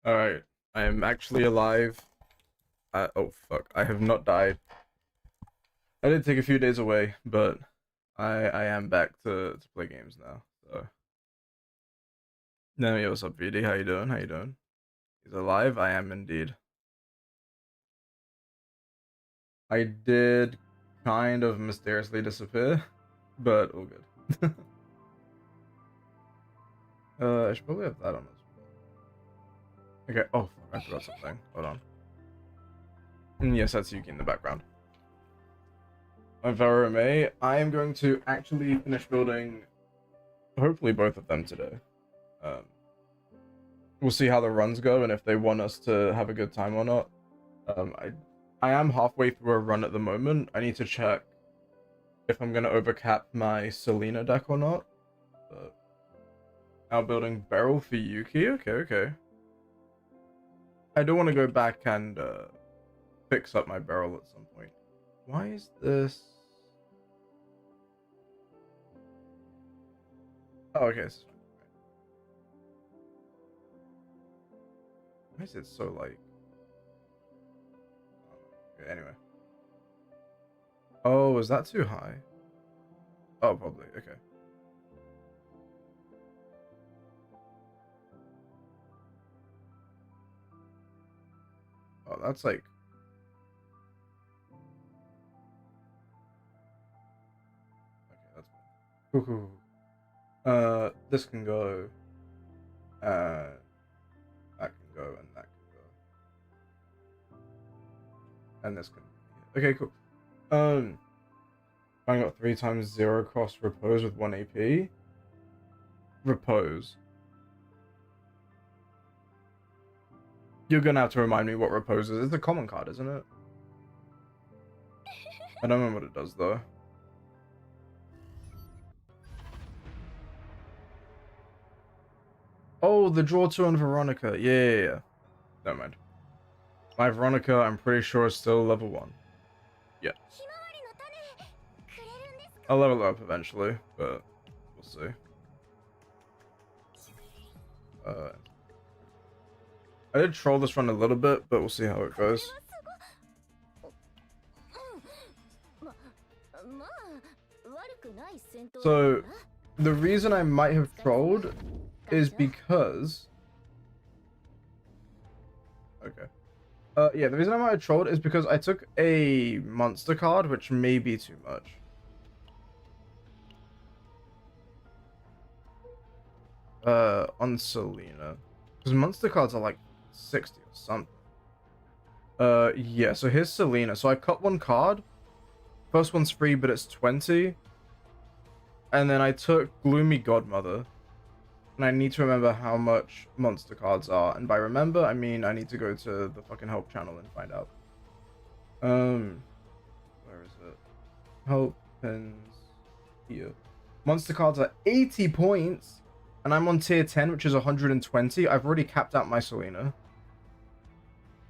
Alright, I am actually alive. Oh fuck, I have not died. I did take a few days away, but I am back to play games now. So, no, yo, what's up, VD? How you doing? How you doing? He's alive? I am indeed. I did kind of mysteriously disappear, but all good. I should probably have that on as well. Okay, oh, fuck, I forgot something. Hold on. Yes, that's Yuki in the background. May, I am going to actually finish building, hopefully both of them today. Um, we'll see how the runs go and if they want us to have a good time or not. I am halfway through a run at the moment. I need to check if I'm gonna overcap my Selena deck or not. But now building Beryl for Yuki. Okay. I do want to go back and fix up my Beryl at some point. Why is this? Oh, okay. This is fine. Why is it so like? Okay, anyway. Oh, is that too high? Oh, probably. Okay. Oh, that's like. Okay, that's fine. Cool. This can go. That can go, and that can go, and this can. Okay, cool. I got 3 times 0 cost repose with 1 AP. Repose. You're gonna have to remind me what repose is. It's a common card, isn't it? I don't remember what it does though. Oh, the draw 2 on Veronica. Yeah. Never mind. My Veronica, I'm pretty sure, is still level 1. Yeah. I'll level up eventually, but we'll see. I did troll this run a little bit, but we'll see how it goes. So, the reason I might have trolled is because... Okay. Yeah, the reason I might have trolled is because I took a monster card, which may be too much. On Selena. Because monster cards are like 60 or something. Yeah, so here's Selena. So I cut 1 card. First one's free, but it's 20. And then I took Gloomy Godmother. And I need to remember how much monster cards are. And by remember, I mean I need to go to the fucking help channel and find out. Where is it? Help pins here. Monster cards are 80 points. And I'm on tier 10, which is 120. I've already capped out my Selena.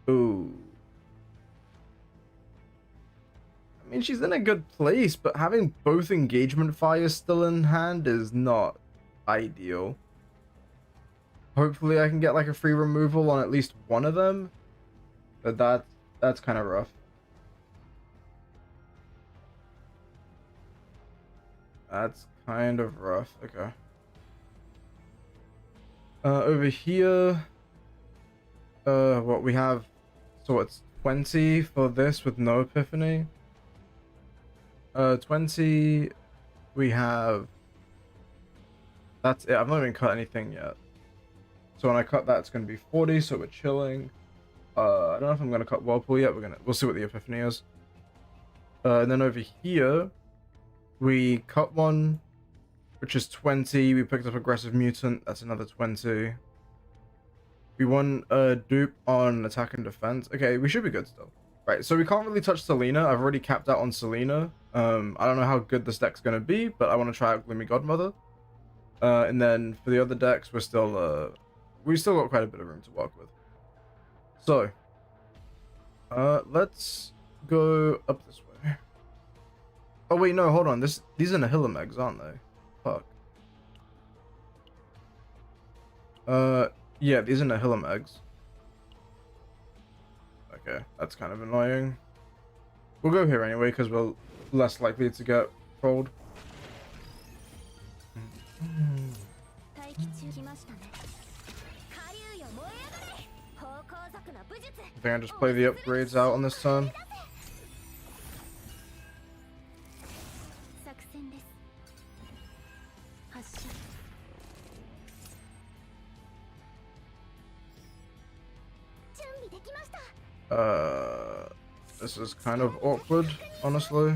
Ooh. I mean, she's in a good place, but having both engagement fires still in hand is not ideal. Hopefully I can get like a free removal on at least one of them. But that's kind of rough. That's kind of rough. Okay. Over here, what we have, so it's 20 for this with no epiphany. 20, we have, that's it. I've not even cut anything yet. So when I cut that, it's going to be 40, so we're chilling. I don't know if I'm going to cut Whirlpool yet. We'll see what the epiphany is. And then over here, we cut 1, which is 20. We picked up Aggressive Mutant. That's another 20. We won a dupe on attack and defense. Okay, we should be good still. Right, so we can't really touch Selena. I've already capped out on Selena. I don't know how good this deck's going to be, but I want to try out Gloomy Godmother. And then for the other decks, we still got quite a bit of room to work with. So, let's go up this way. Oh wait, no, hold on. These are Nihilum eggs, aren't they? Fuck. Yeah, these are Nihilum eggs. Okay, that's kind of annoying. We'll go here anyway because we're less likely to get trolled. I think I just play the upgrades out on this turn. This is kind of awkward, honestly.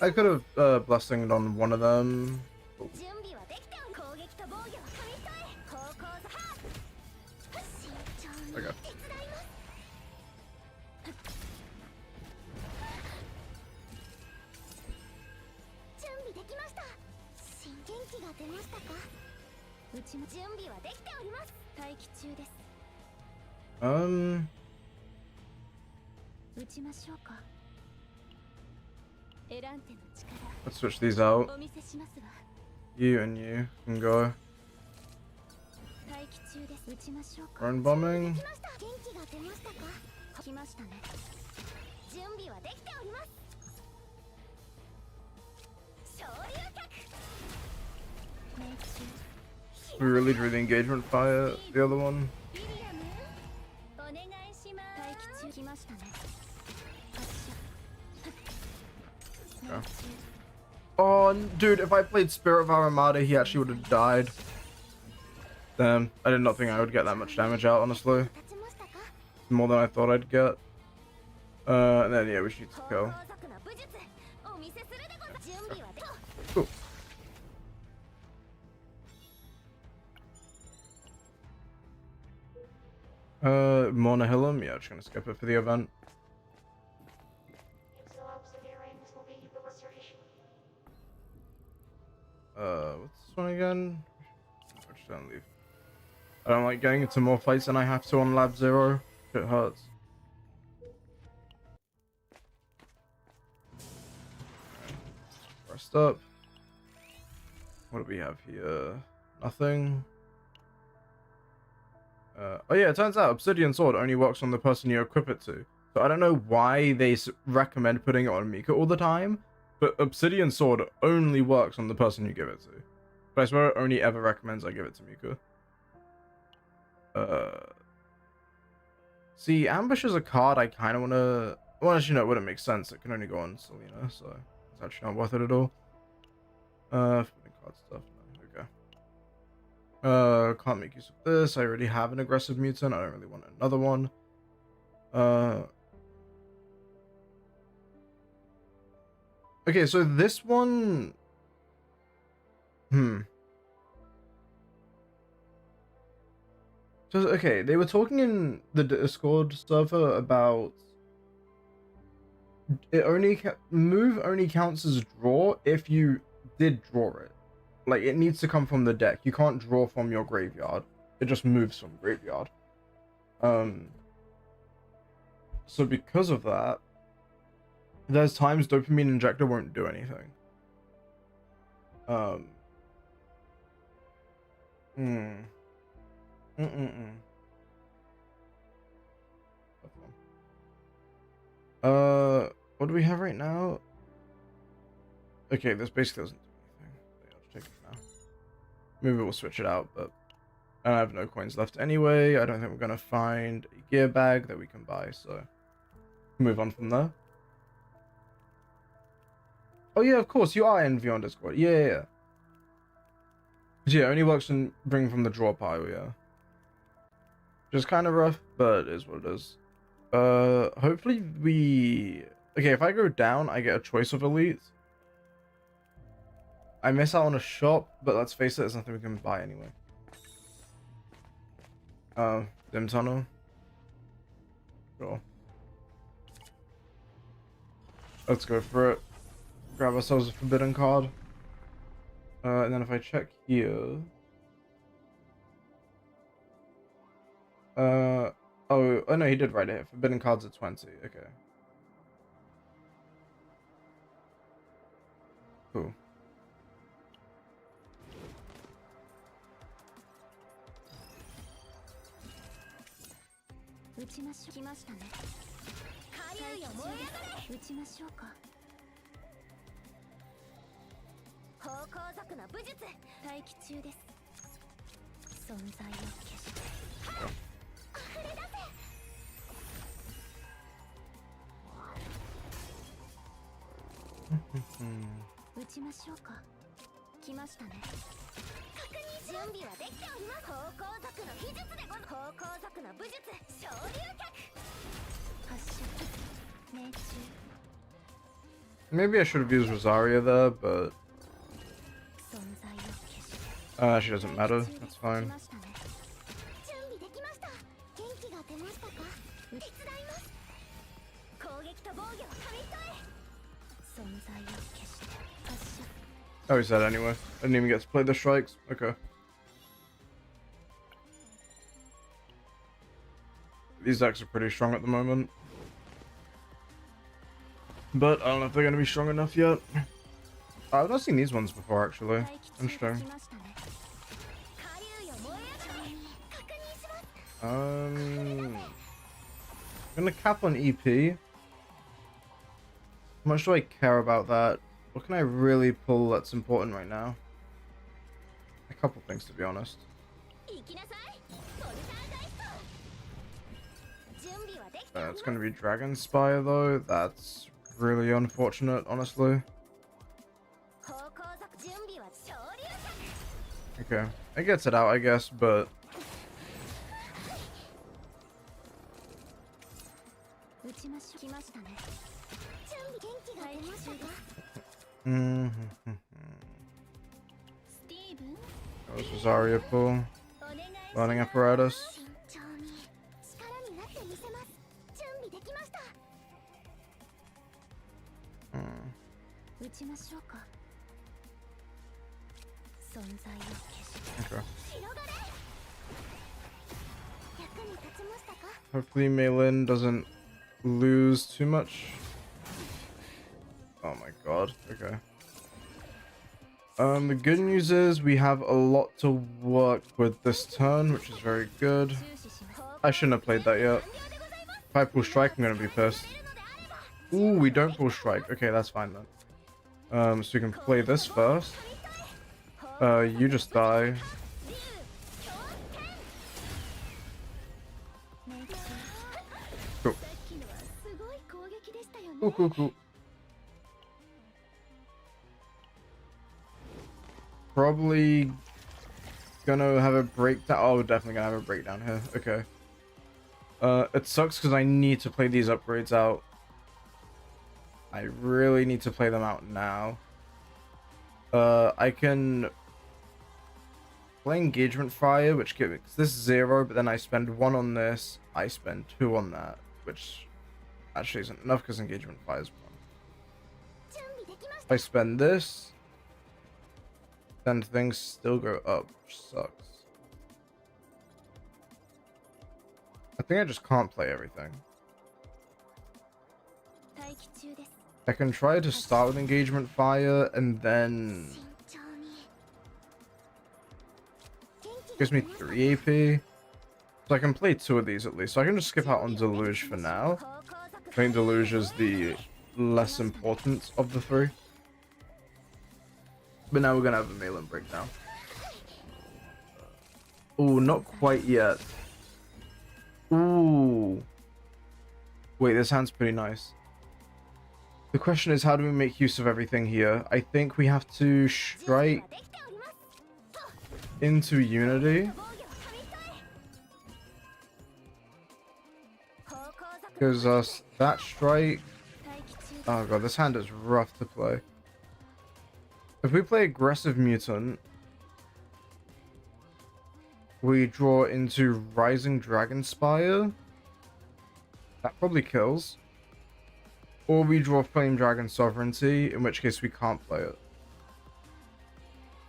I could have blessinged on one of them. Oh. Okay. Let's switch these out. You and you can go. Run bombing. We really drew the engagement fire, the other one. Okay. Oh, dude, if I played Spirit of Armada, he actually would have died. Damn, I did not think I would get that much damage out, honestly. More than I thought I'd get. And then, yeah, we should go. Cool. Monahillum? Yeah, just gonna skip it for the event. What's this one again? Just don't leave. I don't like getting into more fights than I have to on Lab 0. It hurts. Rest up. What do we have here? Nothing. Oh yeah, it turns out Obsidian Sword only works on the person you equip it to. So I don't know why they recommend putting it on Mika all the time, but Obsidian Sword only works on the person you give it to. But I swear it only ever recommends I give it to Mika. See, Ambush is a card I kind of want to... Well, actually, no, it wouldn't make sense. It can only go on Selena, so it's actually not worth it at all. Card stuff. No, okay. Can't make use of this. I already have an aggressive mutant. I don't really want another one. Okay, so this one... So, okay, they were talking in the Discord server about it move only counts as draw if you did draw it. Like, it needs to come from the deck. You can't draw from your graveyard. It just moves from graveyard. So because of that, there's times Dopamine Injector won't do anything. What do we have right now? Okay, this basically doesn't do anything. I'll just take it now. Maybe we'll switch it out, but I have no coins left anyway. I don't think we're gonna find a gear bag that we can buy, so move on from there. Oh yeah, of course, you are Envy on Discord. Yeah. Yeah, only works in bring from the draw pile, yeah. Just kind of rough, but it is what it is. Hopefully we... Okay, if I go down, I get a choice of elites. I miss out on a shop, but let's face it, there's nothing we can buy anyway. Dim Tunnel. Sure. Let's go for it. Grab ourselves a forbidden card. And then if I check here... Oh no, he did write it. Forbidden cards at 20. Okay. Cool. Maybe I should have used Rosaria there, but she doesn't matter. That's fine. Oh, he's dead anyway. I didn't even get to play the strikes. Okay. These decks are pretty strong at the moment. But I don't know if they're going to be strong enough yet. I've not seen these ones before, actually. Interesting. I'm gonna cap on EP. How much do I care about that? What can I really pull that's important right now? A couple things, to be honest. It's gonna be Dragon Spire, though. That's really unfortunate, honestly. Okay, it gets it out, I guess, but that was Rosaria pull. Learning apparatus. Okay. Hopefully Meilin doesn't lose too much. Oh my god, okay. The good news is we have a lot to work with this turn, which is very good. I shouldn't have played that yet. If I pull strike, I'm gonna be pissed. Ooh, we don't pull strike. Okay, that's fine then. So you can play this first. You just die. Cool. Cool. Probably gonna have a breakdown. Oh, definitely gonna have a breakdown here. Okay. It sucks because I need to play these upgrades out. I really need to play them out now. I can play Engagement Fire, which gives this 0, but then I spend 1 on this, I spend 2 on that, which actually isn't enough because Engagement Fire is 1. If I spend this, then things still go up, which sucks. I think I just can't play everything. I can try to start with Engagement Fire and then gives me 3 AP. So I can play 2 of these at least. So I can just skip out on Deluge for now. I think Deluge is the less important of the 3. But now we're gonna have a Meilin breakdown. Ooh, not quite yet. Ooh. Wait, this hand's pretty nice. The question is, how do we make use of everything here? I think we have to strike into Unity. Because that strike... Oh god, this hand is rough to play. If we play Aggressive Mutant, we draw into Rising Dragon Spire. That probably kills. Or we draw Flame Dragon Sovereignty, in which case we can't play it.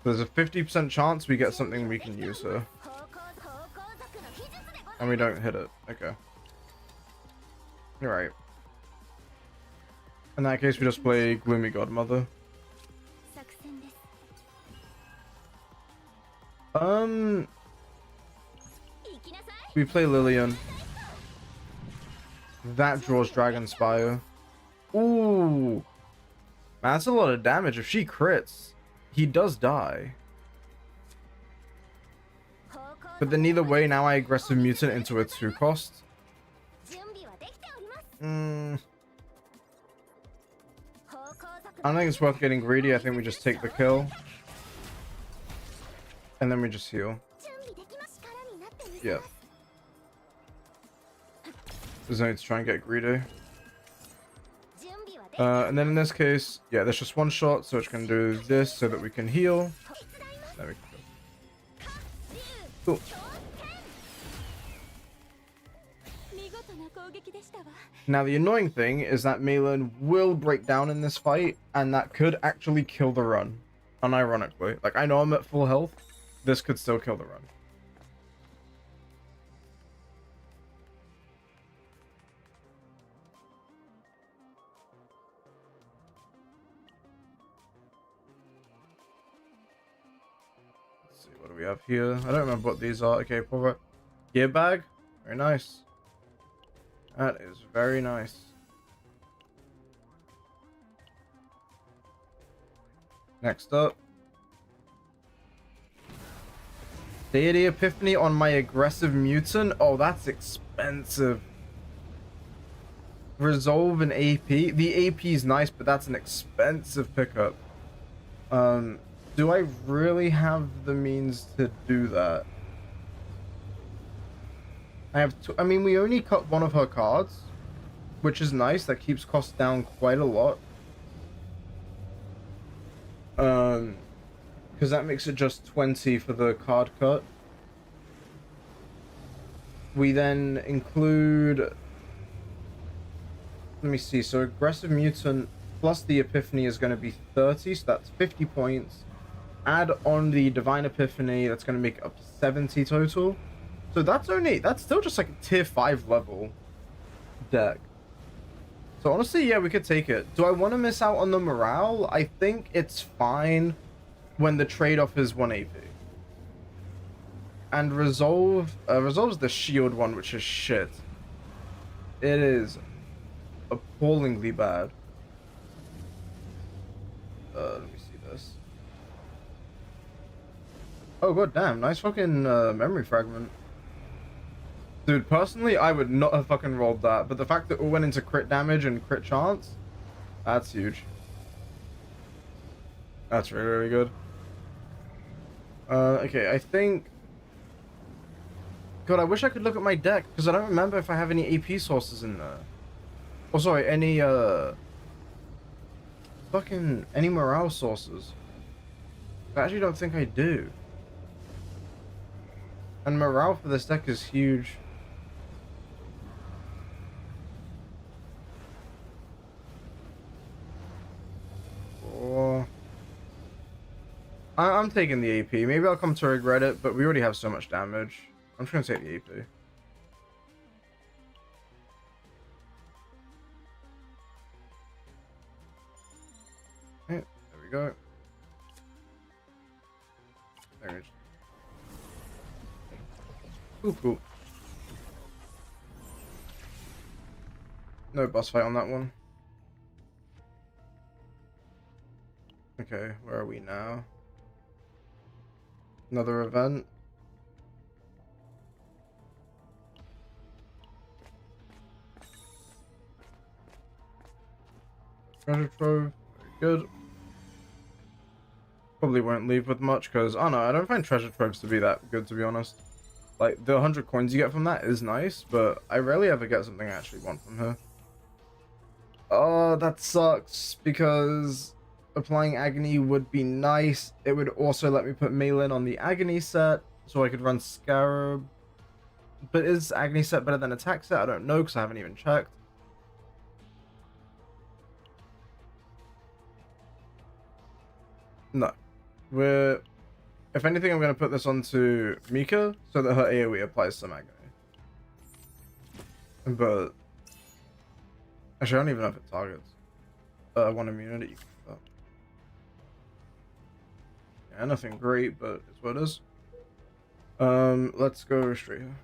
There's a 50% chance we get something we can use here. And we don't hit it. Okay. Alright. In that case, we just play Gloomy Godmother. We play Lillian. That draws Dragon Spire. Ooh. Man, that's a lot of damage. If she crits, he does die. But then either way, now I aggressive mutant into a 2 cost. I don't think it's worth getting greedy. I think we just take the kill. And then we just heal. Yeah. There's no need to try and get greedy. And then in this case, yeah, there's just one shot, so it's going to do this so that we can heal. There we go. Cool. Now the annoying thing is that Malin will break down in this fight, and that could actually kill the run. Unironically. Like, I know I'm at full health. This could still kill the run. Let's see, what do we have here? I don't remember what these are. Okay, proper gear bag. Very nice. That is very nice. Next up. Deity Epiphany on my aggressive mutant. Oh, that's expensive. Resolve and AP. The AP is nice, but that's an expensive pickup. Do I really have the means to do that? I have two, I mean, we only cut one of her cards, which is nice. That keeps costs down quite a lot. Because that makes it just 20 for the card cut. We then include, let me see, so aggressive mutant plus the epiphany is going to be 30, so that's 50 points. Add on the divine epiphany, that's going to make up 70 total. So that's still just like a tier 5 level deck. So honestly, yeah, we could take it. Do I want to miss out on the morale? I think it's fine when the trade-off is 1 AP. And Resolve's the shield one, which is shit. It is appallingly bad. Let me see this. Oh god damn, nice fucking memory fragment. Dude, personally, I would not have fucking rolled that, but the fact that it all went into crit damage and crit chance, that's huge. That's really, really good. Okay, I think... God, I wish I could look at my deck, because I don't remember if I have any AP sources in there. Oh, sorry, any, any morale sources. I actually don't think I do. And morale for this deck is huge. Oh. I'm taking the AP. Maybe I'll come to regret it, but we already have so much damage. I'm just gonna take the AP. Okay, there we go. There it is. Cool, cool. No boss fight on that one. Okay, where are we now? Another event. Treasure trove, very good. Probably won't leave with much because, oh no, I don't find treasure troves to be that good, to be honest. Like, the 100 coins you get from that is nice, but I rarely ever get something I actually want from her. Oh, that sucks, because applying Agony would be nice. It would also let me put Malin on the Agony set, so I could run Scarab. But is Agony set better than Attack set? I don't know, because I haven't even checked. No. If anything, I'm going to put this onto Mika, so that her AoE applies some Agony. But... Actually, I don't even know if it targets. One immunity. Oh. Yeah, nothing great, but it's what it is. Let's go straight here.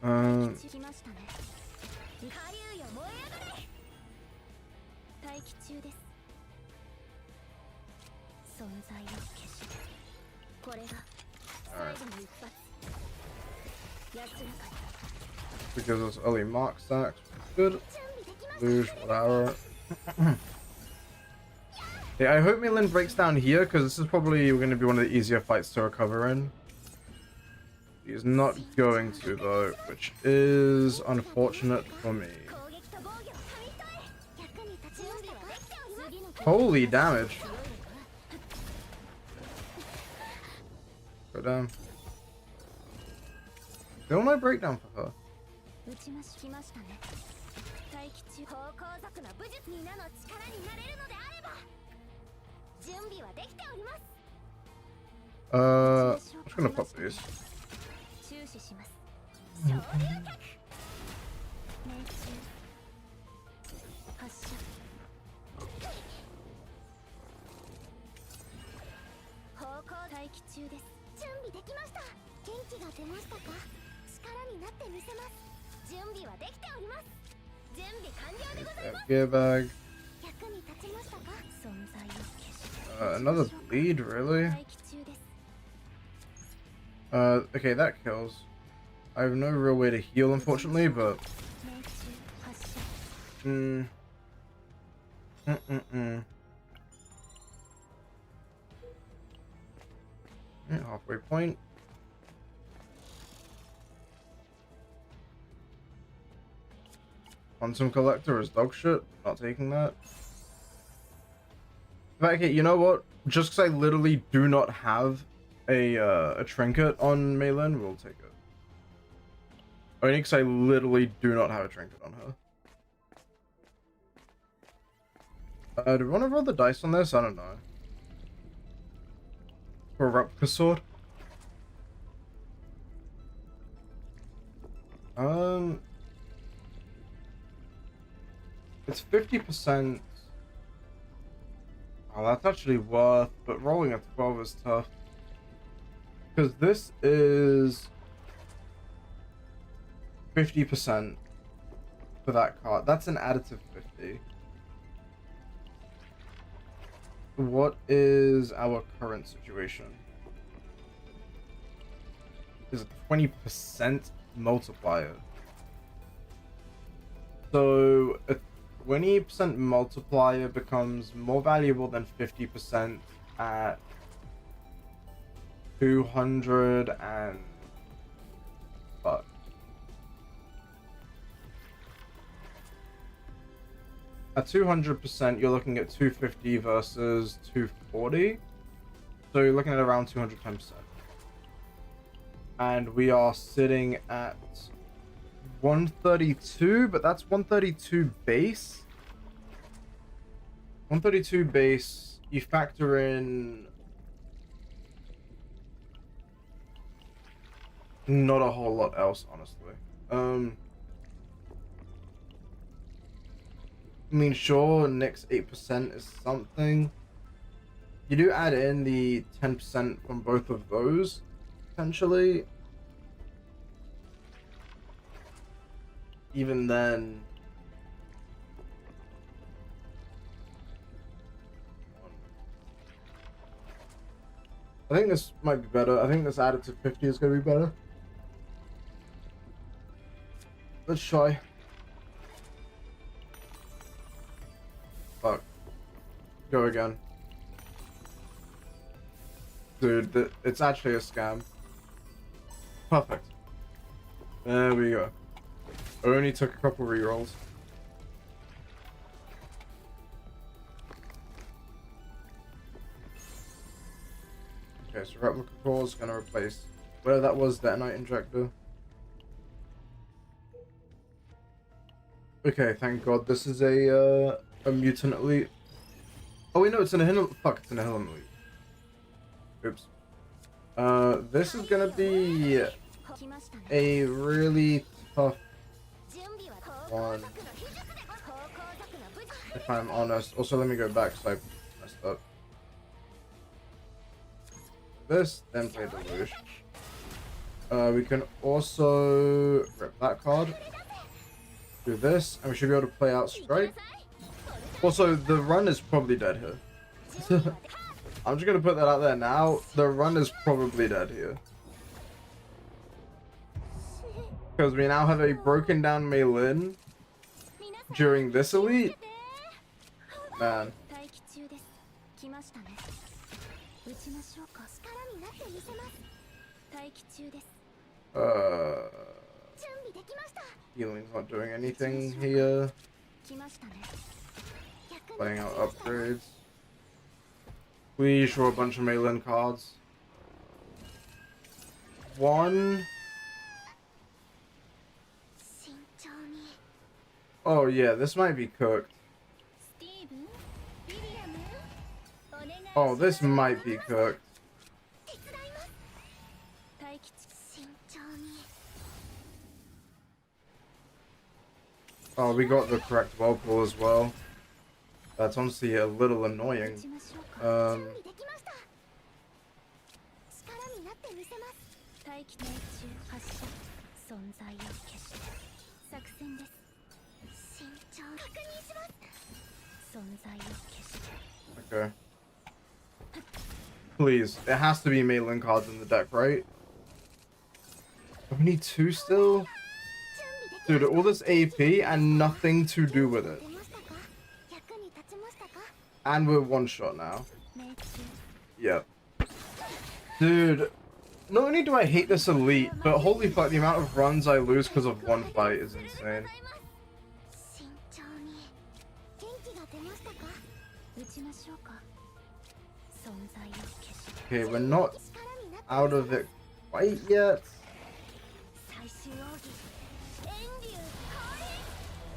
Um, because it's early mark stacks. Good. Luge, whatever. Yeah, I hope Milan breaks down here because this is probably going to be one of the easier fights to recover in. He's not going to though, which is unfortunate for me. Holy damage. Go down. Still no breakdown for her. I'm just gonna pop these. Gear bag. Another bleed, really? Okay, that kills. I have no real way to heal, unfortunately, but... Halfway point. Quantum Collector is dog shit. Not taking that. Okay, you know what? Just because I literally do not have a trinket on Maylin, we'll take it. Only because I literally do not have a trinket on her. Do we want to roll the dice on this? I don't know. For a replica sword? It's 50%. Oh, that's actually worth, but rolling a 12 is tough. Because this is 50% for that card. That's an additive 50. What is our current situation? Is a 20% multiplier. So a 20% multiplier becomes more valuable than 50% at 200 and fuck. At 200%, you're looking at 250 versus 240. So you're looking at around 210%. And we are sitting at 132, but that's 132 base. 132 base, you factor in not a whole lot else, honestly. I mean, sure, next 8% is something. You do add in the 10% from both of those, potentially. Even then, I think this might be better. I think this added to 50 is going to be better. Let's try. Fuck. Go again. Dude, it's actually a scam. Perfect. There we go. Only took a couple rerolls. Okay, so replica core is gonna replace whatever that was, detonite injector. Okay, thank God. This is a mutant elite. Oh wait, no, it's an Ahilum. Fuck, it's an Ahilum elite. Oops. This is gonna be a really tough one, if I'm honest. Also, let me go back because I messed up. This, then play the Luge. We can also rip that card. Do this, and we should be able to play out strike. Also, the run is probably dead here. I'm just gonna put that out there now. The run is probably dead here. Because we now have a broken down Meilin during this elite. Man. Healing's not doing anything here. Playing out upgrades. Please show a bunch of Meilin cards. One. Oh yeah, this might be cooked. Oh, this might be cooked. Oh, we got the correct whirlpool as well. That's honestly a little annoying. Okay. Please, it has to be Meilin cards in the deck, right? We need two still? Dude, all this AP and nothing to do with it. And we're one shot now. Yep. Dude, not only do I hate this elite, but holy fuck, the amount of runs I lose because of one fight is insane. Okay, we're not out of it quite yet.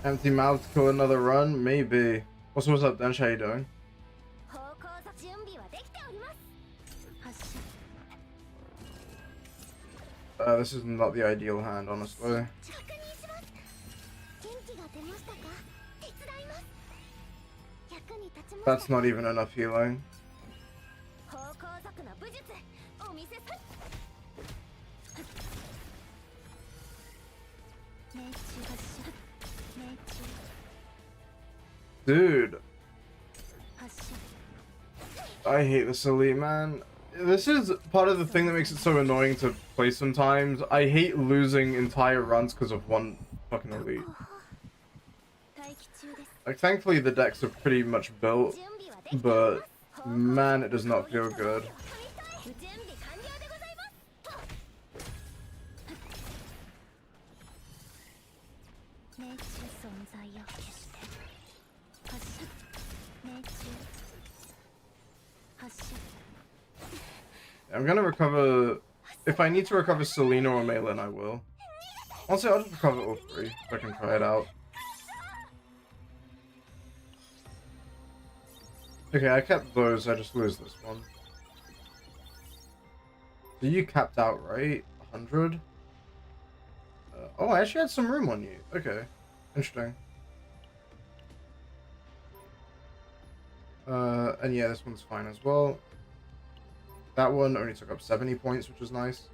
Empty mouth to kill another run? Maybe. What's up, Dench? How you doing? This is not the ideal hand, honestly. That's not even enough healing. Dude. I hate this elite, man. This is part of the thing that makes it so annoying to play sometimes. I hate losing entire runs because of one fucking elite. Like, thankfully the decks are pretty much built, but man, it does not feel good. I'm gonna recover. If I need to recover Selena or Meilin, I will. Honestly, I'll just recover all three so I can try it out. Okay, I kept those, I just lose this one. So you capped out, right? 100? Oh, I actually had some room on you. Okay, interesting. And yeah, this one's fine as well. That one only took up 70 points, which was nice.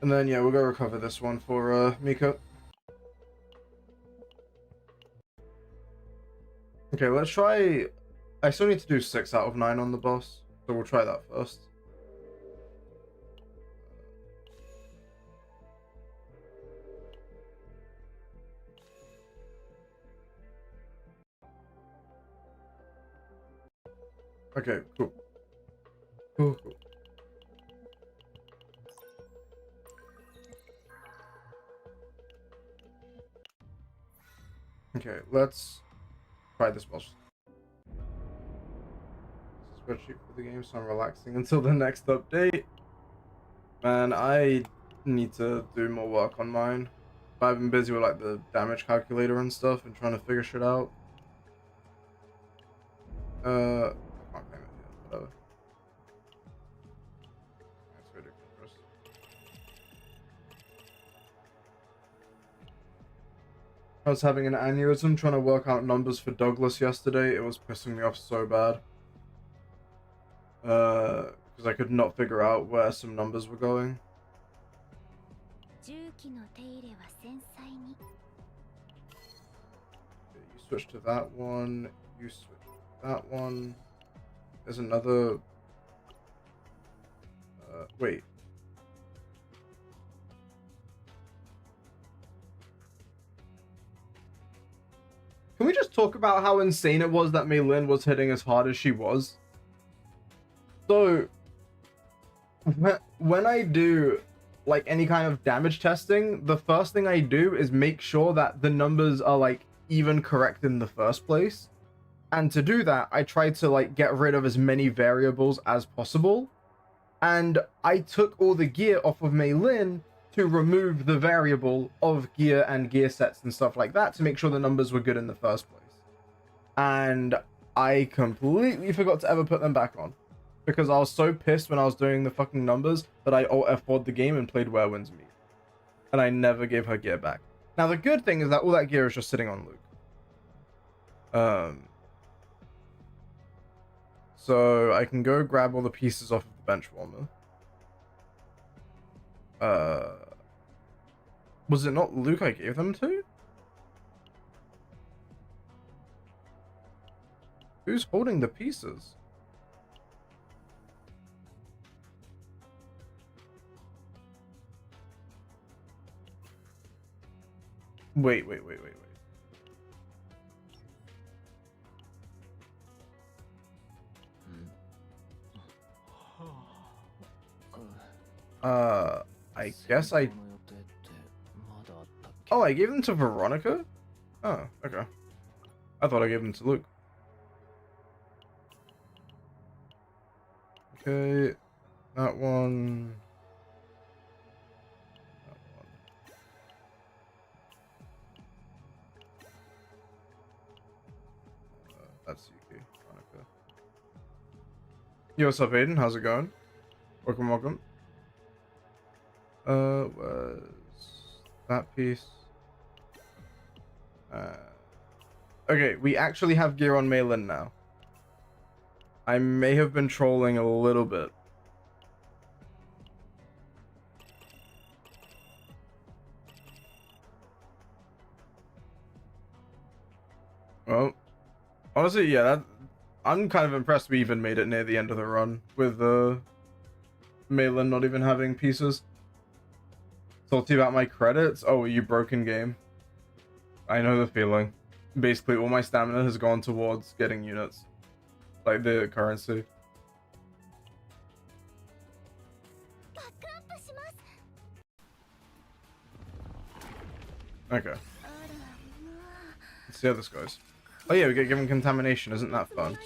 And then, yeah, we'll go recover this one for Mika. Okay, let's try... I still need to do 6 out of 9 on the boss, so we'll try that first. Okay, cool. Cool. Okay, let's try this boss. Spreadsheet for the game, so I'm relaxing until the next update. Man, I need to do more work on mine. I've been busy with like the damage calculator and stuff and trying to figure shit out. I can't claim it yet, whatever. That's ridiculous. I was having an aneurysm trying to work out numbers for Douglas yesterday. It was pissing me off so bad. Because I could not figure out where some numbers were going. You switch to that one. You switch to that one. There's another. Wait. Can we just talk about how insane it was that Mei Lin was hitting as hard as she was? So, when I do like any kind of damage testing, the first thing I do is make sure that the numbers are like even correct in the first place. And to do that, I try to like get rid of as many variables as possible. And I took all the gear off of Mei Lin to remove the variable of gear and gear sets and stuff like that to make sure the numbers were good in the first place. And I completely forgot to ever put them back on because I was so pissed when I was doing the fucking numbers that I alt F4'd the game and played Where Winds Meet. And I never gave her gear back. Now the good thing is that all that gear is just sitting on Luke. So I can go grab all the pieces off of the bench warmer. Was it not Luke I gave them to? Who's holding the pieces? Wait. I guess I... Oh, I gave them to Veronica? Oh, okay. I thought I gave them to Luke. Okay, that one... That's Yuki, Veronica. Yo, what's up, Aiden? How's it going? Welcome. Was that piece? Okay, we actually have gear on Mei Lin now. I may have been trolling a little bit. Well, honestly, yeah, I'm kind of impressed we even made it near the end of the run with Mei Lin not even having pieces. Salty about my credits? Oh, you broken game. I know the feeling. Basically, all my stamina has gone towards getting units. Like the currency. Okay. Let's see how this goes. Oh yeah, we get given contamination. Isn't that fun?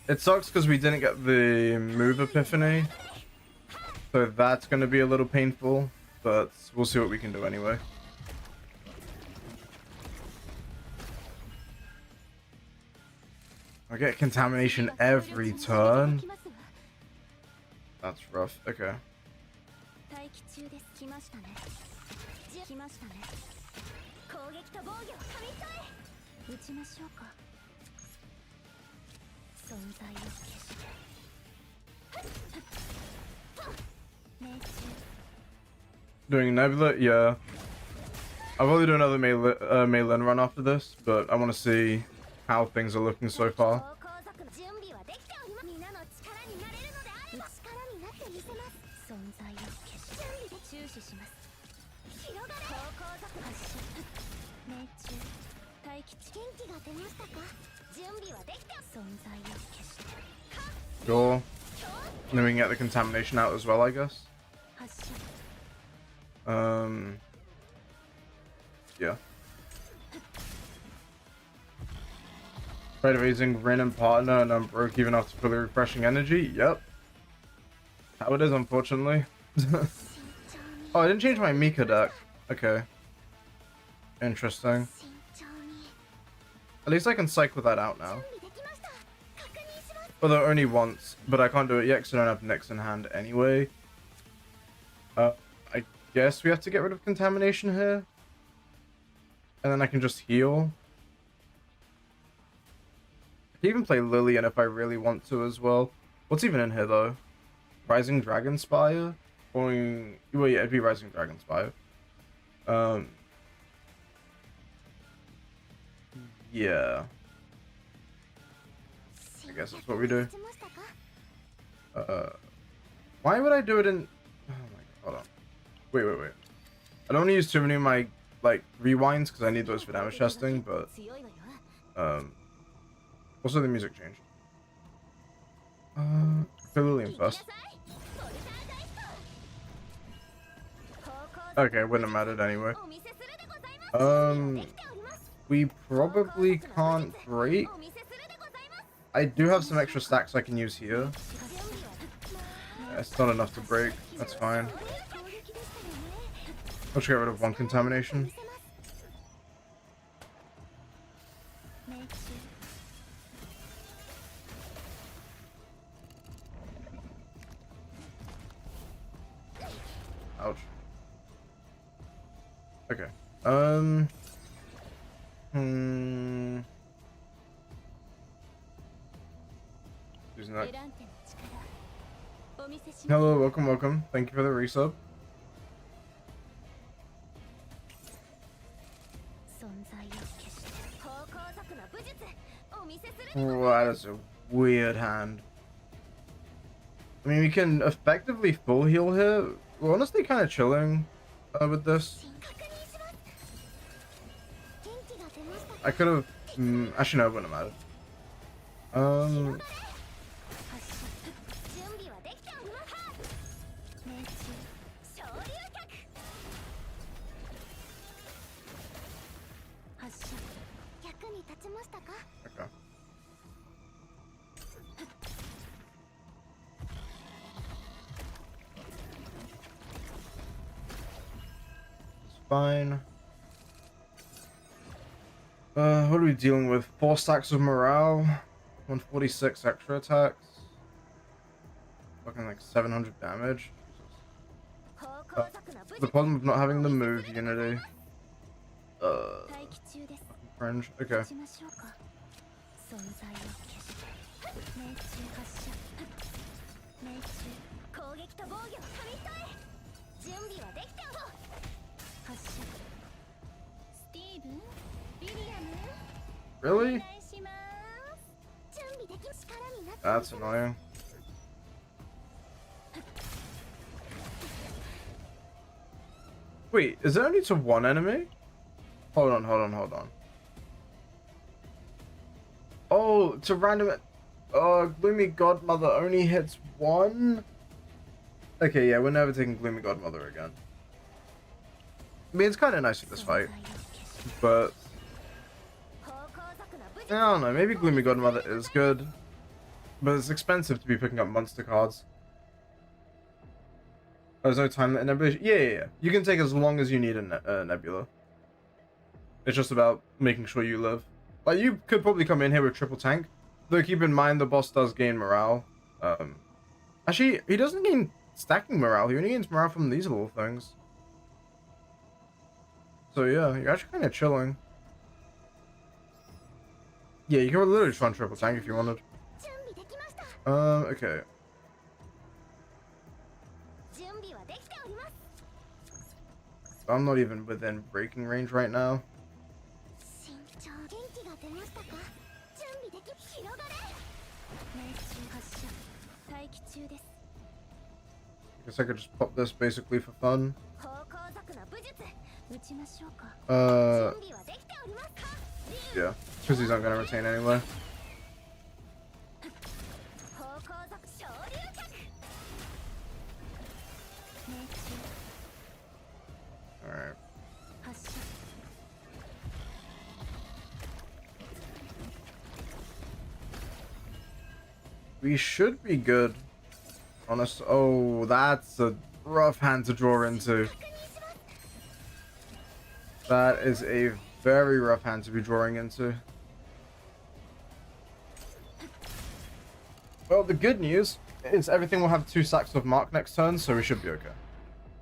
It sucks because we didn't get the move epiphany. So that's going to be a little painful. But we'll see what we can do anyway. I get contamination every turn. That's rough. Okay. Doing Nebula? Yeah. I'll probably do another Mei Lin run after this, but I want to see how things are looking so far. Sure. And then we can get the contamination out as well, I guess. Yeah. Right, raising Rin and partner, and I'm broke even after fully refreshing energy. Yep. How it is, unfortunately. Oh, I didn't change my Mika deck. Okay. Interesting. At least I can cycle that out now. Although only once, but I can't do it yet because I don't have Nyx in hand anyway. I guess we have to get rid of contamination here. And then I can just heal. I can even play Lillian if I really want to as well. What's even in here though? Rising Dragon Spire? Going, well, yeah, it'd be Rising Dragons 5. Yeah. I guess that's what we do. Why would I do it in... Oh my god, hold on. Wait. I don't want to use too many of my, like, rewinds, because I need those for damage testing, but... Also the music changed. Lillian first. Okay, wouldn't have mattered anyway. We probably can't break. I do have some extra stacks I can use here. It's not enough to break. That's fine. I'll just get rid of one contamination. Ouch. Okay. Who's next? Hello, welcome. Thank you for the resub. Oh, that is a weird hand. I mean, we can effectively full heal here. We're honestly kind of chilling with this. I could have... actually, no, it wouldn't have mattered. Okay. It's fine. What are we dealing with? 4 stacks of morale, 146 extra attacks, fucking like 700 damage. The problem of not having the move unity. Cringe. Okay. Really? That's annoying. Wait, is it only to one enemy? Hold on. Oh, to random... Gloomy Godmother only hits one? Okay, yeah, we're never taking Gloomy Godmother again. I mean, it's kind of nice with this fight, but... I don't know, maybe Gloomy Godmother is good, but it's expensive to be picking up monster cards. There's no time that Nebula... Yeah. You can take as long as you need a Nebula. It's just about making sure you live. Like, you could probably come in here with triple tank, though keep in mind the boss does gain morale. Actually, he doesn't gain stacking morale, he only gains morale from these little things. So yeah, you're actually kind of chilling. Yeah, you can literally just run triple tank if you wanted. Okay. I'm not even within breaking range right now. I guess I could just pop this basically for fun. Yeah, because he's not gonna retain anyway. Alright. We should be good. Honest. Oh, that's a rough hand to draw into. That is a very rough hand to be drawing into. Well, the good news is everything will have 2 stacks of mark next turn, so we should be okay.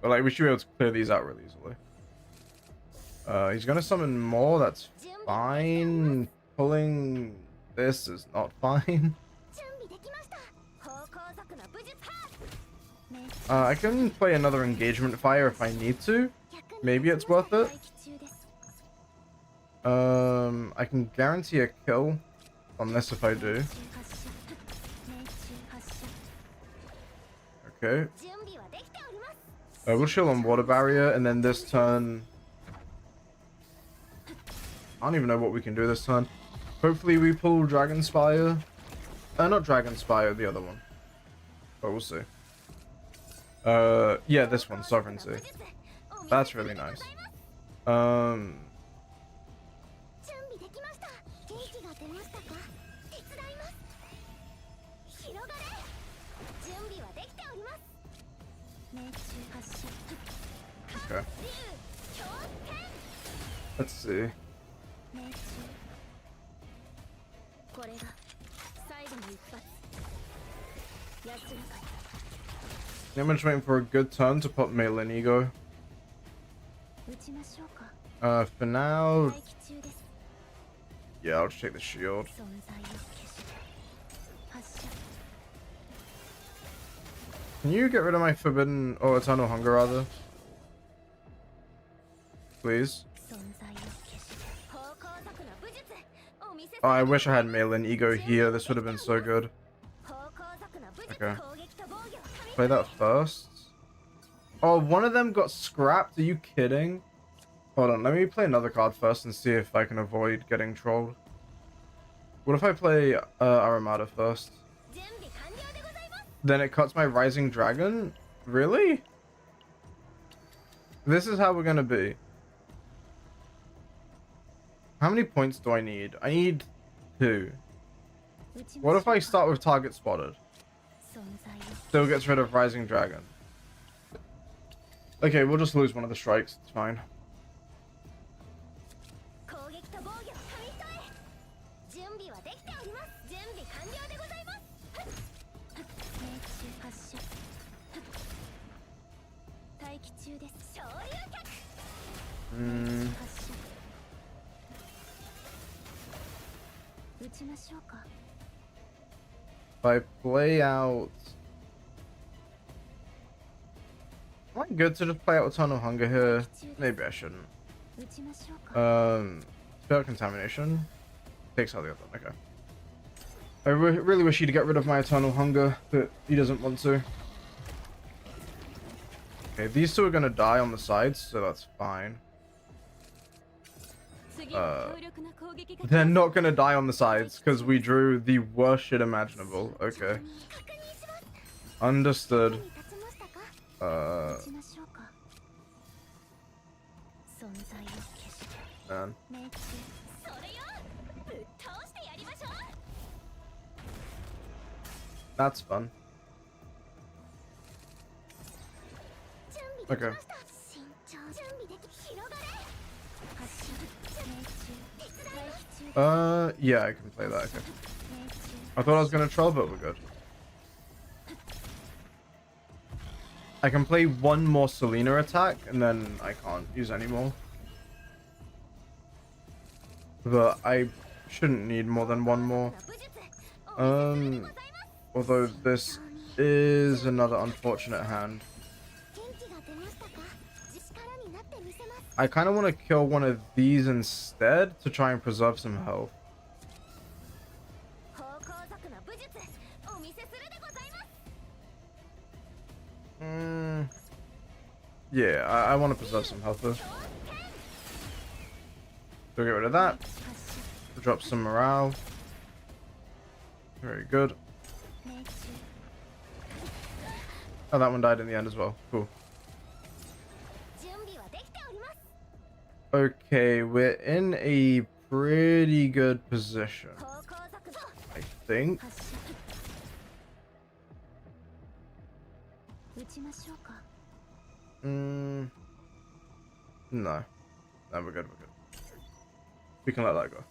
But like, we should be able to clear these out really easily. He's gonna summon more. That's fine. Pulling this is not fine. I can play another engagement fire if I need to. Maybe it's worth it. I can guarantee a kill on this if I do. Okay. We'll chill on water barrier, and then this turn... I don't even know what we can do this turn. Hopefully we pull Dragon Spire. Not Dragon Spire, the other one. But we'll see. Yeah, this one, Sovereignty. That's really nice. Okay. Let's see. I'm just waiting for a good turn to put Melee Ego. For now... Yeah, I'll just take the shield. Can you get rid of my Forbidden... or Eternal Hunger, rather? Please. Oh, I wish I had Melee Ego here. This would have been so good. Okay. Play that first. Oh, one of them got scrapped? Are you kidding? Hold on, let me play another card first and see if I can avoid getting trolled. What if I play Aramata first? Then it cuts my Rising Dragon? Really? This is how we're gonna be. How many points do I need? I need 2. What if I start with target spotted? Still gets rid of Rising Dragon. Okay, we'll just lose one of the strikes. It's fine. If I play out... Am I good to just play out Eternal Hunger here? Maybe I shouldn't. Spell Contamination. Takes out the other one, okay. I really wish he'd get rid of my Eternal Hunger, but he doesn't want to. Okay, these two are gonna die on the sides, so that's fine. They're not gonna die on the sides, because we drew the worst shit imaginable. Okay. Understood. Man. That's fun. Okay. Yeah, I can play that, okay. I thought I was gonna troll, but we're good. I can play one more Selena attack, and then I can't use any more. But I shouldn't need more than one more. Although this is another unfortunate hand. I kind of want to kill one of these instead to try and preserve some health. Yeah, I want to preserve some health though. So get rid of that. Drop some morale. Very good. Oh, that one died in the end as well. Cool. Okay, we're in a pretty good position, I think. No. No, we're good, we're good. We can let that go.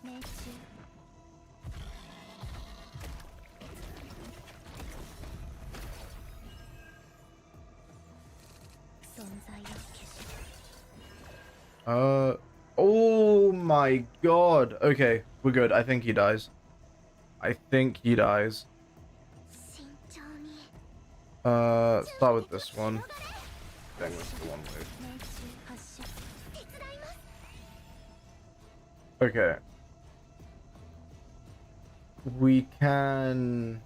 Oh my god. Okay, we're good. I think he dies. I think he dies. Start with this one. Then with the one wave. Okay. We can...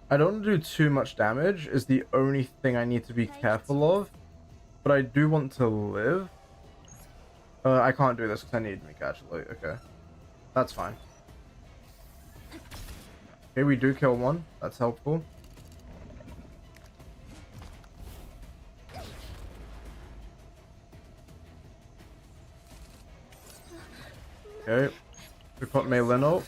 I don't want to do too much damage is the only thing I need to be careful of. But I do want to live. I can't do this because I need Meek actually. Okay. That's fine. Okay, we do kill one. That's helpful. Okay. We put Meilin up.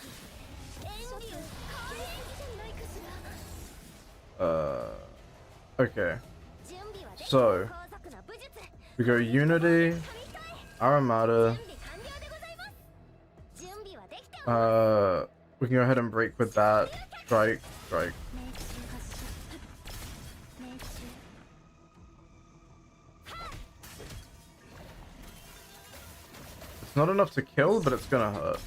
Okay. So, we go Unity, Aramata. We can go ahead and break with that. Strike, strike. It's not enough to kill, but it's gonna hurt.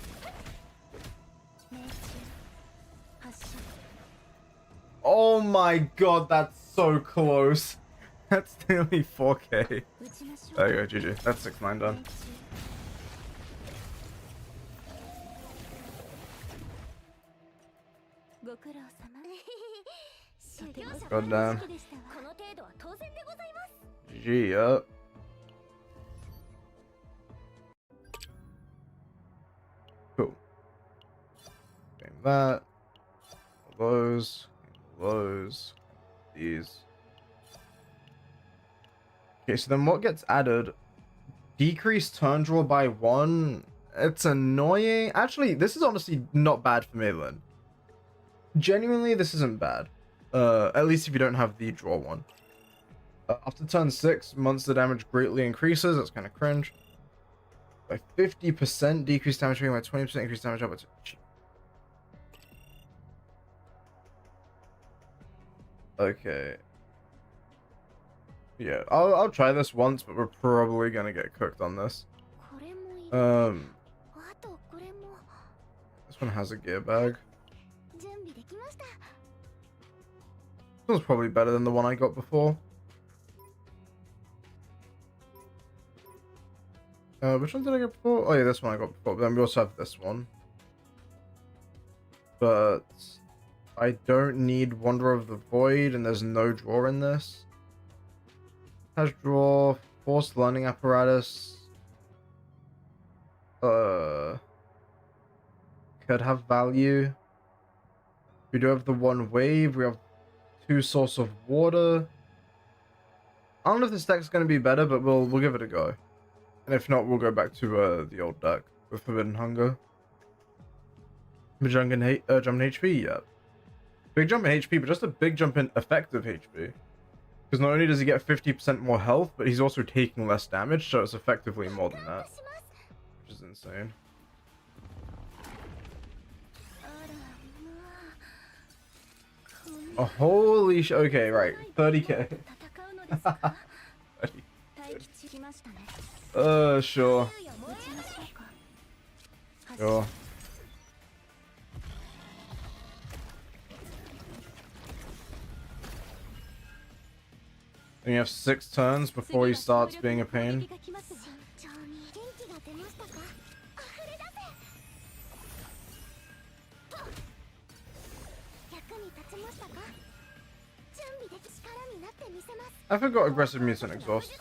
Oh my god, that's so close. That's nearly 4k. There you go, GG. That's 6-9 done. God damn. GG, yup. Cool. Game that. All those. Those. These. Okay, so then what gets added? Decrease turn draw by 1. It's annoying. Actually, this is honestly not bad for Meilin. Genuinely, this isn't bad. At least if you don't have the draw one. After turn 6, monster damage greatly increases. That's kind of cringe. By 50%, decrease damage rating by 20%, increase damage up. Okay. Yeah, I'll try this once, but we're probably gonna get cooked on this. This one has a gear bag. This one's probably better than the one I got before. Which one did I get before? Oh yeah, this one I got before, but then we also have this one. But I don't need Wanderer of the Void, and there's no draw in this. Has draw, forced learning apparatus. Could have value. We do have the one wave. We have 2 source of water. I don't know if this deck's going to be better, but we'll give it a go. And if not, we'll go back to the old deck with Forbidden Hunger. Jump in HP, yeah. Big jump in HP, but just a big jump in effective HP. Because not only does he get 50% more health, but he's also taking less damage, so it's effectively more than that. Which is insane. Oh, holy sh... Okay, right. 30k. 30. Sure. Sure. And you have 6 turns before he starts being a pain. I forgot aggressive mutant exhaust.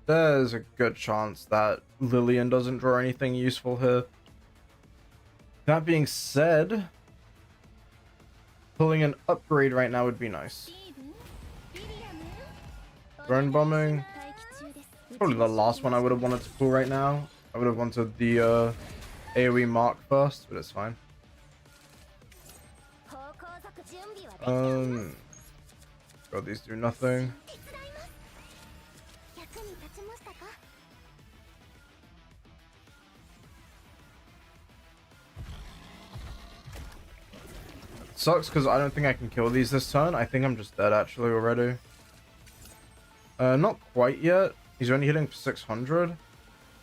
There's a good chance that Lillian doesn't draw anything useful here. That being said, pulling an upgrade right now would be nice. Drone bombing. Probably the last one I would have wanted to pull right now. I would have wanted the AoE mark first, but it's fine. God, these do nothing. Sucks because I don't think I can kill these this turn. I think I'm just dead actually already. Not quite yet. He's only hitting for 600.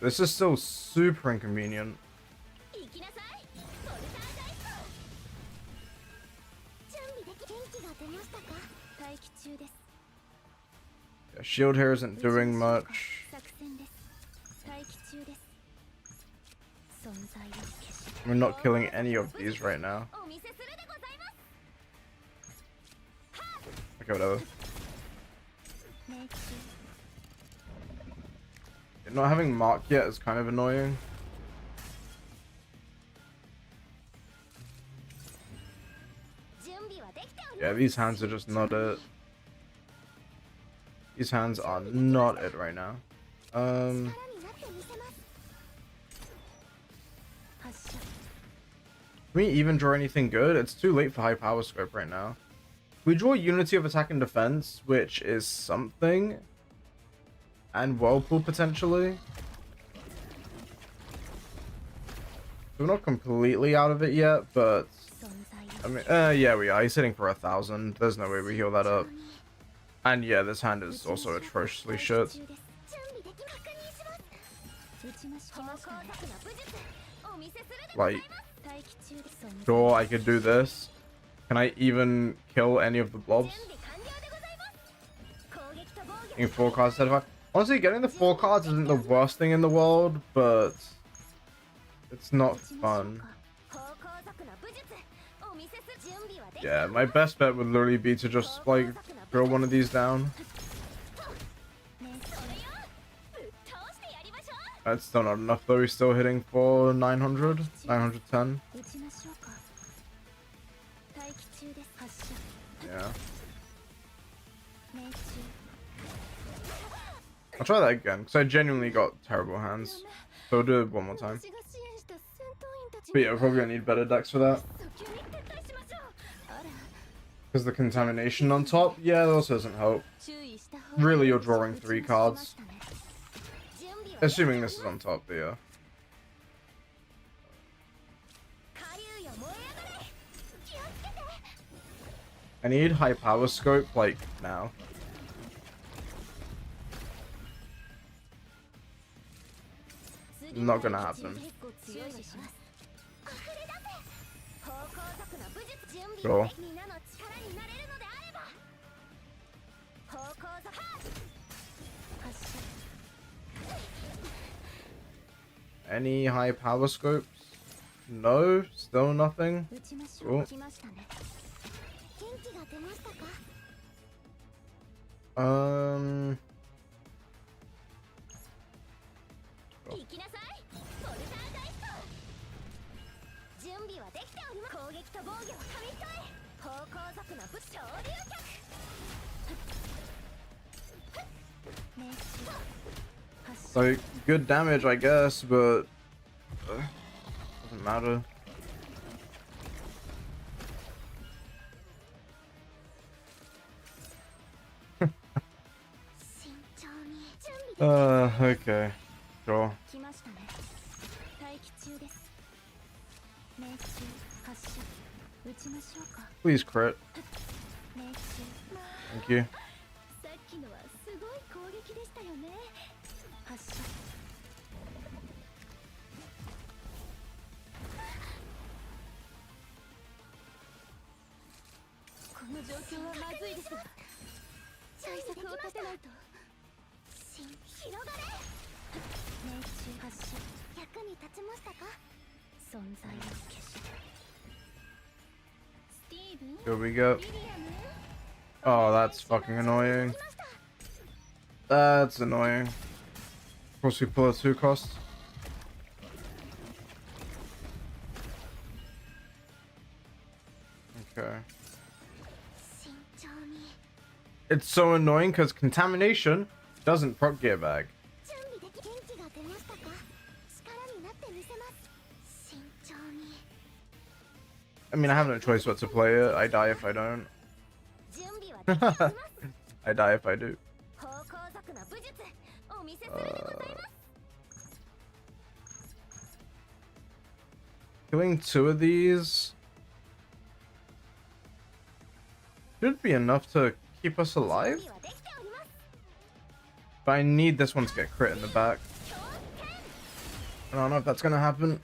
This is still super inconvenient. Yeah, shield here isn't doing much. We're not killing any of these right now. Okay, whatever. Not having Mark yet is kind of annoying. Yeah, these hands are just not it. These hands are not it right now. Can we even draw anything good? It's too late for high power scope right now. We draw Unity of Attack and Defense, which is something. And Whirlpool potentially. We're not completely out of it yet, but I mean, yeah, we are. He's hitting for 1,000. There's no way we heal that up. And yeah, this hand is also atrociously shit. Like, sure, I could do this. Can I even kill any of the blobs? Getting 4 cards instead of 5. Honestly, getting the 4 cards isn't the worst thing in the world, but it's not fun. Yeah, my best bet would literally be to just, like, throw one of these down. That's still not enough, though. He's still hitting for 900, 910. Yeah. I'll try that again, because I genuinely got terrible hands. So I'll do it one more time. But yeah, we're probably gonna need better decks for that. Because the contamination on top, yeah, that also doesn't help. Really, you're drawing 3 cards. Assuming this is on top, but yeah. I need high power scope, like, now. Not gonna happen. Sure. Any high power scopes? No, still nothing. Cool. Oh. Like, good damage, I guess, but doesn't matter. Okay, sure. Please crit. Thank you. Here we go. Oh, that's fucking annoying. That's annoying. Of course, we pull a 2 cost. Okay. It's so annoying because contamination doesn't proc gear bag. I mean, I have no choice but to play it. I die if I don't. I die if I do. Killing 2 of these should be enough to keep us alive. But I need this one to get crit in the back. I don't know if that's gonna happen.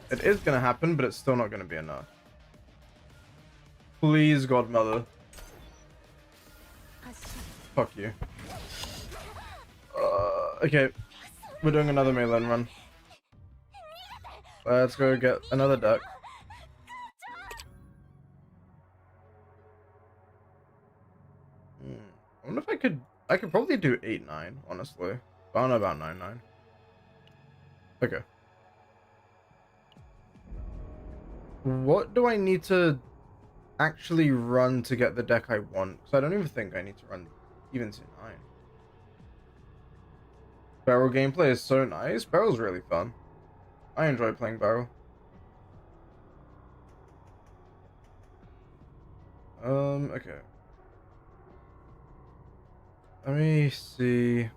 It is gonna happen, but it's still not gonna be enough. Please, Godmother. Fuck you. Okay. We're doing another melee run. Let's go get another deck. I wonder if I could probably do 8-9, honestly. But I don't know about 9-9. Okay. What do I need to actually run to get the deck I want? Because I don't even think I need to run even to 9. Barrel gameplay is so nice. Barrel's really fun. I enjoy playing Barrel. Okay. Let me see.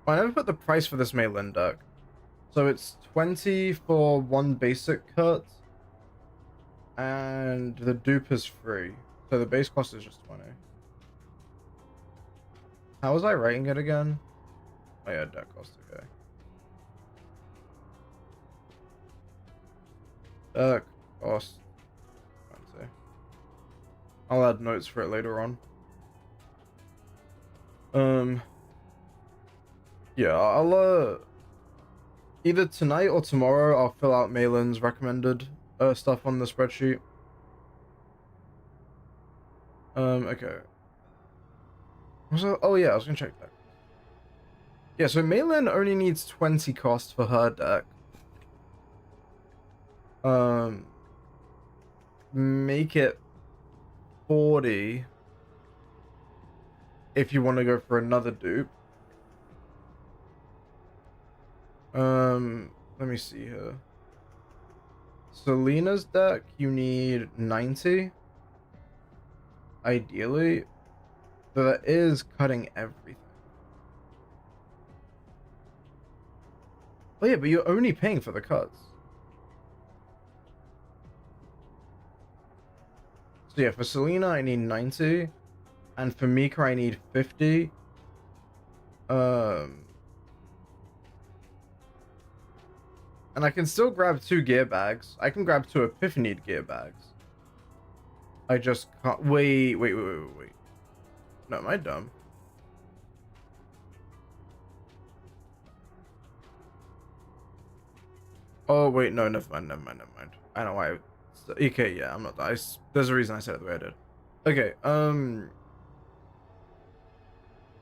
I never put the price for this Meilin deck. So it's 20 for one basic cut. And the dupe is free. So the base cost is just 20. How was I rating it again? Oh yeah, deck cost, okay. Deck cost 20. I'll add notes for it later on. Yeah, I'll either tonight or tomorrow I'll fill out Malin's recommended stuff on the spreadsheet. Okay. So, oh yeah, I was gonna check that. Yeah, so Malin only needs 20 cost for her deck. Make it 40 if you want to go for another dupe. Let me see here. Selena's deck, you need 90. Ideally. So that is cutting everything. Oh yeah, but you're only paying for the cuts. So yeah, for Selena I need 90. And for Mika I need 50. And I can still grab 2 gear bags. I can grab 2 Epiphany gear bags. I just can't. Wait. No, am I dumb? Oh, wait, no, never mind. I know why. Okay, yeah, I'm not. There's a reason I said it the way I did. Okay,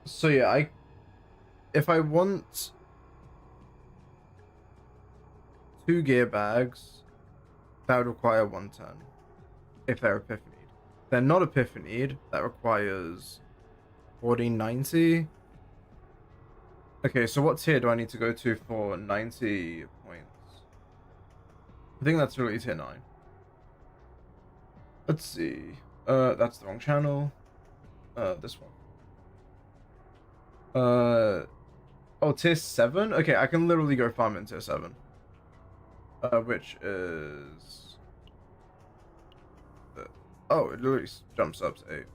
so yeah, if I want 2 gear bags, that would require 110. If they're Epiphanied. If they're not Epiphanied, that requires 4090. Okay, so what tier do I need to go to for 90 points? I think that's really tier 9. Let's see. That's the wrong channel. This one. Oh, tier 7? Okay, I can literally go farm in tier 7. Which is... Oh, it literally jumps up to 8.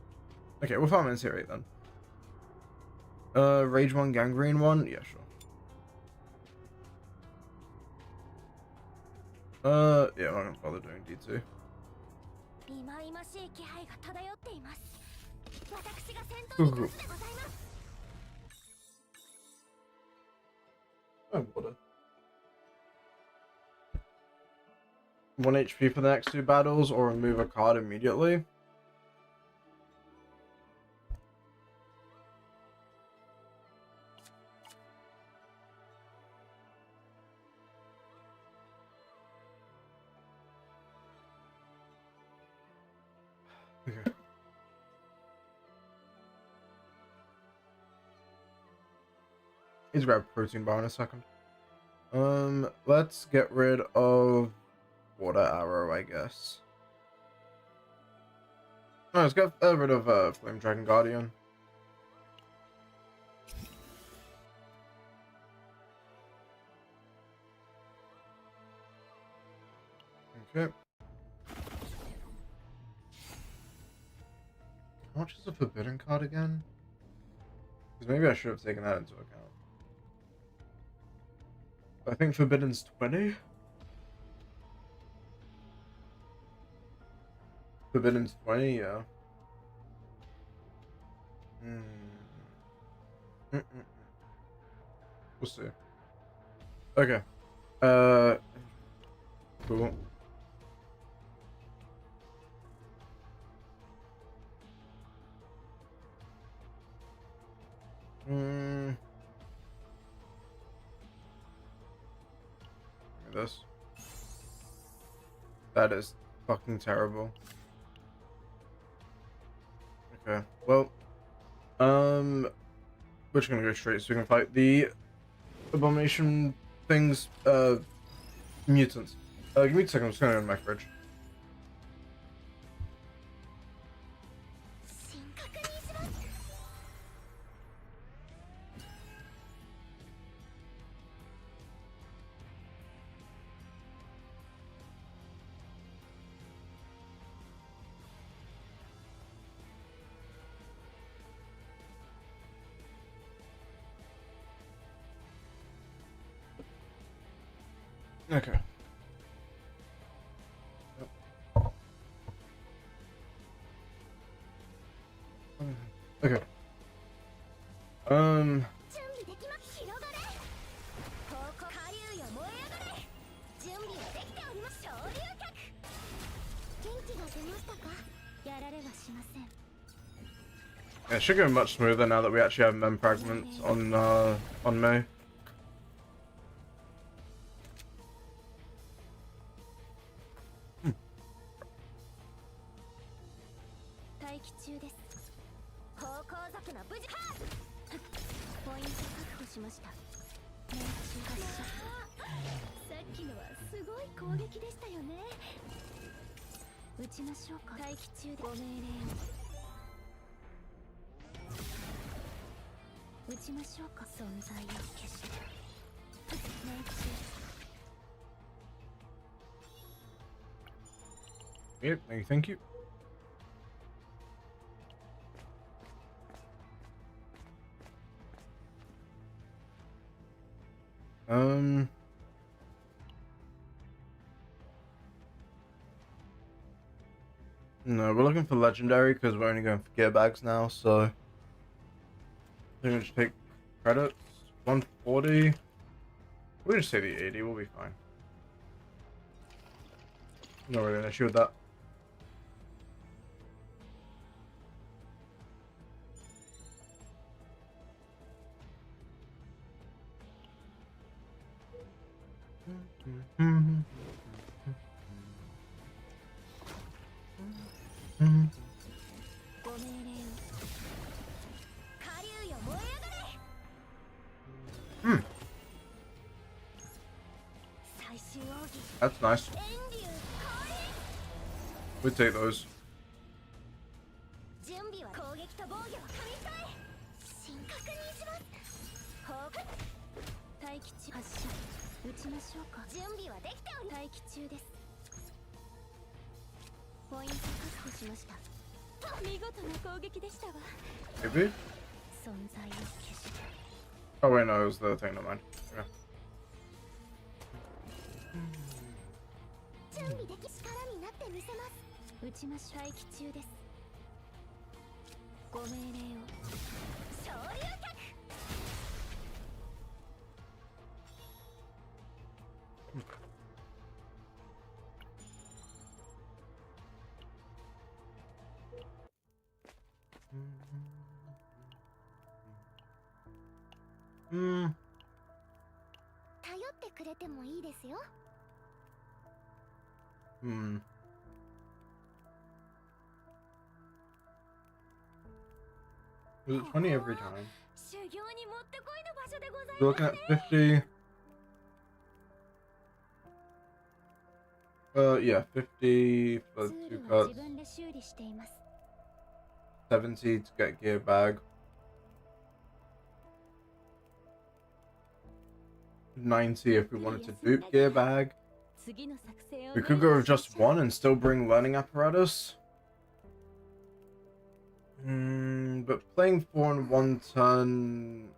Okay, we'll farm in tier 8 then. Rage 1, Gangrene 1? Yeah, sure. Yeah, I'm not gonna bother doing D2. Ooh. Oh, water. 1 HP for the next 2 battles, or remove a card immediately. Okay. He's grab protein bar in a second. Let's get rid of water arrow, I guess. No, let's get rid of Flame Dragon Guardian. Okay. How much is a forbidden card again? Because maybe I should have taken that into account. I think forbidden's 20. Forbidden's 20, yeah. We'll see. Okay. Cool. Look at this. That is fucking terrible. Okay. Well, we're just gonna go straight so we can fight the abomination things, mutants. Give me a second, I'm just gonna go in my fridge. Okay. Okay. Yeah, it should go much smoother now that we actually have mem fragments on May. Yep, thank you. No, we're looking for legendary because we're only going for gear bags now, so I think we just take credits. 140. We'll just say the 80, we'll be fine. Not really an issue with that. That's nice. We'll take those. Maybe? Oh wait, no, it was the thing, never mind. Okay. Was it 20 every time? We're looking at 50. Yeah, 50 for 2 cuts. 70 to get gear bag. 90 if we wanted to dupe gear bag. We could go with just one and still bring learning apparatus. but playing 4 in 1 turn.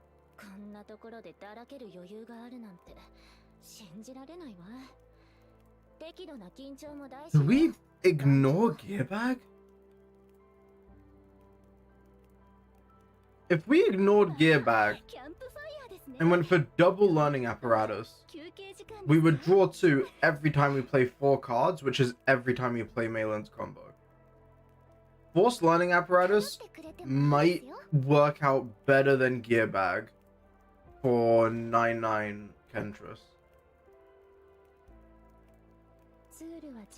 Do we ignore Gearbag? If we ignored Gearbag and went for double learning apparatus, we would draw 2 every time we play 4 cards, which is every time you play Malin's combo. Forced learning apparatus might work out better than Gearbag for 9/9 Kentress.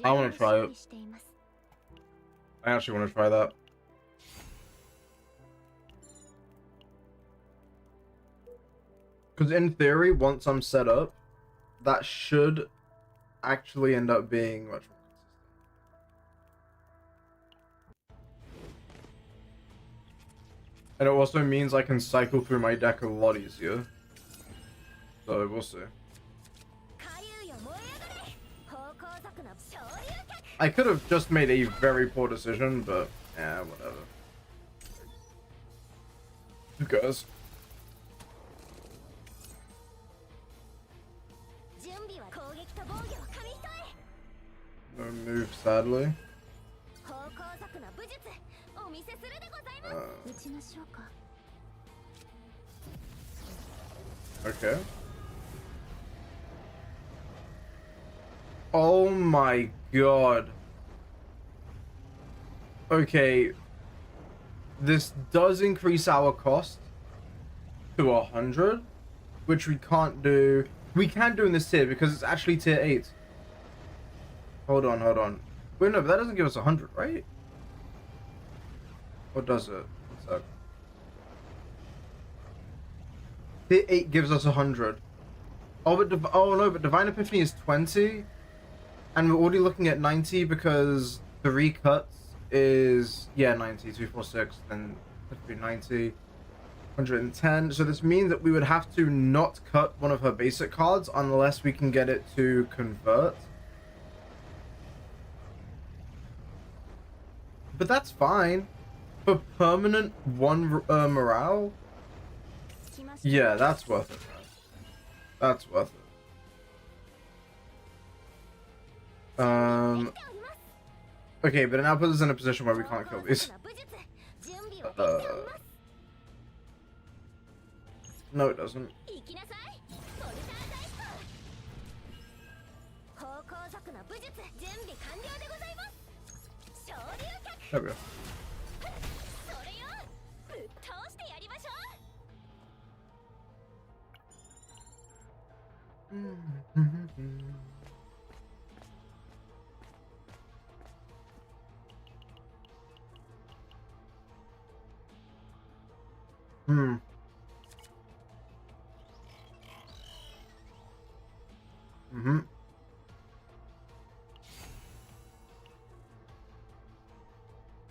I want to try it. I actually want to try that. Because in theory, once I'm set up, that should actually end up being much more consistent. And it also means I can cycle through my deck a lot easier. So we'll see. I could have just made a very poor decision, but yeah, whatever. Who cares? No move, sadly. Okay. Oh my god. Okay. This does increase our cost to 100, which we can't do. We can do in this tier because it's actually tier 8. Hold on, hold on. Wait, no, but that doesn't give us 100, right? Or does it? What's that? Tier 8 gives us 100. Oh, but oh no, but Divine Epiphany is 20, and we're already looking at 90 because 3 cuts is 90, 2, 4, 6, then 90, 110. So this means that we would have to not cut one of her basic cards unless we can get it to convert. But that's fine. For permanent 1 morale? Yeah, that's worth it, man. That's worth it. Okay, but it now puts us in a position where we can't kill these. No, it doesn't. There we go.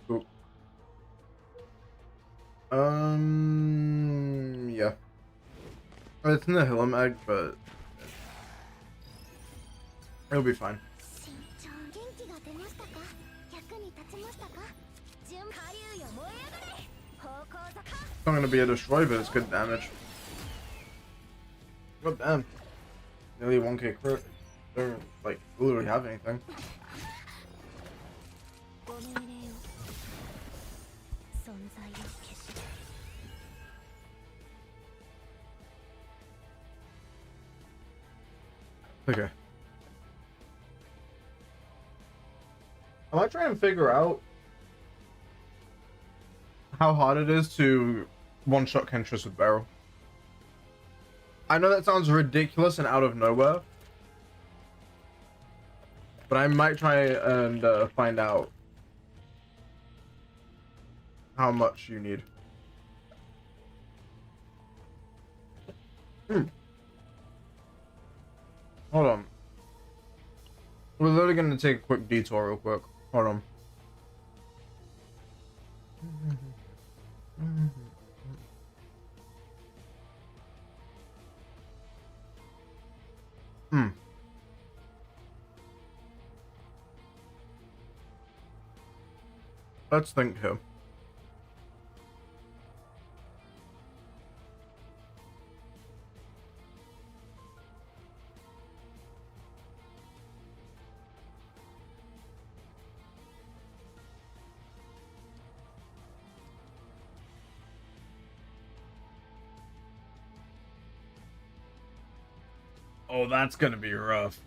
Cool. Yeah. It's in the Hillam egg, but it'll be fine. It's not gonna be a destroy, but it's good damage. God damn. Nearly 1k crit. Don't, like, literally have anything. Okay. I might try and figure out how hard it is to one-shot Kentress with Barrel. I know that sounds ridiculous and out of nowhere, but I might try and find out how much you need. Hold on. We're literally going to take a quick detour real quick. Hold on. Let's think here. Oh, that's gonna be rough.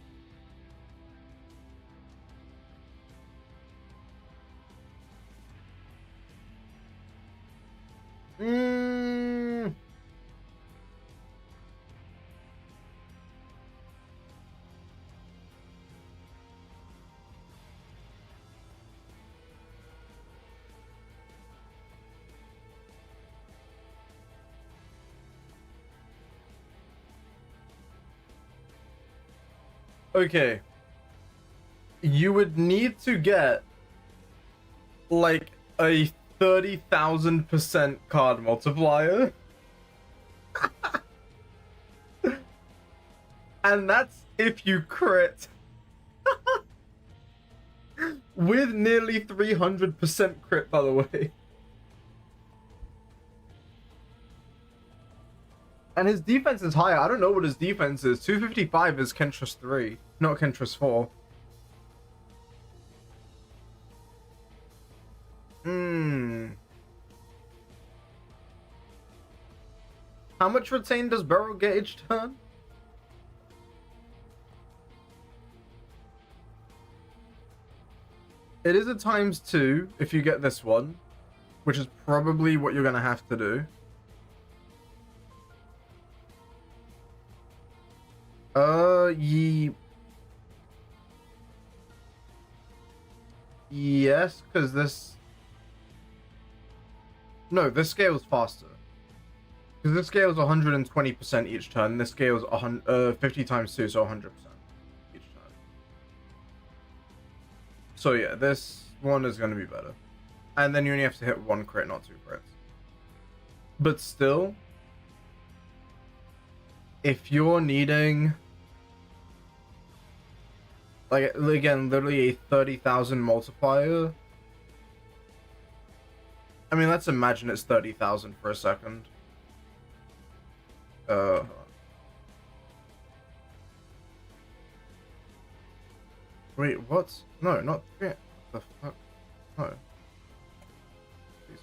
Mm. Okay. You would need to get like a 30,000% card multiplier. And that's if you crit. With nearly 300% crit, by the way. And his defense is higher. I don't know what his defense is. 255 is Kentress 3, not Kentress 4. How much retain does Burrow get each turn? It is a ×2 if you get this one, which is probably what you're going to have to do. Yes, because this... No, this scales faster. Because this scales 120% each turn. This scales 50 ×2, so 100% each turn. So yeah, this one is going to be better. And then you only have to hit 1 crit, not 2 crits. But still, if you're needing... Like, again, literally a 30,000 multiplier. I mean, let's imagine it's 30,000 for a second. Wait, what? No, not... What the fuck? No. Please.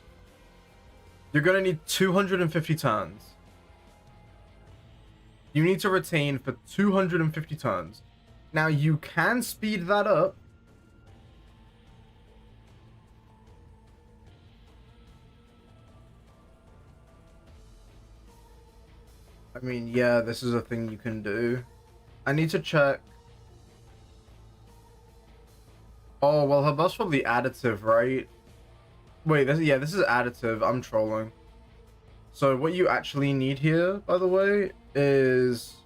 You're gonna need 250 turns. You need to retain for 250 turns. Now, you can speed that up. I mean, yeah, this is a thing you can do. I need to check. Oh, well, her buff's probably additive, right? Wait, this is additive. I'm trolling. So what you actually need here, by the way, is...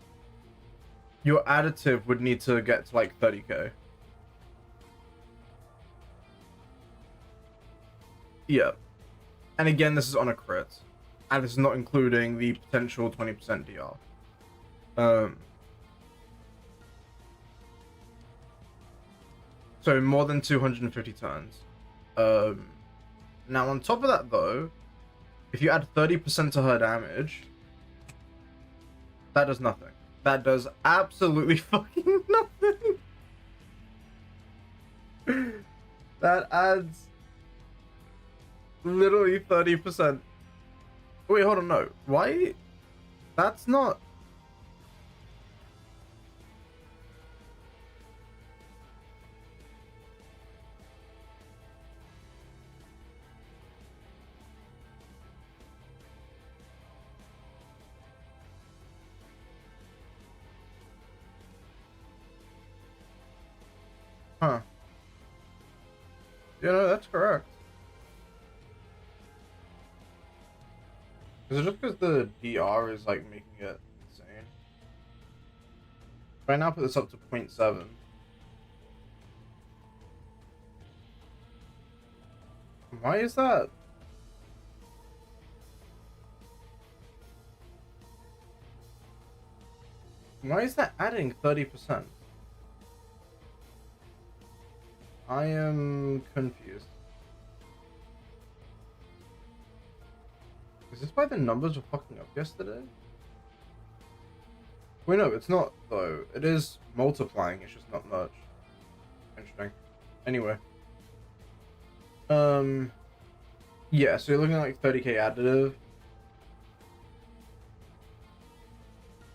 Your additive would need to get to like 30k. Yeah. And again, this is on a crit. And this is not including the potential 20% DR. So more than 250 turns. Now on top of that though, if you add 30% to her damage, that does nothing. That does absolutely fucking nothing. That adds literally 30%. Wait, hold on, no. Why? That's not... Huh. You know, that's correct. Is it just because the DR is like making it insane? Right now, put this up to 0.7. Why is that? Why is that adding 30%? I am confused. Is this why the numbers were fucking up yesterday? Wait, no, it's not, though. It is multiplying, it's just not much. Interesting. Anyway. Yeah, so you're looking at like 30k additive.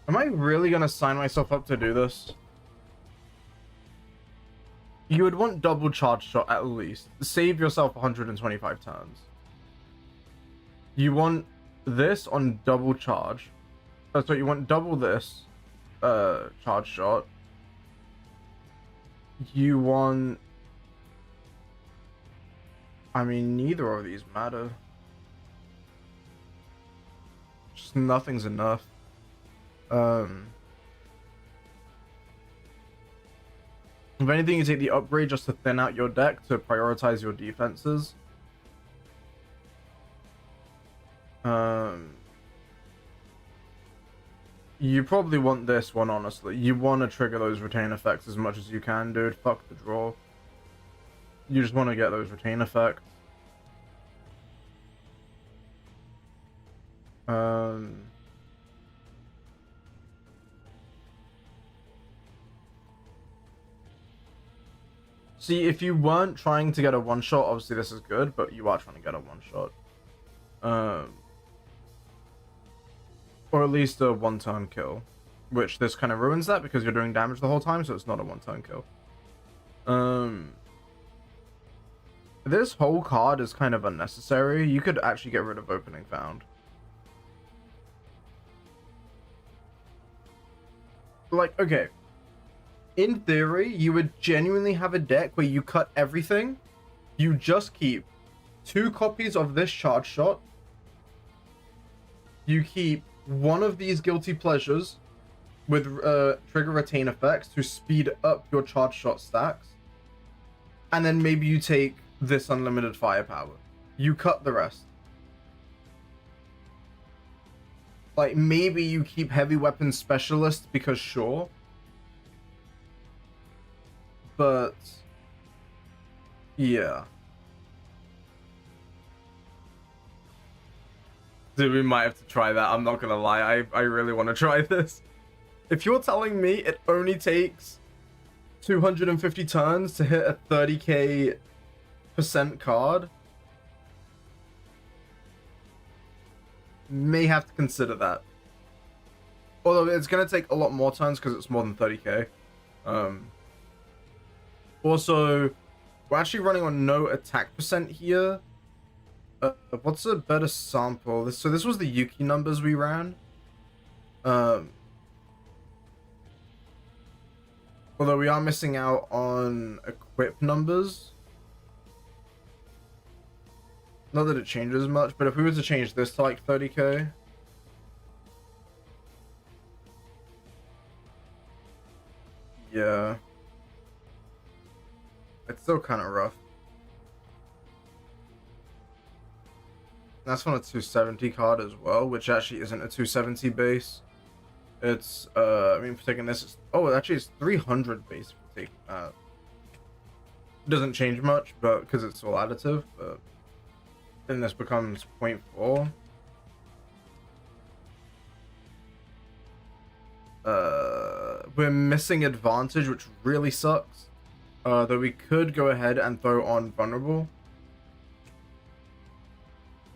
Am I really gonna sign myself up to do this? You would want double charge shot at least. Save yourself 125 turns. You want this on double charge. So you want double this charge shot. You want... I mean, neither of these matter. Just nothing's enough. If anything, you take the upgrade just to thin out your deck to prioritize your defenses. You probably want this one, honestly. You want to trigger those retain effects as much as you can, dude. Fuck the draw. You just want to get those retain effects. See, if you weren't trying to get a one-shot, obviously this is good, but you are trying to get a one-shot. Or at least a one-turn kill. Which this kind of ruins that because you're doing damage the whole time, so it's not a one-turn kill. This whole card is kind of unnecessary. You could actually get rid of Opening Found. Like, okay. In theory, you would genuinely have a deck where you cut everything. You just keep 2 copies of this charge shot. You keep one of these guilty pleasures with trigger retain effects to speed up your charge shot stacks. And then maybe you take this unlimited firepower. You cut the rest. Like, maybe you keep heavy weapon specialist because sure. But yeah. Dude, we might have to try that. I'm not gonna lie. I really want to try this. If you're telling me it only takes 250 turns to hit a 30k% card, may have to consider that. Although it's gonna take a lot more turns because it's more than 30k. Also, we're actually running on no attack percent here. What's a better sample? So this was the Yuki numbers we ran. Although we are missing out on equip numbers. Not that it changes much, but if we were to change this to like 30k. Yeah. It's still kind of rough. That's on a 270 card as well, which actually isn't a 270 base. It's, I mean, for taking this, actually it's 300 base for taking that. It doesn't change much, but because it's all additive, but then this becomes 0.4. We're missing advantage, which really sucks. Though we could go ahead and throw on vulnerable.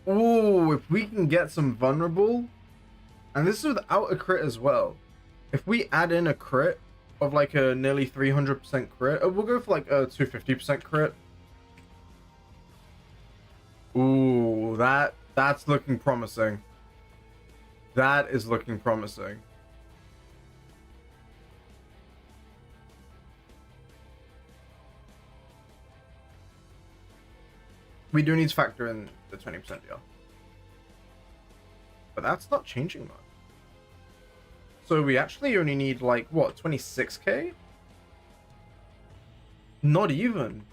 Ooh, if we can get some vulnerable, and this is without a crit as well. If we add in a crit of like a nearly 300% crit, we'll go for like a 250% crit. Ooh, that's looking promising. That is looking promising. We do need to factor in the 20% deal. But that's not changing much. So we actually only need like, what, 26k? Not even.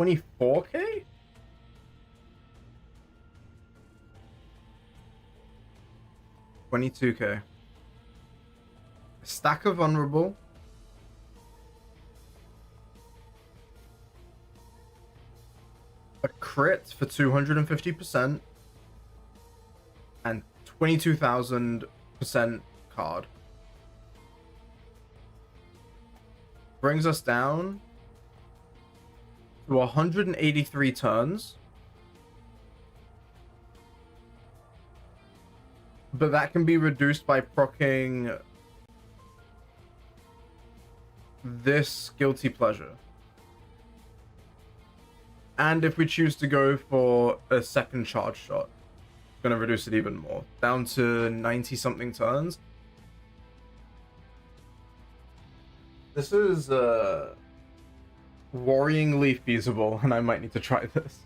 24k? $22k. A stack of vulnerable. A crit for 250%. And 22,000% card. Brings us down to 183 turns. But that can be reduced by proccing this guilty pleasure. And if we choose to go for a second charge shot, it's going to reduce it even more. Down to 90 something turns. This is worryingly feasible, and I might need to try this.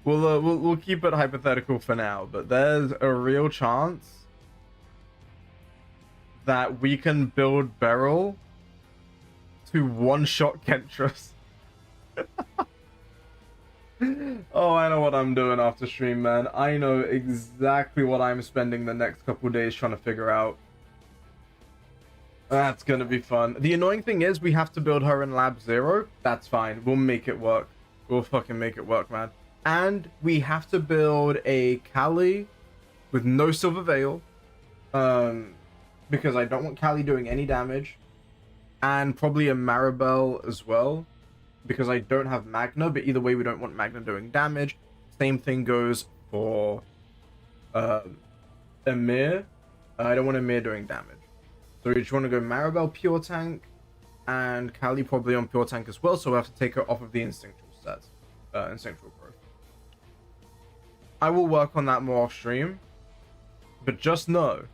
We'll keep it hypothetical for now, but there's a real chance that we can build Beryl to one-shot Kentress. Oh, I know what I'm doing after stream, man. I know exactly what I'm spending the next couple days trying to figure out. That's gonna be fun. The annoying thing is we have to build her in Lab 0. That's fine. We'll make it work. We'll fucking make it work, man. And we have to build a Callie with no Silver Veil. Because I don't want Callie doing any damage. And probably a Maribel as well. Because I don't have Magna, but either way we don't want Magna doing damage. Same thing goes for Amir. I don't want Amir doing damage. So we just want to go Maribel pure tank, and Callie probably on pure tank as well, so we'll have to take her off of the instinctual sets. Instinctual growth. I will work on that more off stream, but just know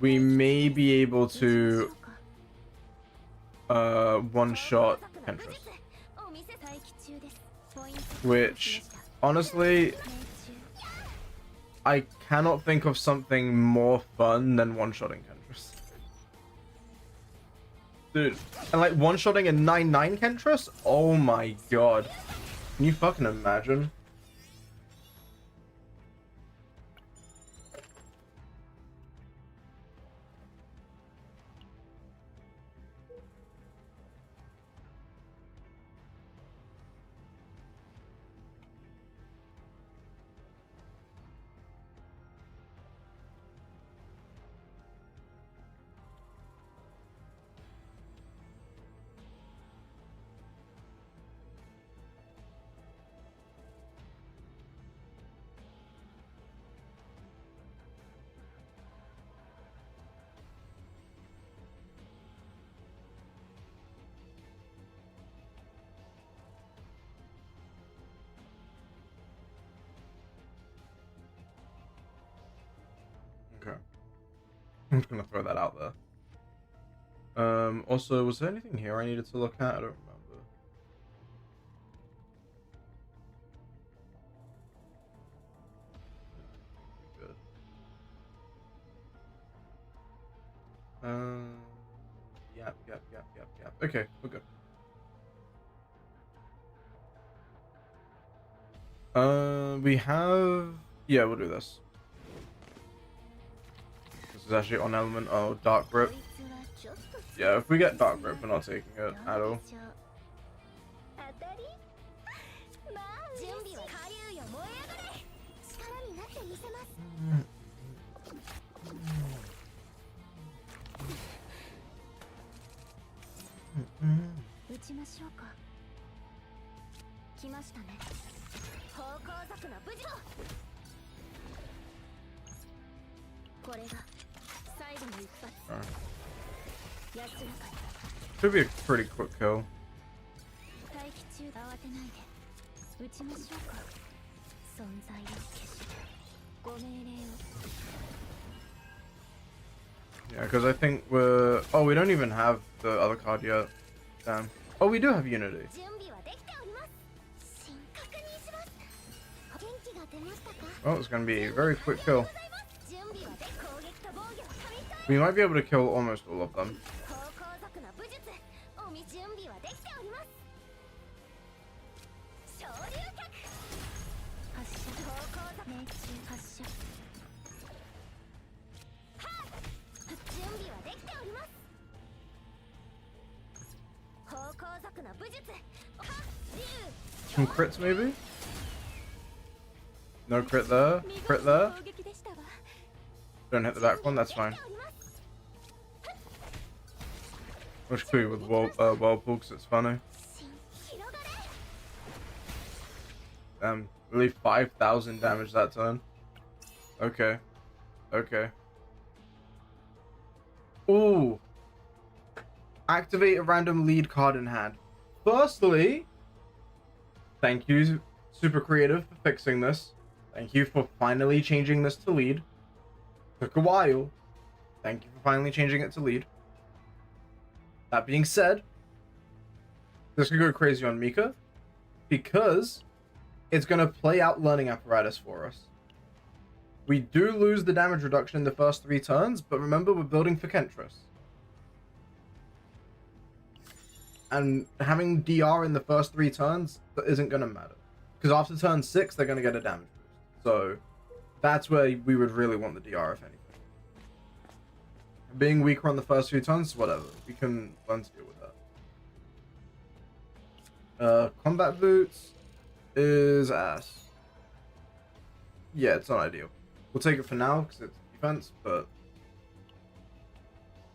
we may be able to one-shot Kentress. Which, honestly, I cannot think of something more fun than one-shotting Kentress. Dude, and like one-shotting a 9/9 Kentress? Oh my god. Can you fucking imagine? I'm just gonna throw that out there. Also, was there anything here I needed to look at? I don't remember. Good. Yep. Okay, we're good. We have... Yeah, we'll do this. Is actually on element. Oh, Dark Grip. Yeah, if we get Dark Grip, we're not taking it at all. Should be a pretty quick kill. Yeah, because I think we're... Oh, we don't even have the other card yet. Damn. Oh, we do have Unity. Oh, it's going to be a very quick kill. We might be able to kill almost all of them. Some crits maybe? No crit there. Crit there. Don't hit the back one, that's fine. Wish clue with Whirlpool because it's funny. Really 5,000 damage that turn. Okay. Okay. Ooh. Activate a random lead card in hand. Firstly, thank you, Super Creative, for fixing this. Thank you for finally changing this to lead. Took a while. Thank you for finally changing it to lead. That being said, this could go crazy on Mika because it's going to play out learning apparatus for us. We do lose the damage reduction in the first 3 turns, but remember, we're building for Kentris. And having DR in the first 3 turns isn't going to matter. Because after turn 6, they're going to get a damage boost. So that's where we would really want the DR, if anything. Being weaker on the first few turns, whatever. We can learn to deal with that. Combat boots is ass. Yeah, it's not ideal. We'll take it for now because it's defense, but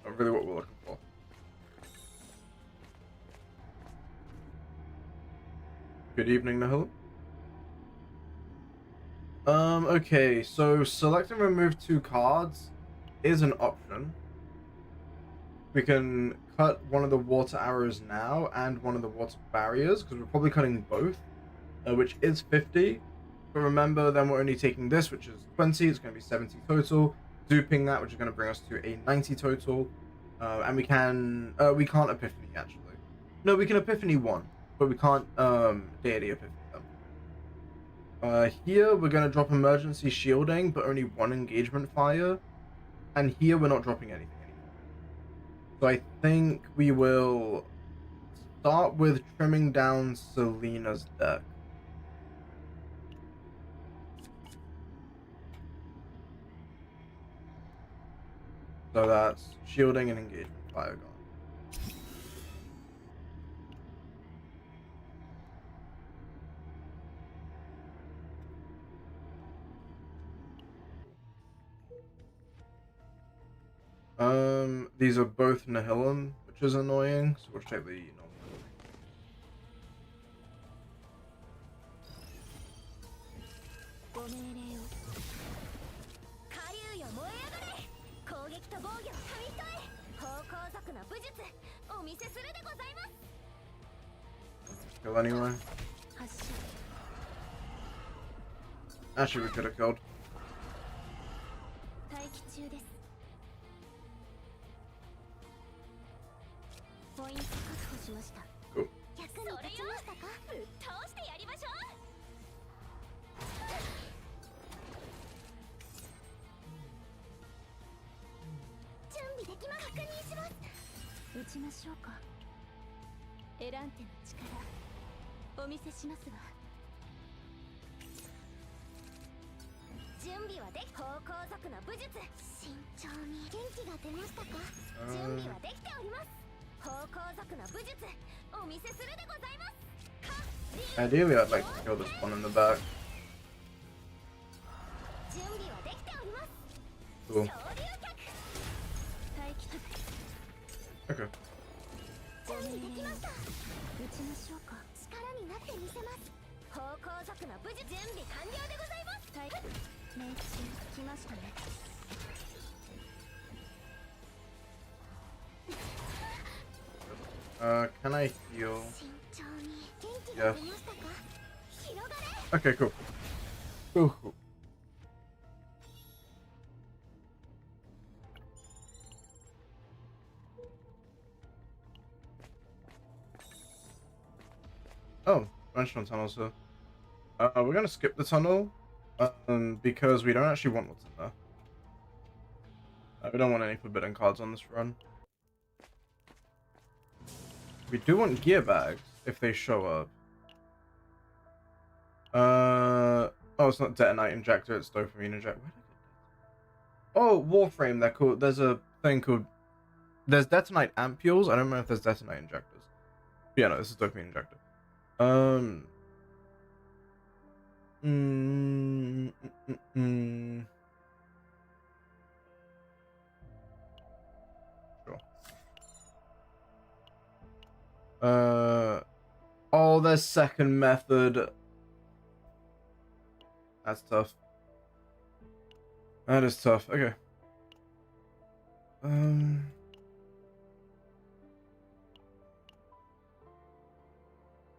not really what we're looking for. Good evening, Nahil. Okay, so select and remove 2 cards is an option. We can cut one of the water arrows now and one of the water barriers, because we're probably cutting both, which is 50. But remember, then we're only taking this, which is 20. It's going to be 70 total. Duping that, which is going to bring us to a 90 total. And we can't Epiphany, actually. No, we can Epiphany 1, but we can't Deity Epiphany them. Here, we're going to drop Emergency Shielding, but only 1 engagement fire. And here, we're not dropping anything anymore. So I think we will start with trimming down Selena's deck. So that's shielding and engagement fire gone. These are both Nihilum, which is annoying, so we'll take the normal. Kill anyway. Actually, we could have killed. Cool. Ideally, I'd like to kill this one in the back. Cool. Okay. Can I heal? Yes. Okay, cool. Cool. Oh, dimensional tunnel, so we're gonna skip the tunnel, because we don't actually want what's in there. We don't want any forbidden cards on this run. We do want gear bags if they show up. Oh, it's not detonite injector, it's dopamine injector. Oh, Warframe, they're cool. There's a thing called... There's detonite ampules. I don't know if there's detonite injectors. But yeah, no, this is dopamine injector. Sure. Oh, their second method. That's tough. That is tough. Okay.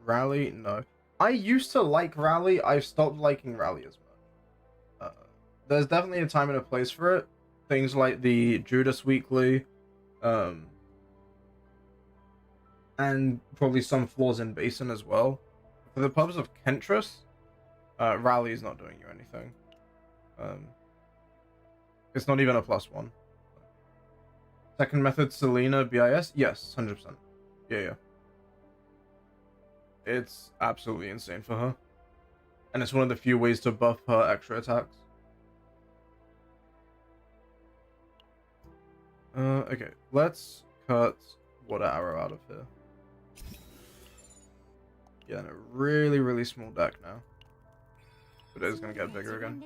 Rally? No. I used to like Rally. I've stopped liking Rally as much. There's definitely a time and a place for it. Things like the Judas Weekly, and probably some flaws in Basin as well. For the purpose of Kentress, Rally is not doing you anything. It's not even a +1. Second method, Selena BIS? Yes, 100%. Yeah. It's absolutely insane for her. And it's one of the few ways to buff her extra attacks. Okay, let's cut Water Arrow out of here. Yeah, in a really, really small deck now. But it is going to get bigger again.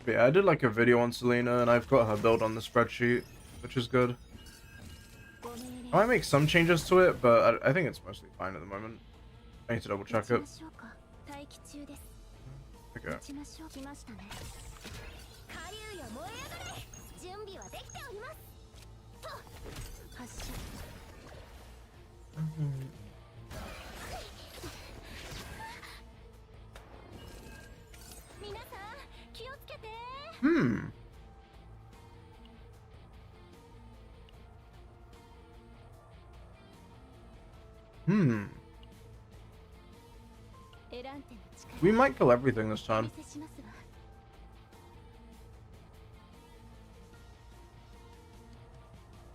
But yeah, I did like a video on Selena, and I've got her build on the spreadsheet, which is good. I might make some changes to it, but I think it's mostly fine at the moment. I need to double check it. Okay. We might kill everything this time.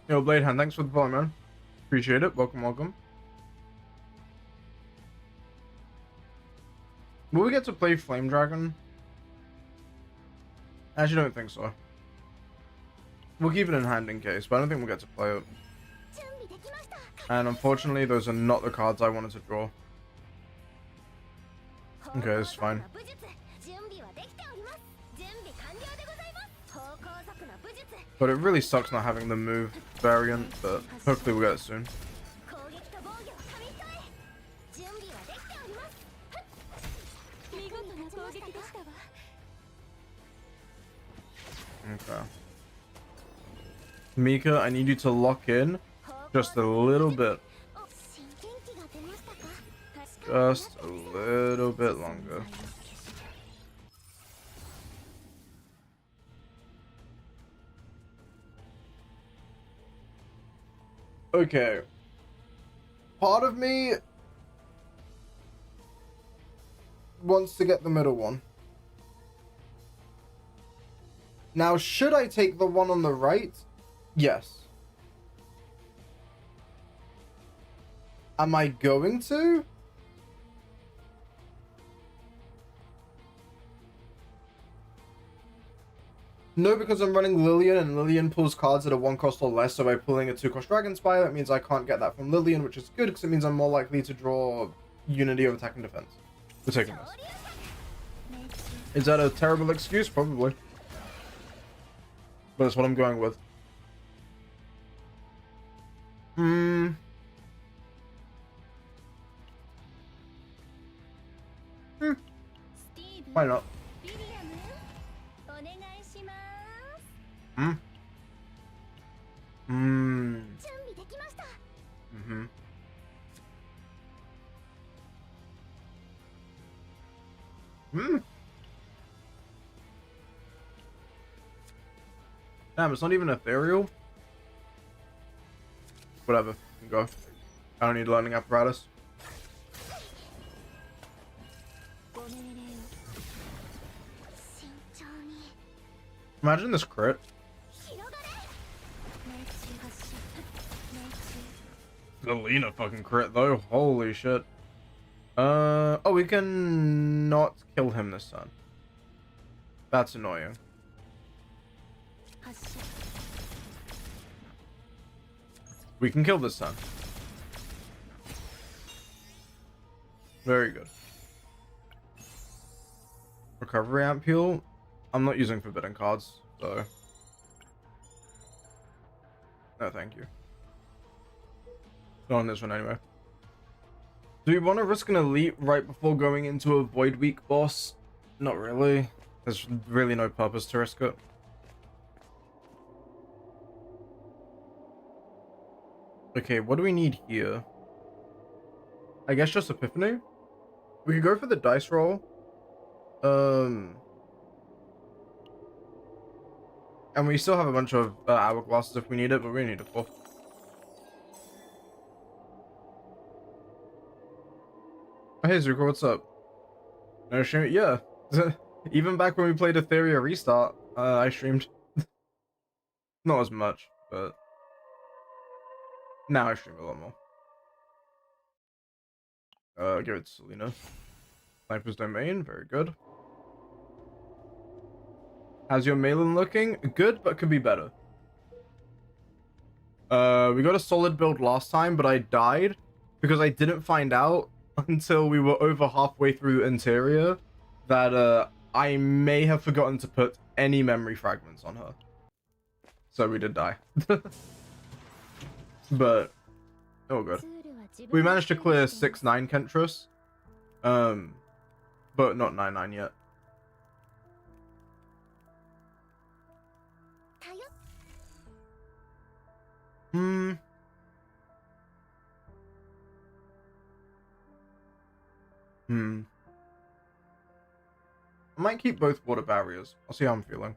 Yo, Bladehand, thanks for the follow, man. Appreciate it. Welcome. Will we get to play Flame Dragon? I actually don't think so. We'll keep it in hand in case, but I don't think we'll get to play it. And unfortunately, those are not the cards I wanted to draw. Okay, it's fine. But it really sucks not having the move variant, but hopefully we'll get it soon. Okay. Mika, I need you to lock in just a little bit. Just a little bit longer. Okay. Part of me wants to get the middle one. Now, should I take the one on the right? Yes. Am I going to? No, because I'm running Lillian, and Lillian pulls cards that are 1 cost or less, so by pulling a 2-cost Dragon Spire, that means I can't get that from Lillian, which is good, because it means I'm more likely to draw Unity of Attack and Defense. We're taking this. Is that a terrible excuse? Probably. But that's what I'm going with. Why not? Damn, it's not even ethereal. Whatever, you can go. I don't need learning apparatus. Imagine this crit. The Lena fucking crit though. Holy shit. Oh, we can not kill him this turn. That's annoying. We can kill this turn. Very good. Recovery Ampule. I'm not using forbidden cards, so no thank you. Not on this one anyway. Do we want to risk an elite right before going into a Void Week boss? Not really. There's really no purpose to risk it. Okay, what do we need here? I guess just Epiphany? We could go for the dice roll. And we still have a bunch of hourglasses if we need it, but we need a fourth. Oh, hey Zuko, what's up? No stream? Yeah. Even back when we played Etheria Restart, I streamed. Not as much, but now I stream a lot more. Give it to Selena. Sniper's Domain, very good. How's your Malin looking? Good, but could be better. We got a solid build last time, but I died because I didn't find out until we were over halfway through Interior that I may have forgotten to put any memory fragments on her. So we did die. But oh good. We managed to clear 6-9 Kentress. But not 9-9 yet. I might keep both water barriers. I'll see how I'm feeling.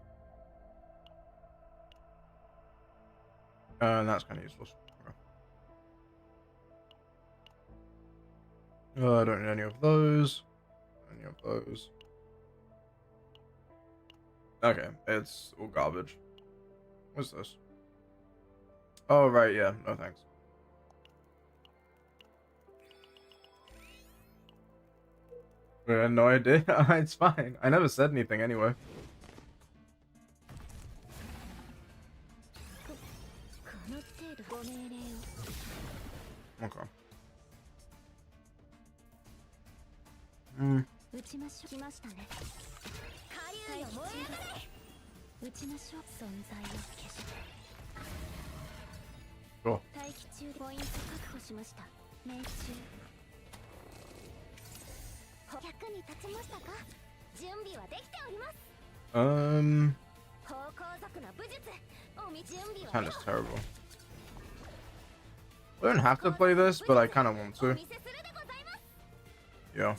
And that's kind of useless. I don't need any of those. Any of those. Okay, it's all garbage. What's this? Oh, right, yeah. No, thanks. No idea. It's fine. I never said anything anyway. Okay. Cool. Kind of terrible. I don't have to play this, but I kind of want to. Yeah.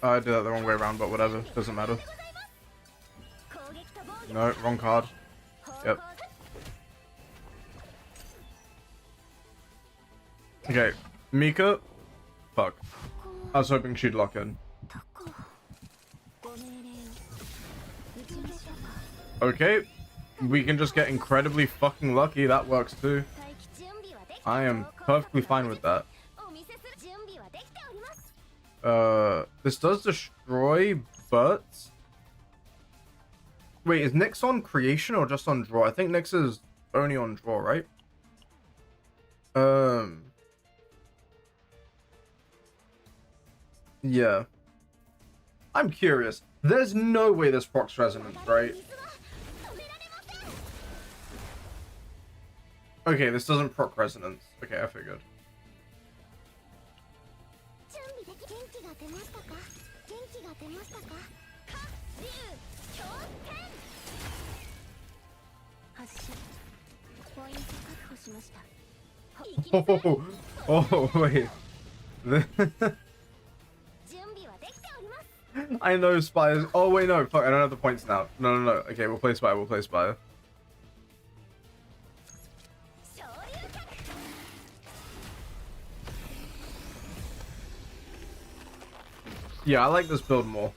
Oh, I did that the wrong way around, but whatever. Doesn't matter. No, wrong card. Yep. Okay, Mika. Fuck. I was hoping she'd lock in. Okay. We can just get incredibly fucking lucky. That works too. I am perfectly fine with that. This does destroy, but... Wait, is Nyx on creation or just on draw? I think Nyx is only on draw, right? Yeah. I'm curious. There's no way this procs resonance, right? Okay, this doesn't proc resonance. Okay, I figured. Oh, wait. I know Spires. Oh, wait, no. Fuck, I don't have the points now. No. Okay, we'll play Spire. We'll play Spire. Yeah, I like this build more.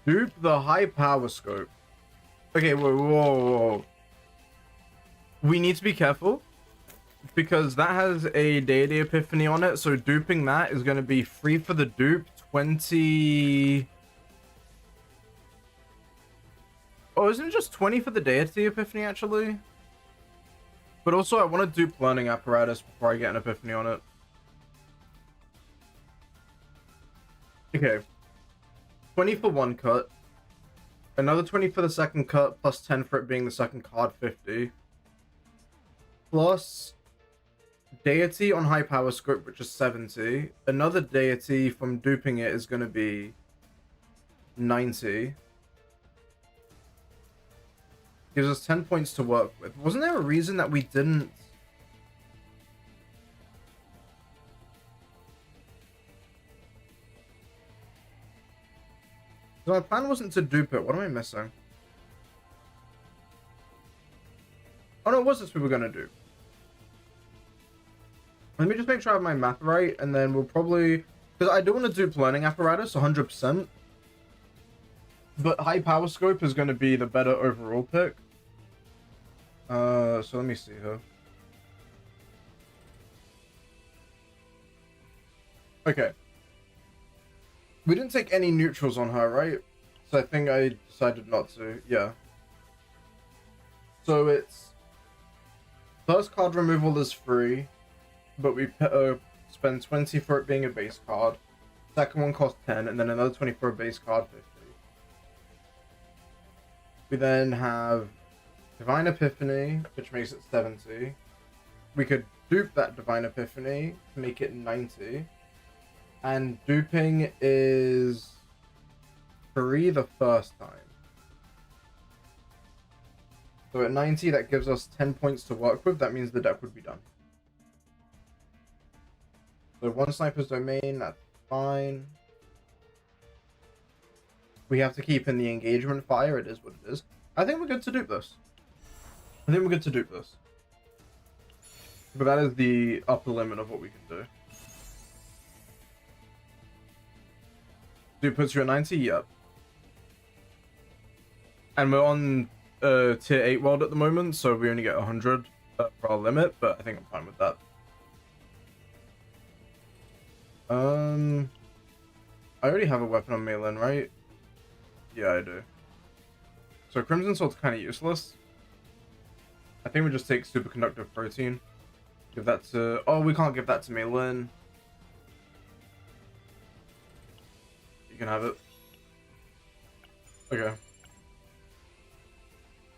Dupe the high power scope. Okay, whoa. We need to be careful because that has a deity epiphany on it, so duping that is going to be free for the dupe 20. Oh, isn't it just 20 for the deity epiphany actually? But also I want to dupe learning apparatus before I get an epiphany on it. Okay. 20 for one cut, another 20 for the second cut, plus 10 for it being the second card, 50. Plus deity on high power scope, which is 70. Another deity from duping it is going to be 90. Gives us 10 points to work with. Wasn't there a reason that we didn't... So my plan wasn't to dupe it. What am I missing? Oh no, it was this we were going to do. Let me just make sure I have my math right, and then we'll probably... Because I do want to dupe learning apparatus, 100%. But high power scope is going to be the better overall pick. So let me see here. Okay. We didn't take any neutrals on her, right? So I think I decided not to. Yeah. So it's... First card removal is free, but we spend 20 for it being a base card. Second one costs 10, and then another 20 for a base card, 50. We then have Divine Epiphany, which makes it 70. We could dupe that Divine Epiphany to make it 90. And duping is free the first time. So at 90, that gives us 10 points to work with. That means the deck would be done. So one Sniper's Domain, that's fine. We have to keep in the engagement fire. It is what it is. I think we're good to dupe this. But that is the upper limit of what we can do. Dupe puts you at 90? Yep. And we're on tier 8 world at the moment, so we only get 100 for our limit, but I think I'm fine with that. I already have a weapon on Malin, right? Yeah, I do. So Crimson Sword's kind of useless. I think we just take Superconductive Protein. Give that to... Oh, we can't give that to Malin. You can have it. Okay.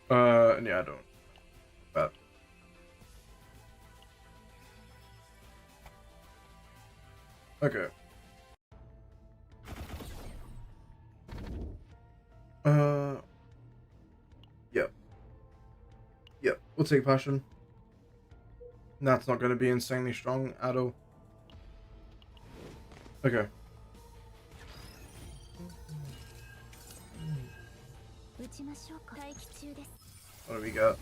Yeah, I don't. But... Okay. Yep. Yep, we'll take Passion. That's not going to be insanely strong at all. Okay. What do we got?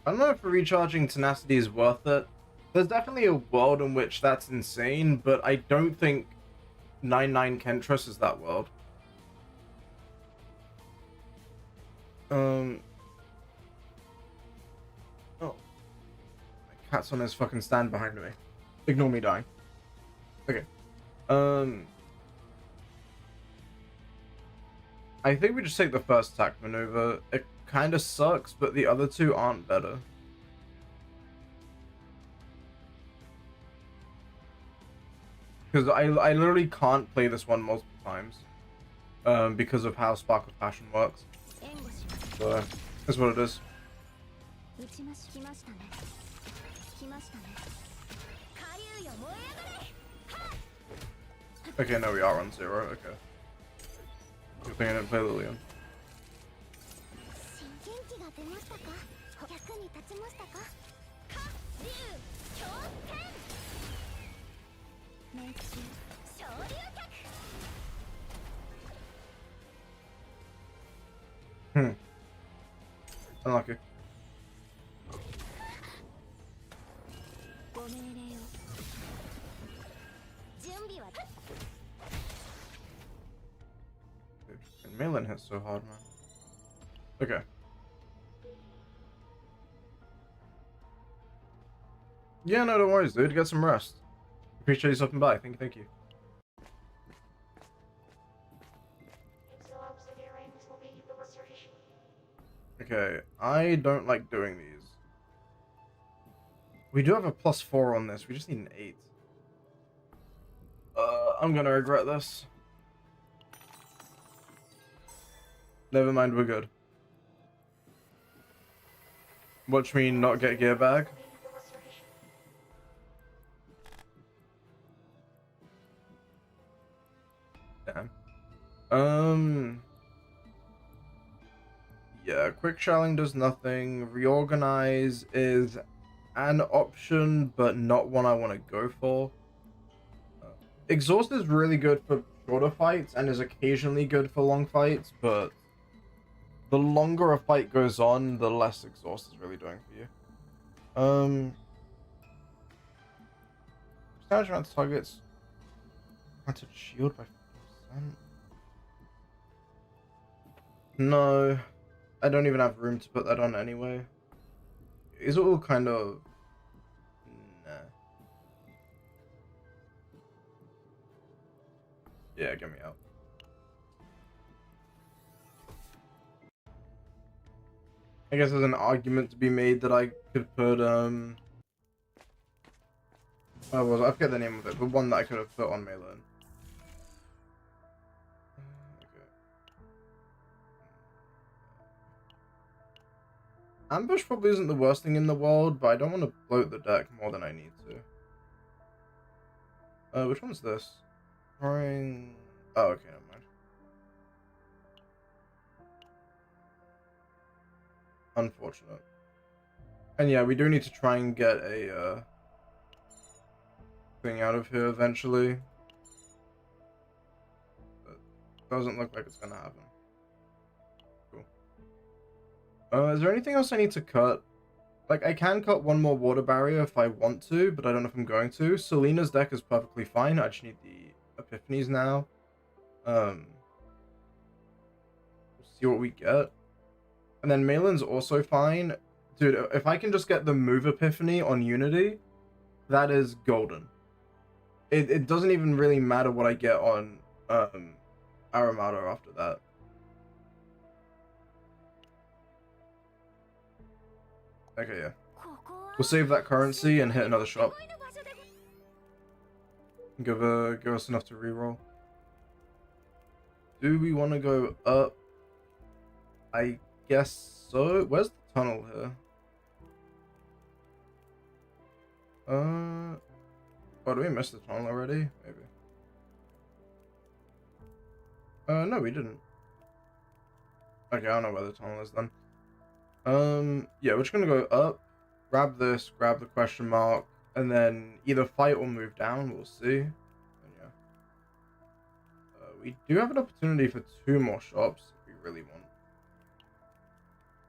I don't know if recharging Tenacity is worth it. There's definitely a world in which that's insane, but I don't think 9/9 Kentress is that world. Oh. My cat's on his fucking stand behind me. Ignore me dying. Okay. I think we just take the first attack maneuver. It kind of sucks, but the other two aren't better. Because I literally can't play this one multiple times. Because of how Spark of Passion works. So, that's what it is. Okay, no, we are on 0. Okay. Good thing I didn't play Lillian. Unlucky. Dude, Malin hits so hard, man. Okay. Yeah, no, don't worry, dude. Get some rest. Appreciate you stopping by. Thank you. Okay, I don't like doing these. We do have a +4 on this. We just need an 8. I'm gonna regret this. Never mind, we're good. Watch me not get gear bag. Damn. Yeah, quick shelling does nothing. Reorganize is an option, but not one I want to go for. Exhaust is really good for shorter fights and is occasionally good for long fights, but the longer a fight goes on, the less exhaust is really doing for you. Percentage amount of targets granted shield by 50%. No, I don't even have room to put that on anyway. Is it all kind of... Nah. Yeah, get me out. I guess there's an argument to be made that I could put, I forget the name of it, but one that I could have put on Melee. Okay. Ambush probably isn't the worst thing in the world, but I don't want to bloat the deck more than I need to. Which one's this? Trying... Oh, okay, never mind. Unfortunate. And yeah, we do need to try and get a, thing out of here eventually. But doesn't look like it's gonna happen. Cool. Is there anything else I need to cut? Like, I can cut one more water barrier if I want to, but I don't know if I'm going to. Selena's deck is perfectly fine. I just need the Epiphanies now. We'll see what we get. And then Malin's also fine. Dude, if I can just get the move Epiphany on Unity, that is golden. It doesn't even really matter what I get on Aramata after that. Okay, yeah. We'll save that currency and hit another shop. Give us enough to reroll. Do we want to go up? I guess so. Where's the tunnel here? Oh, do we miss the tunnel already? Maybe. No, we didn't. Okay, I don't know where the tunnel is then. Yeah, we're just gonna go up, grab this, grab the question mark, and then either fight or move down. We'll see. And yeah, we do have an opportunity for 2 more shops if we really want.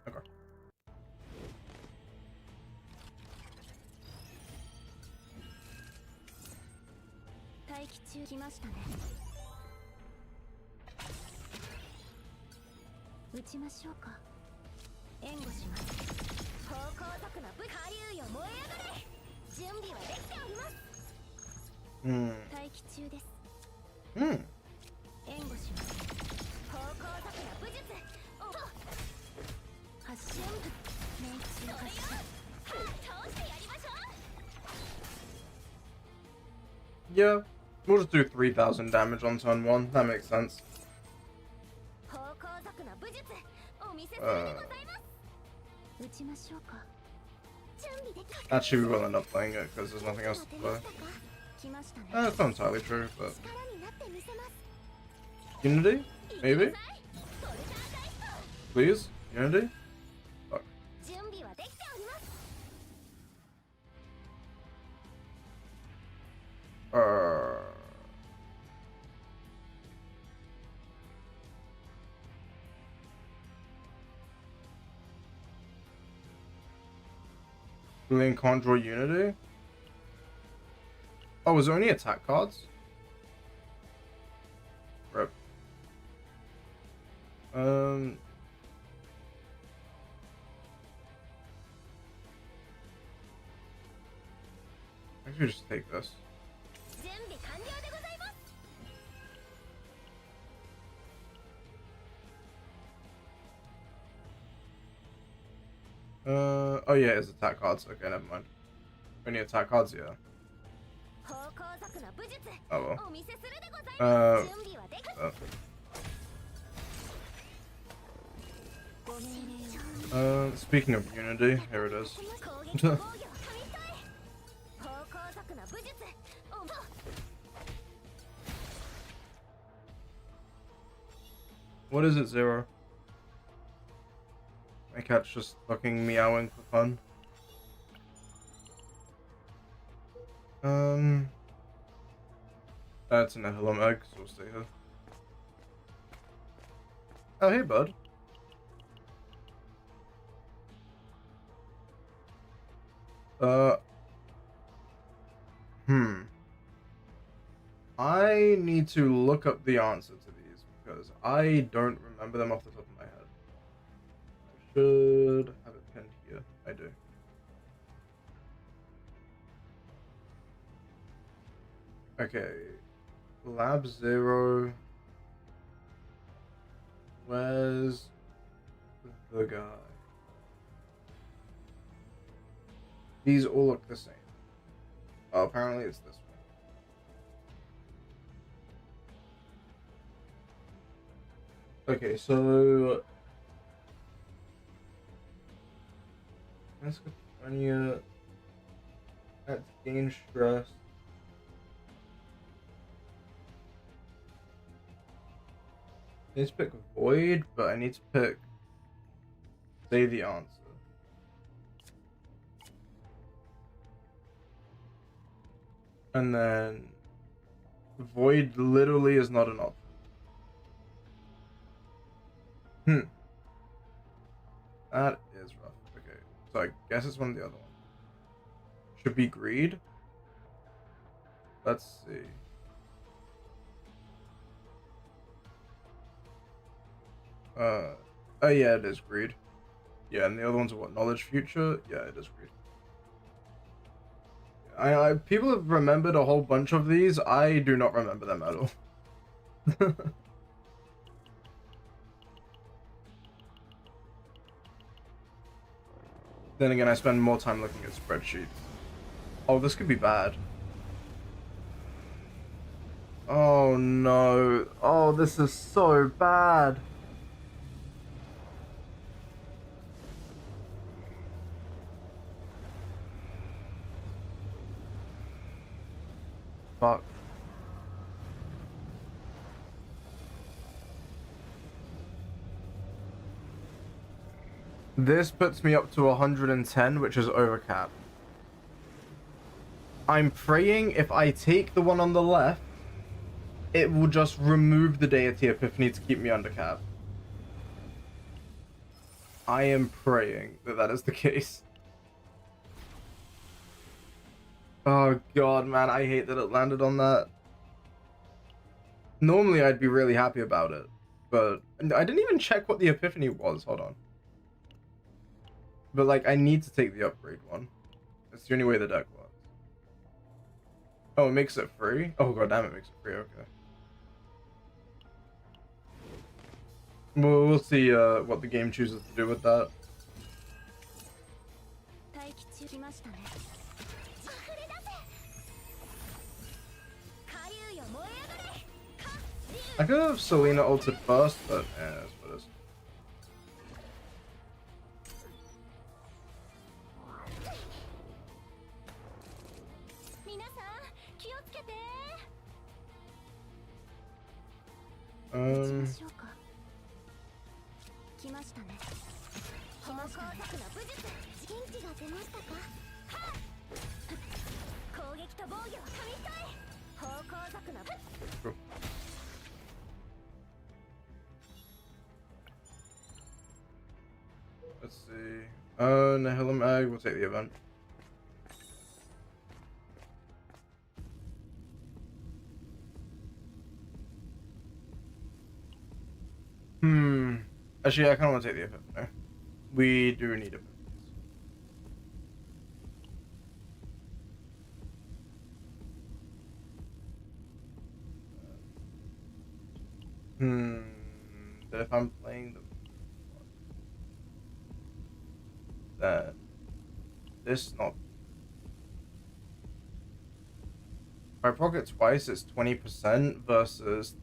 Okay. Yeah, we'll just do 3,000 damage on turn 1. That makes sense. Actually, we will end up playing it because there's nothing else to play. That's not entirely true, but... Unity? Maybe? Please? Unity? Fuck. Boolean can't draw Unity? Oh, is there only attack cards? Rip. I should just take this. Oh yeah, it's attack cards. Okay, never mind. Only attack cards, yeah. Oh well. Speaking of Unity, here it is. What is it, Zero? My cat's just fucking meowing for fun. That's an Ehelum egg, so we'll stay here. Oh, hey, bud. I need to look up the answer to these because I don't remember them off the top of my head. I should have it pinned here. I do. Okay. Lab 0. Where's the guy? These all look the same. Oh, apparently it's this one. Okay, so schizophrenia, that's gain stress. I need to pick void, but I need to pick say the answer. And then void literally is not an option. That is rough. Okay, so I guess it's one of the other ones. Should be greed. Let's see. Oh yeah, it is greed. Yeah, and the other ones are what? Knowledge future? Yeah, it is greed. I people have remembered a whole bunch of these. I do not remember them at all. Then again, I spend more time looking at spreadsheets. Oh, this could be bad. Oh no. Oh, this is so bad. Fuck. This puts me up to 110, which is over cap. I'm praying if I take the one on the left, it will just remove the deity epiphany to keep me under cap. I am praying that that is the case. Oh god, man, I hate that it landed on that. Normally I'd be really happy about it, but I didn't even check what the epiphany was. Hold on. But like, I need to take the upgrade one. It's the only way the deck works. Oh, it makes it free? Oh god damn, it makes it free, okay. We'll see what the game chooses to do with that. I could have Selena ulted first, but that's what it is. Cool. Let's see. Nihilum Egg, we'll take the event. Actually, I kind of want to take the event now. We do need it. But if I'm playing them, then this not. I proc it twice, it's 20% versus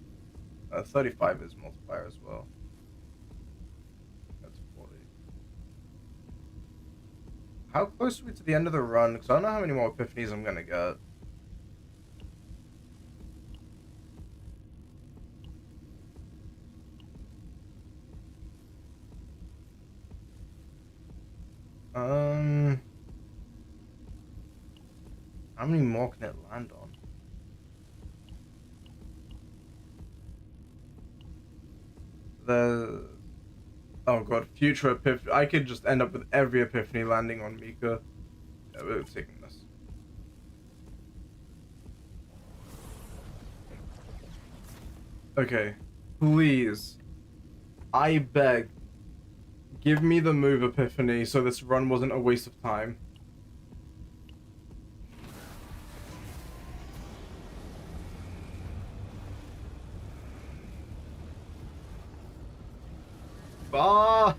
35 is multiplier as well. That's 40. How close are we to the end of the run? Because I don't know how many more epiphanies I'm gonna get. How many more can it land on? Oh god, future epiphany. I could just end up with every epiphany landing on Mika. Yeah, we're taking this. Okay, please. I beg. Give me the move epiphany so this run wasn't a waste of time. Fuck!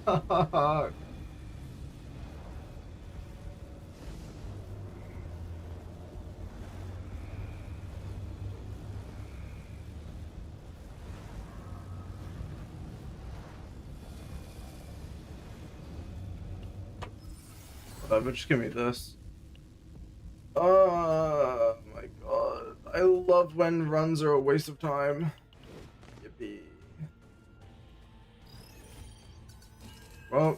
Whatever, just give me this. Oh my god. I love when runs are a waste of time. Yippee. Well,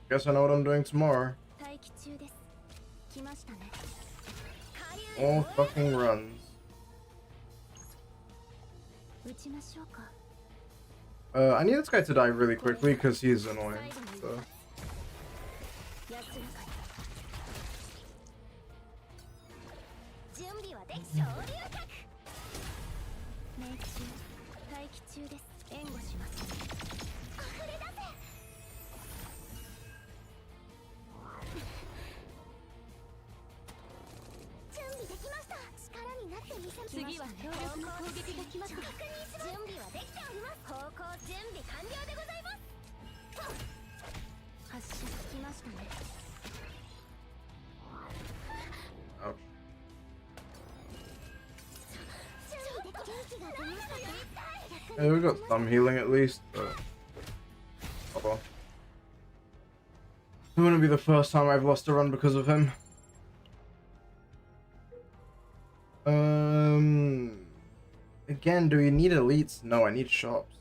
guess I know what I'm doing tomorrow. More fucking runs. I need this guy to die really quickly because he's annoying. So. Ouch. Hey, we got some healing at least, but oh well. It wouldn't be the first time I've lost a run because of him. Again, do we need elites? No, I need shops.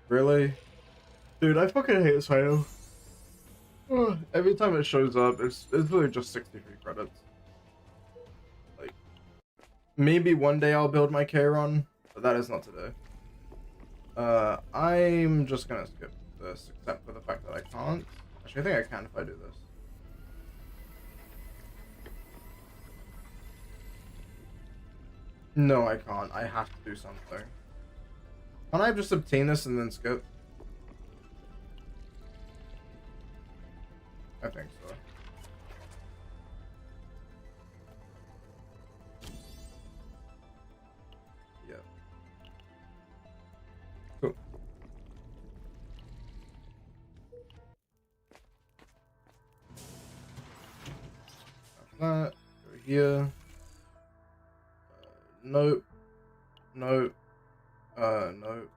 Really? Dude, I fucking hate this item. Every time it shows up, it's literally just 63 credits. Like, maybe one day I'll build my K run, but that is not today. I'm just gonna skip this, except for the fact that I can't. Actually, I think I can if I do this. No, I can't. I have to do something. Can't I just obtain this and then skip? I think so. Yeah. Cool. That. Go here. Nope. Nope. Nope.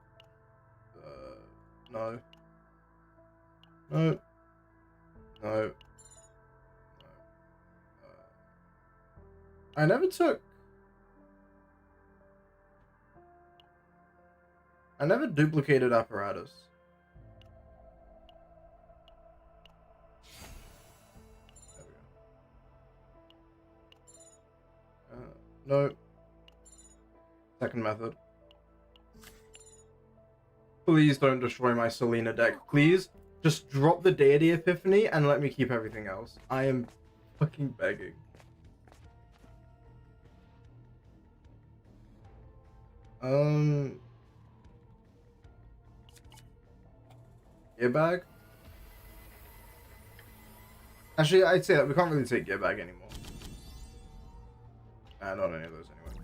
No. Nope. No. I never duplicated apparatus. There we go. No. Second method. Please don't destroy my Selena deck. Please just drop the deity epiphany and let me keep everything else. I am fucking begging. Gear bag? Actually, I'd say that we can't really take gear bag anymore. Not any of those anyway.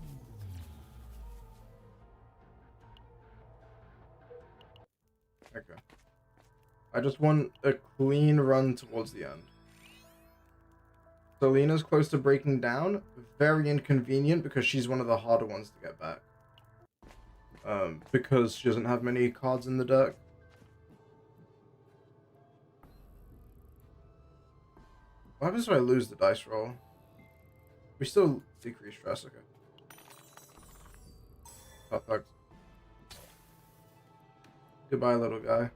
Okay. I just want a clean run towards the end. Selena's close to breaking down. Very inconvenient because she's one of the harder ones to get back. Because she doesn't have many cards in the deck. What happens if I lose the dice roll? We still decrease stress, okay. Perfect. Goodbye, little guy.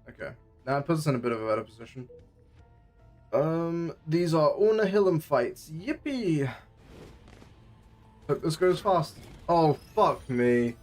Okay. Now it puts us in a bit of a better position. These are all Nihilum fights. Yippee! Hope this goes fast. Oh, fuck me.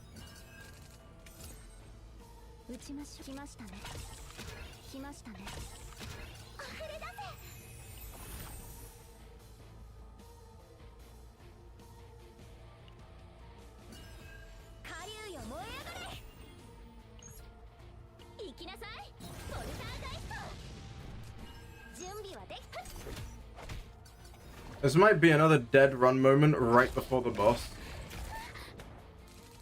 This might be another dead run moment right before the boss.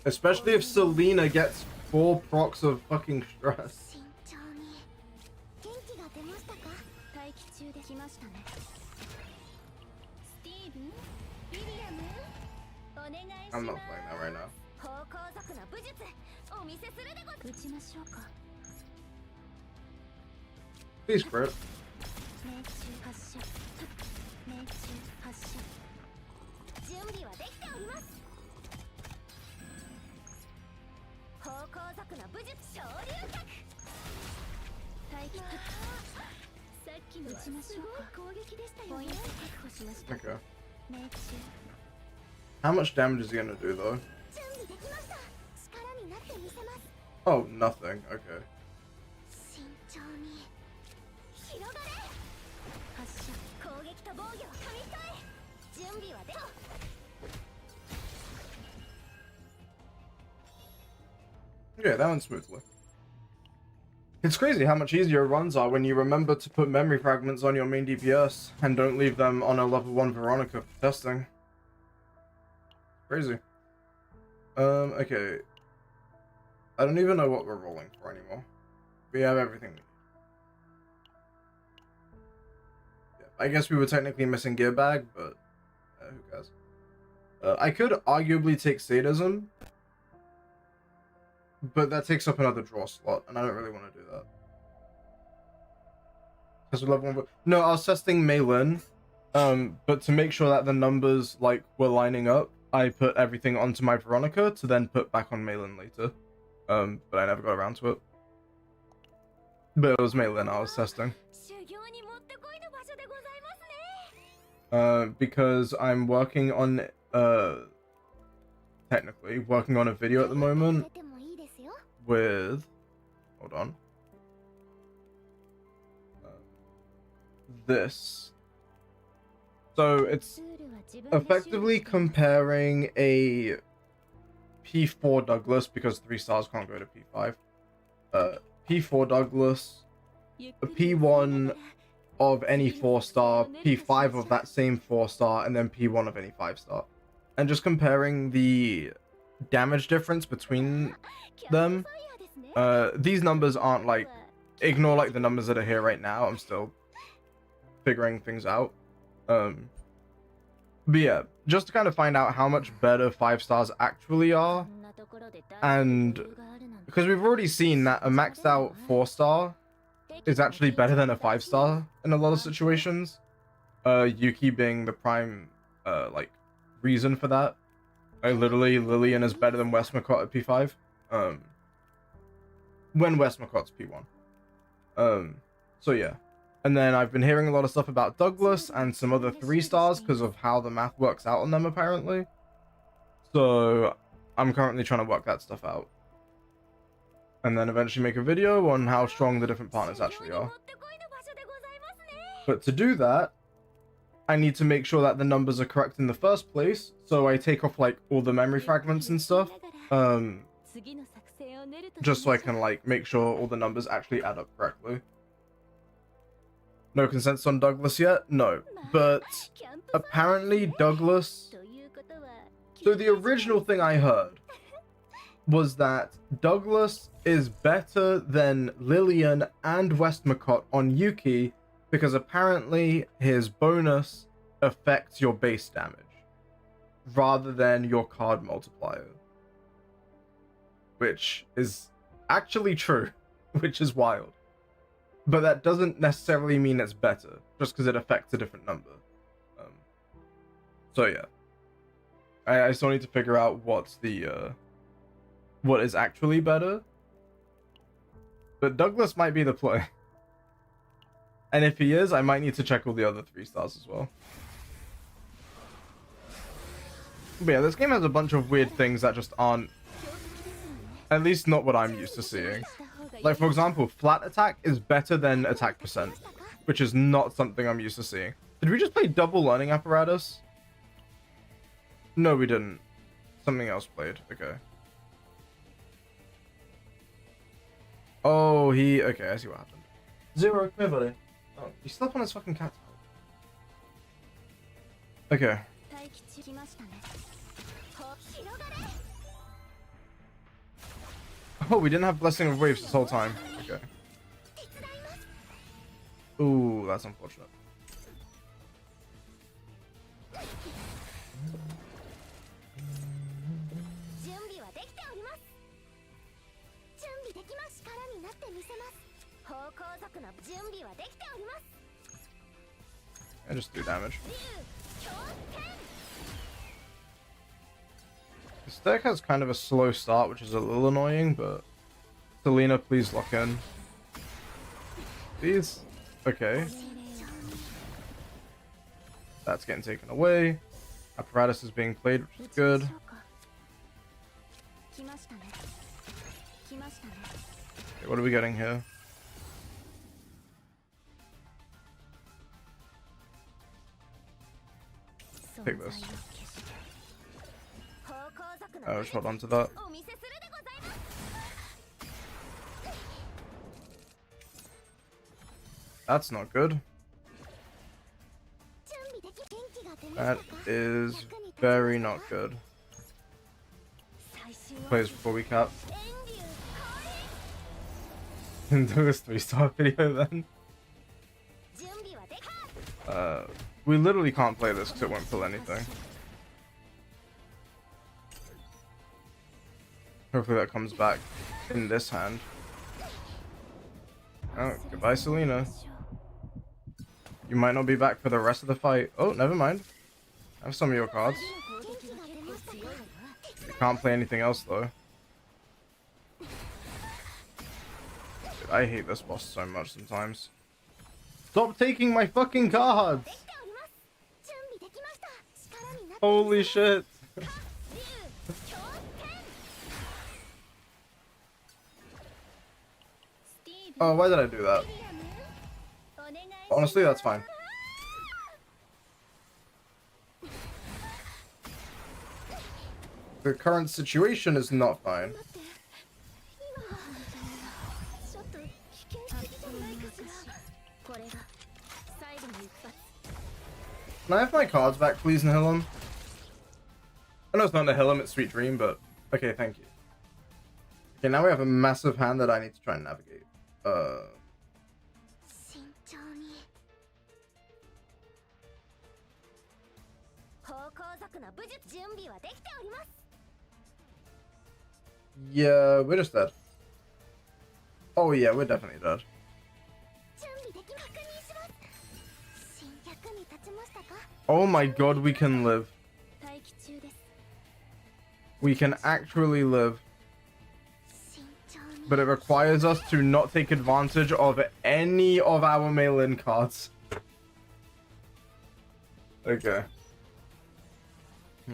Especially if Selena gets 4 procs of fucking stress. I'm not playing that right now. Please crit. Okay. How much damage is he gonna do though? Oh, nothing. Okay. Okay, that went smoothly. It's crazy how much easier runs are when you remember to put memory fragments on your main DPS and don't leave them on a level 1 Veronica for testing. Crazy. Okay. I don't even know what we're rolling for anymore. We have everything we need. Yeah, I guess we were technically missing Gear Bag, but who cares? I could arguably take Sadism, but that takes up another draw slot, and I don't really want to do that. Because we level 1. No, I was testing Meilin, but to make sure that the numbers like were lining up, I put everything onto my Veronica to then put back on Meilin later. But I never got around to it. But it was Meilin I was testing. Because I'm working on technically working on a video at the moment with, hold on, this. So it's effectively comparing a P4 Douglas, because 3 stars can't go to P5. P4 Douglas, a P1 of any 4-star, P5 of that same 4-star, and then P1 of any 5-star. And just comparing the damage difference between them. These numbers aren't like, ignore like the numbers that are here right now. I'm still figuring things out. But yeah, just to kind of find out how much better 5 stars actually are. And because we've already seen that a maxed out 4-star is actually better than a 5-star in a lot of situations. Yuki being the prime like reason for that. Literally Lillian is better than Westmacott at P5. When Westmacott's P1. So yeah. And then I've been hearing a lot of stuff about Douglas and some other 3 stars because of how the math works out on them apparently. So I'm currently trying to work that stuff out. And then eventually make a video on how strong the different partners actually are. But to do that, I need to make sure that the numbers are correct in the first place. So I take off like all the memory fragments and stuff. Just so I can like make sure all the numbers actually add up correctly. No consensus on Douglas yet? No. But apparently Douglas... So the original thing I heard was that Douglas is better than Lillian and Westmacott on Yuki because apparently his bonus affects your base damage rather than your card multiplier, which is actually true, which is wild. But that doesn't necessarily mean it's better, just because it affects a different number. So yeah, I still need to figure out what's the what is actually better. But Douglas might be the play, and if he is, I might need to check all the other 3-stars as well. But yeah, this game has a bunch of weird things that just aren't, at least not what I'm used to seeing. Like, for example, flat attack is better than attack percent, which is not something I'm used to seeing. Did we just play double learning apparatus? No, we didn't. Something else played. Okay. Oh, okay, I see what happened. Zero, come here, buddy. Oh, he slept on his fucking cat. Okay. Oh, we didn't have Blessing of Waves this whole time. Okay. Ooh, that's unfortunate. I just do damage. This deck has kind of a slow start, which is a little annoying, but Selena, please lock in. Please? Okay. That's getting taken away. Apparatus is being played, which is good. Okay, what are we getting here? Take this. Oh, just hold on to that. That's not good. That is very not good. Plays before we cap. Do this 3-star video then. We literally can't play this because it won't pull anything. Hopefully that comes back in this hand. Oh, goodbye, Selena. You might not be back for the rest of the fight. Oh, never mind. I have some of your cards. You can't play anything else, though. Dude, I hate this boss so much sometimes. Stop taking my fucking cards! Holy shit! Oh, why did I do that? Honestly, that's fine. The current situation is not fine. Can I have my cards back, please, Nihilum? I know it's not Nihilum, it's Sweet Dream, but okay, thank you. Okay, now we have a massive hand that I need to try and navigate. Yeah, we're just dead. Oh yeah, we're definitely dead. Oh my god, we can live. We can actually live. But it requires us to not take advantage of any of our mail-in cards. Okay.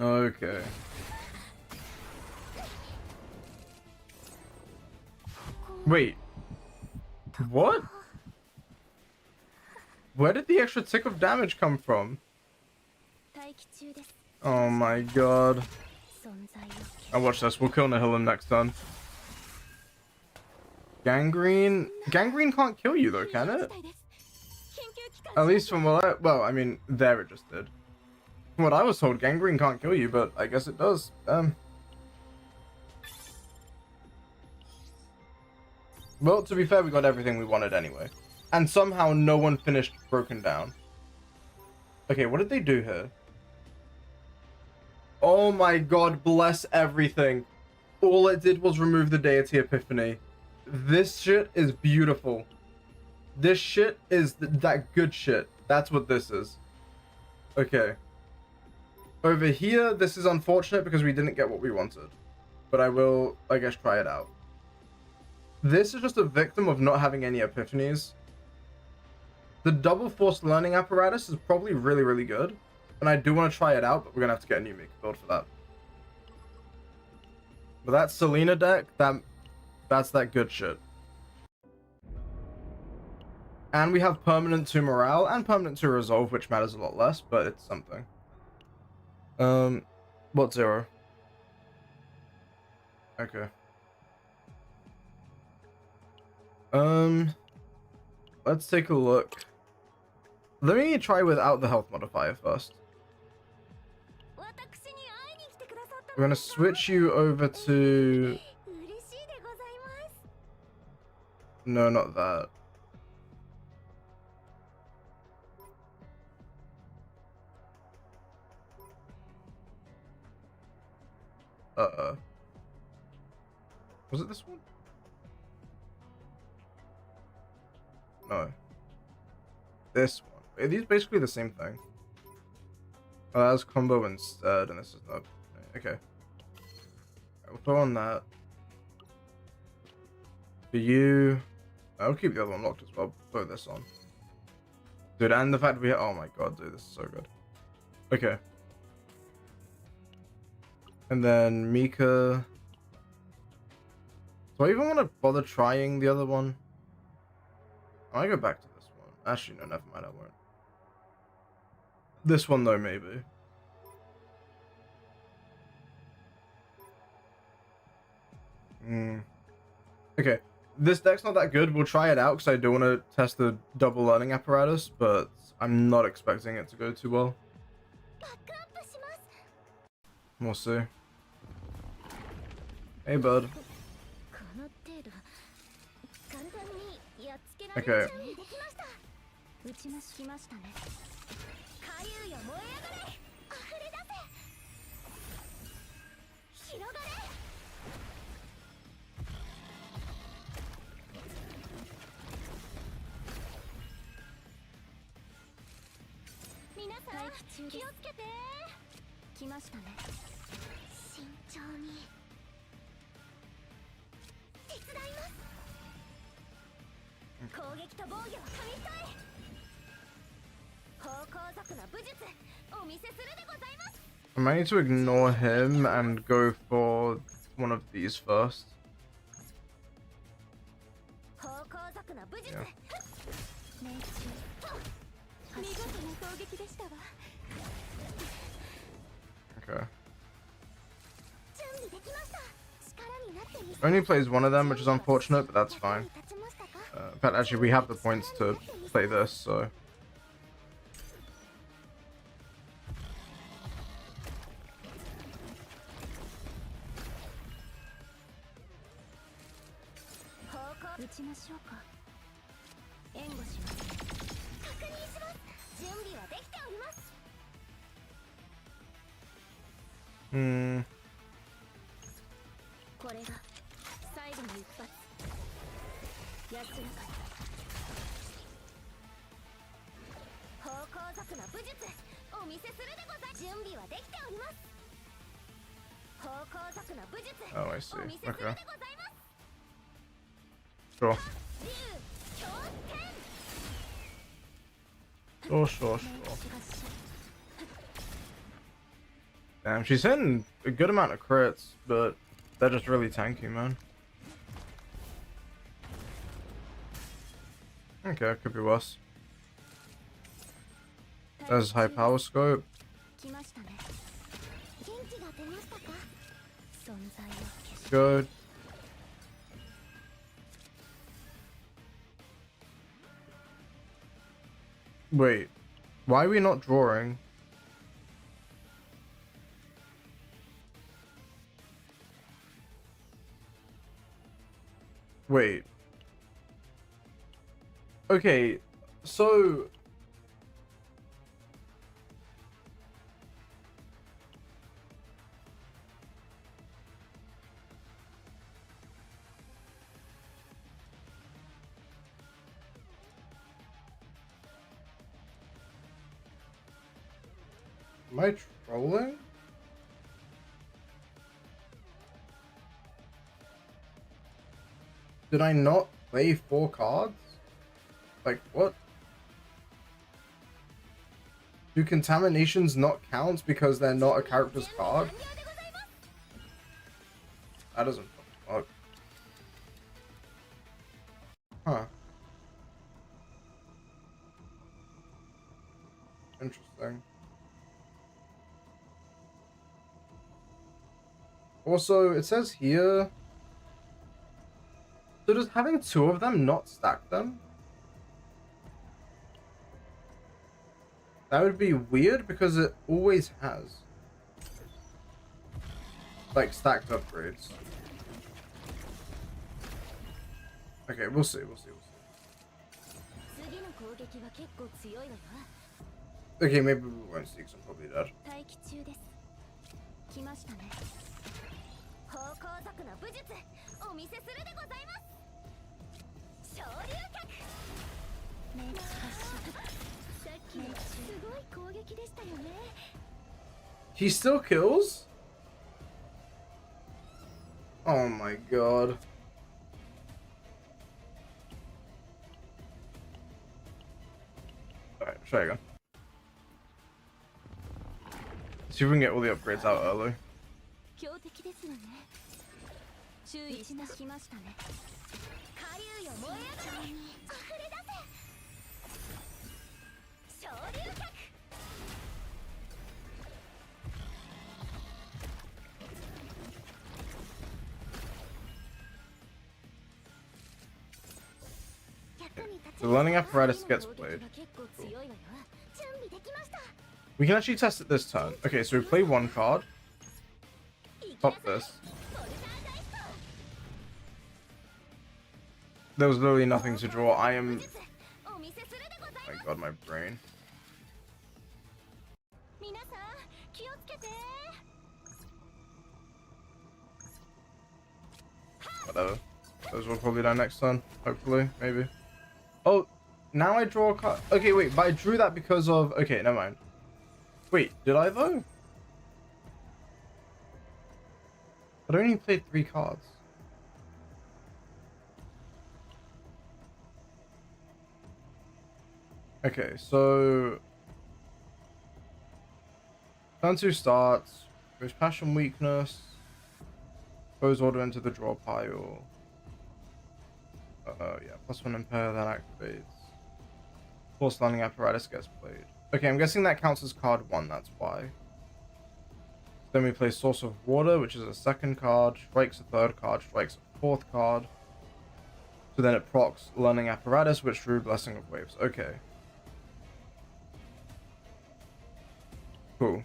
Okay. Wait. What? Where did the extra tick of damage come from? Oh my god. I'll watch this. We'll kill Nihilum next turn. Gangrene? Gangrene can't kill you though, can it? At least from what I... Well, I mean, there it just did. From what I was told, Gangrene can't kill you, but I guess it does. Well, to be fair, we got everything we wanted anyway. And somehow no one finished Broken Down. Okay, what did they do here? Oh my god, bless everything. All it did was remove the deity epiphany. This shit is beautiful. This shit is that good shit. That's what this is. Okay. Over here, this is unfortunate because we didn't get what we wanted. But I will, I guess, try it out. This is just a victim of not having any epiphanies. The double forced learning apparatus is probably really, really good. And I do want to try it out, but we're going to have to get a new Mika build for that. But that Selena deck, that's that good shit. And we have permanent to morale and permanent to resolve, which matters a lot less, but it's something. What 0? Okay. Let's take a look. Let me try without the health modifier first. We're gonna switch you over to... No, not that. Was it this one? No. This one. Are these basically the same thing? Oh, that's combo instead, and this is not. Okay. Right, we'll throw on that. For you... I'll keep the other one locked as well. Throw this on. Dude, and the fact we... Oh my god, dude, this is so good. Okay. And then Mika... Do I even want to bother trying the other one? I might go back to this one. Actually, no, never mind, I won't. This one, though, maybe. Okay, this deck's not that good. We'll try it out because I do want to test the double learning apparatus, but I'm not expecting it to go too well. We'll see. Hey, bud. Okay. I might need to ignore him and go for one of these first. Yeah. Okay. Only plays one of them, which is unfortunate, but that's fine. In fact, actually, we have the points to play this, so... Oh, I see. Okay. Sure. Sure. Damn, she's hitting a good amount of crits, but they're just really tanky, man. Okay, could be worse. There's high power scope. Good. Wait, why are we not drawing? Wait, Okay, so am I trolling? Did I not play 4 cards? Like, what? Do contaminations not count because they're not a character's card? That doesn't fucking work. Huh. Interesting. Also, it says here... So does having 2 of them not stack them? That would be weird because it always has. Like, stacked upgrades. Okay, we'll see, we'll see, we'll see. Okay, maybe we won't see because I'm probably dead. He still kills? Oh my god. Alright, try again. See if we can get all the upgrades out early. The learning apparatus gets played. Cool. We can actually test it this turn. Okay, so we play 1 card. Pop this. There was literally nothing to draw. I am... Oh my god, my brain. Whatever. Those will probably die next turn. Hopefully. Maybe. Oh, now I draw a card. Okay, wait, but I drew that because of... Okay, never mind. Wait, did I though? I only played 3 cards. Okay, so... Turn 2 starts. Goes Passion Weakness. Goes order into the draw pile. Yeah, +1 impair, that activates. Force Landing Apparatus gets played. Okay, I'm guessing that counts as card 1, that's why. Then we play Source of Water, which is a 2nd card, strikes a 3rd card, strikes a 4th card. So then it procs Learning Apparatus, which drew Blessing of Waves. Okay. Cool.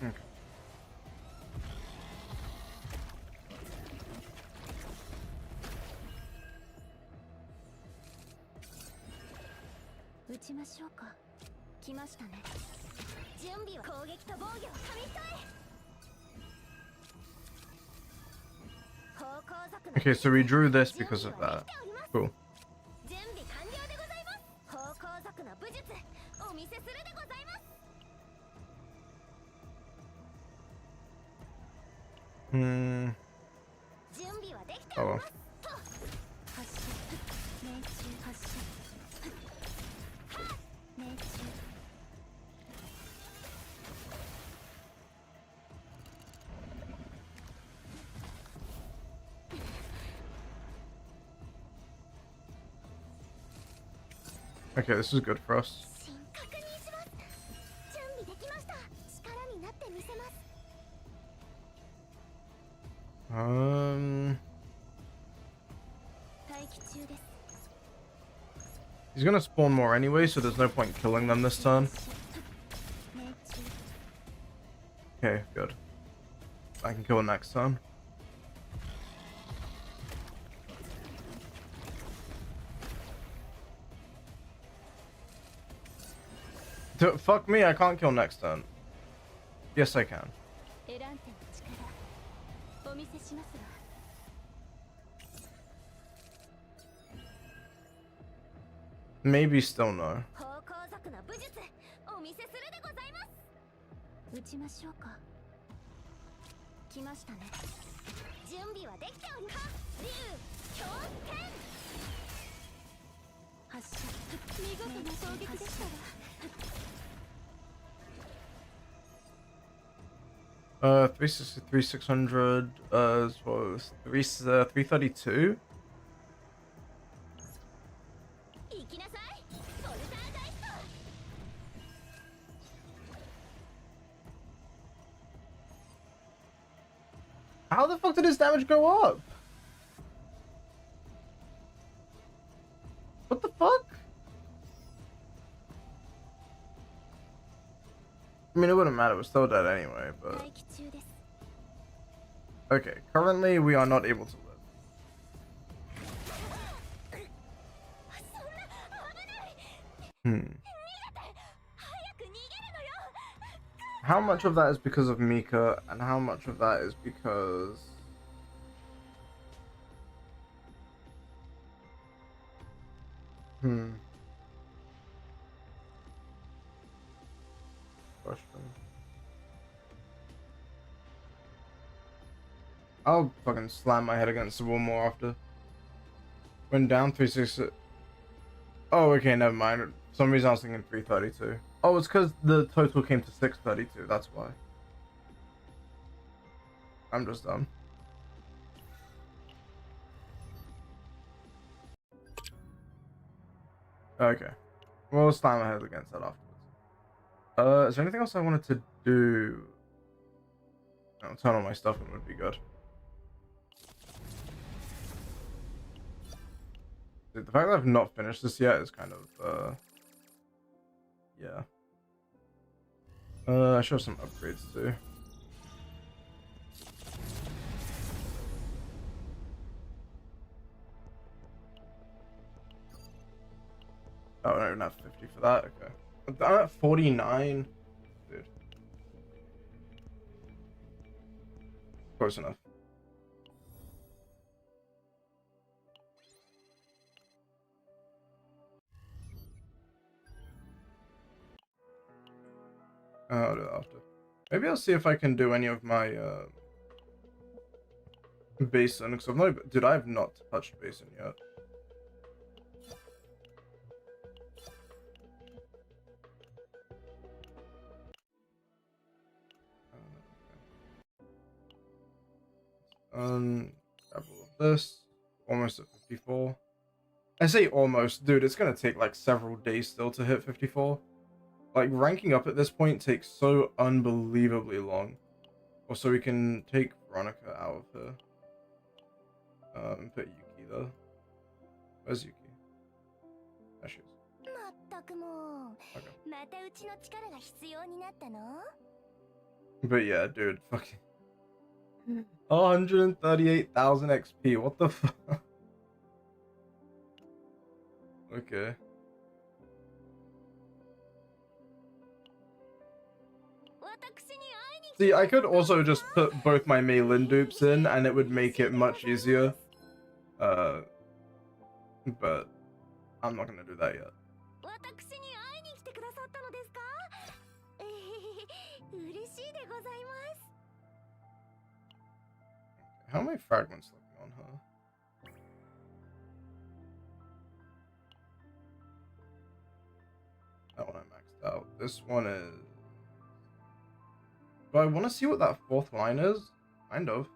Okay. Okay, so we drew this because of that. Cool. Oh well. Okay, this is good for us. He's gonna spawn more anyway, so there's no point killing them this turn. Okay, good. I can kill him next turn. Fuck me, I can't kill next turn. Yes, I can. Maybe still no. Uh, 363, 600, as well as 332. How the fuck did his damage go up? What the fuck? I mean, it wouldn't matter, we're still dead anyway, but... Okay, currently we are not able to live. How much of that is because of Mika, and how much of that is because... Question. I'll fucking slam my head against the wall more after. Went down 360. Oh, okay, never mind. For some reason I was thinking 332. Oh, it's because the total came to 632, that's why. I'm just dumb. Okay. We'll slam my head against that afterwards. Is there anything else I wanted to do? No, turn on my stuff and would be good. Dude, the fact that I've not finished this yet is kind of, yeah. I should have some upgrades too. Oh, I don't even have 50 for that, okay. I'm at 49. Dude. Close enough. I'll do that after. Maybe I'll see if I can do any of my basin, because I've not, dude, I have not touched basin yet. Grab all of this. Almost at 54. I say almost, dude, it's gonna take like several days still to hit 54. Like, ranking up at this point takes so unbelievably long. Also, we can take Veronica out of here. And put Yuki there. Where's Yuki? There she is. Okay. But yeah, dude, fucking 138,000 XP. What the fuck? Okay. See, I could also just put both my Meilin dupes in, and it would make it much easier. But I'm not gonna do that yet. How many fragments looking on her? That one I maxed out. This one is... Do I want to see what that fourth line is? Kind of.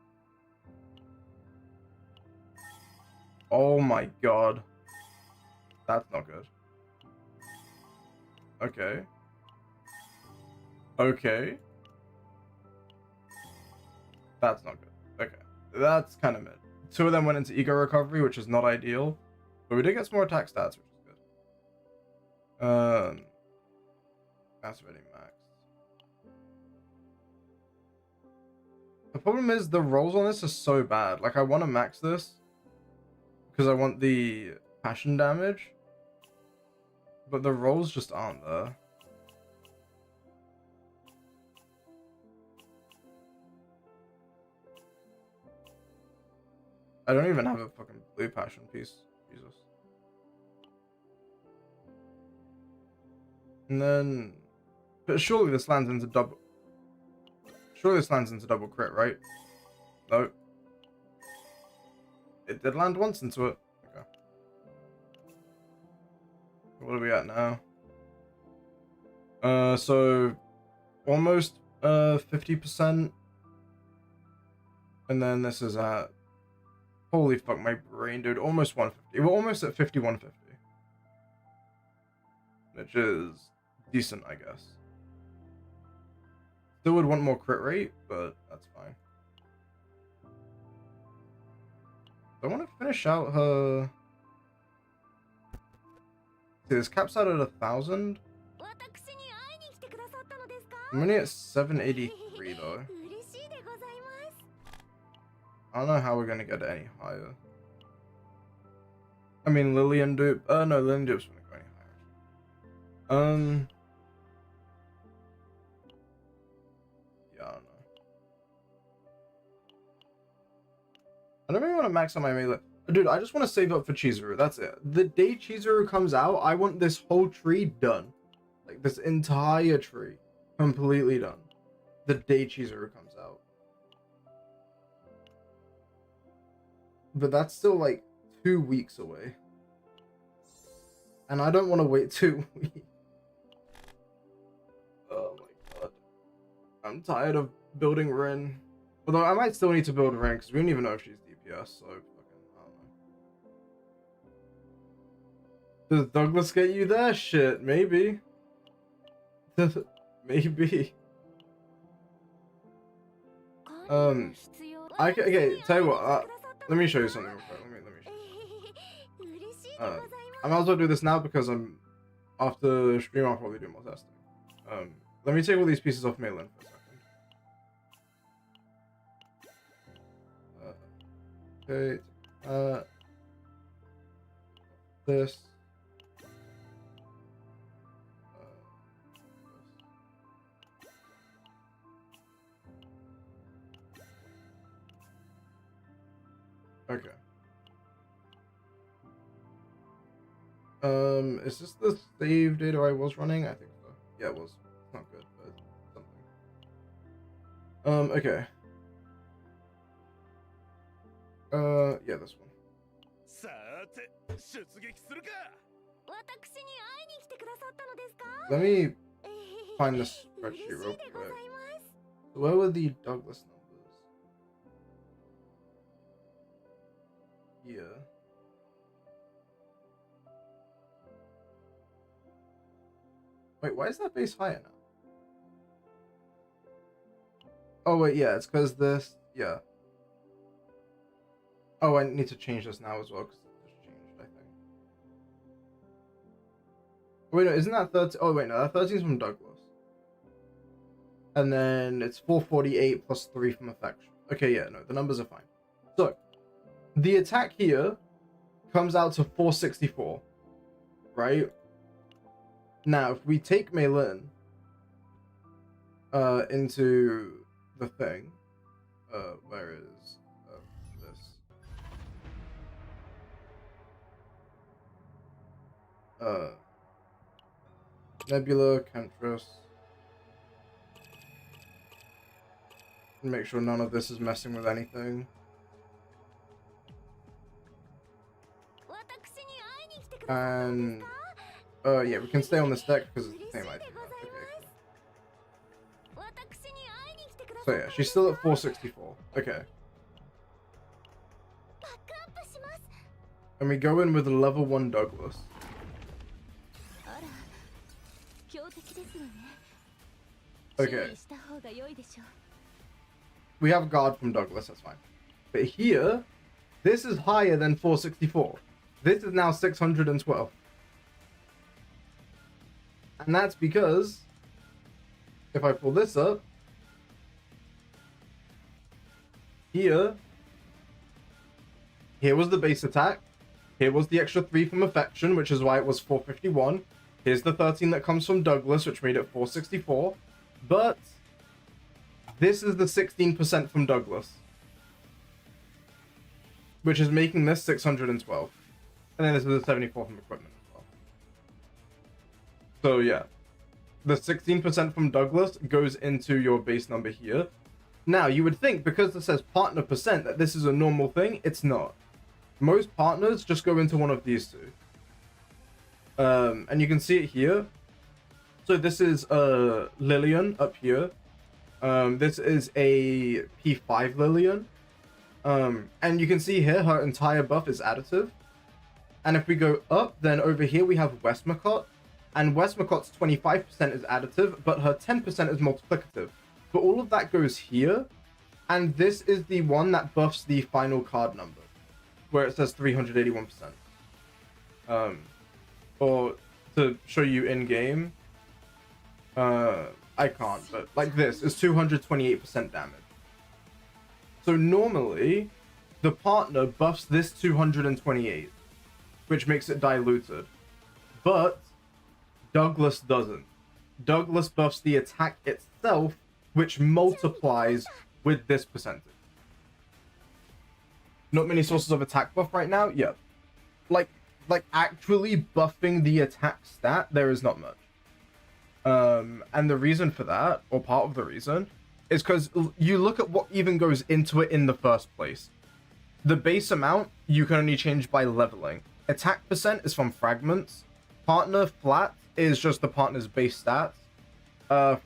Oh my god. That's not good. Okay. Okay. That's not good. Okay. That's kind of mid. Two of them went into ego recovery, which is not ideal. But we did get some more attack stats, which is good. That's already maxed. The problem is the rolls on this are so bad. Like, I want to max this because I want the passion damage, but the rolls just aren't there. I don't even have a fucking blue passion piece. Jesus. And then, but surely this lands into double. Surely this lands into double crit, right? No. It did land once into it. Okay. What are we at now? So almost 50%. And then this is at, holy fuck, my brain, dude, almost 150. We're almost at 5150. Which is decent, I guess. Still would want more crit rate, but that's fine. I want to finish out her. See, this caps out at 1,000. I'm only at 783 though. I don't know how we're gonna get it any higher. I mean, Lillian dupe. No, Lillian dupe's gonna go any higher. Yeah, I don't know. I don't really want to max out my melee. Dude, I just want to save up for Chizuru. That's it. The day Chizuru comes out, I want this whole tree done. Like, this entire tree. Completely done. The day Chizuru comes out. But that's still, like, 2 weeks away. And I don't want to wait 2 weeks. Oh my god. I'm tired of building Rin. Although I might still need to build Rin, because we don't even know if she's DPS, so fucking, I don't know. Does Douglas get you there? Shit, maybe. Maybe. Okay, tell you what, let me show you something real quick. Let me show you. I might as well do this now because after stream I'll probably do more testing. Let me take all these pieces off Malin for a second. Okay, this. Okay. Is this the save data I was running? I think so. Yeah, it was. It's not good, but something. Okay. Yeah, this one. Let me find this spreadsheet real quick. Where were the Douglas numbers? Yeah. Wait, why is that base higher now? Oh wait, yeah, it's because this, yeah. Oh, I need to change this now as well because it just changed, I think. Wait, no, isn't that 13? Oh wait, no, that 13 is from Douglas. And then it's 448 plus 3 from Affection. Okay, yeah, no, the numbers are fine. So, the attack here comes out to 464, right? Now, if we take Meilin into the thing, where is this? Nebula, Cantress. Make sure none of this is messing with anything. And yeah, we can stay on this deck because it's the same item. Okay, cool. So yeah, she's still at 464. Okay. And we go in with a level 1 Douglas. Okay. We have guard from Douglas, that's fine. But here, this is higher than 464. This is now 612. And that's because if I pull this up, here was the base attack. Here was the extra 3 from affection, which is why it was 451. Here's the 13 that comes from Douglas, which made it 464. But this is the 16% from Douglas, which is making this 612. And then this is a 74 from equipment as well. So yeah, the 16% from Douglas goes into your base number here. Now, you would think because it says partner percent that this is a normal thing. It's not. Most partners just go into one of these two. And you can see it here. So this is Lillian up here. This is a P5 Lillian. And you can see here her entire buff is additive. And if we go up, then over here we have Westmacott. And Westmacott's 25% is additive, but her 10% is multiplicative. But all of that goes here. And this is the one that buffs the final card number, where it says 381%. Or to show you in game, I can't, but like this is 228% damage. So normally the partner buffs this 228, which makes it diluted, but Douglas doesn't. Douglas buffs the attack itself, which multiplies with this percentage. Not many sources of attack buff right now. Yeah, like actually buffing the attack stat, there is not much. And the reason for that, or part of the reason, is because you look at what even goes into it in the first place. The base amount you can only change by leveling. Attack percent is from fragments. Partner flat is just the partner's base stats.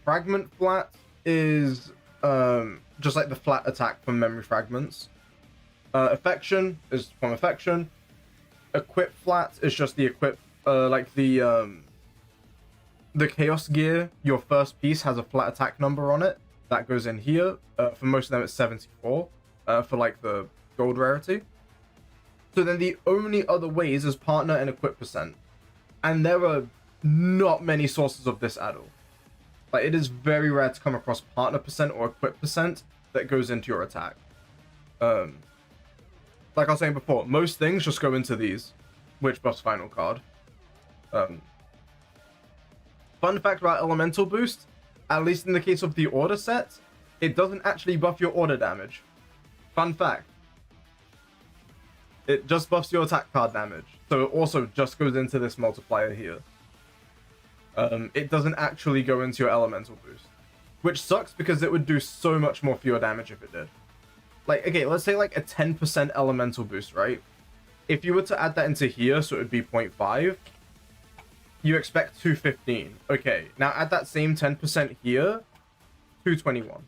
Fragment flat is just like the flat attack from memory fragments. Affection is from affection. Equip flat is just the equip, like the chaos gear. Your first piece has a flat attack number on it that goes in here. For most of them, it's 74. For like the gold rarity. So then the only other ways is partner and equip percent, and there are not many sources of this at all. Like it is very rare to come across partner percent or equip percent that goes into your attack. Like I was saying before, most things just go into these, which buffs final card. Fun fact about elemental boost, at least in the case of the order set, it doesn't actually buff your order damage. Fun fact. It just buffs your attack card damage. So it also just goes into this multiplier here. It doesn't actually go into your elemental boost, which sucks because it would do so much more for your damage if it did. Like, okay, let's say like a 10% elemental boost, right? If you were to add that into here, so it would be 0.5, you expect 215. Okay, now add that same 10% here, 221.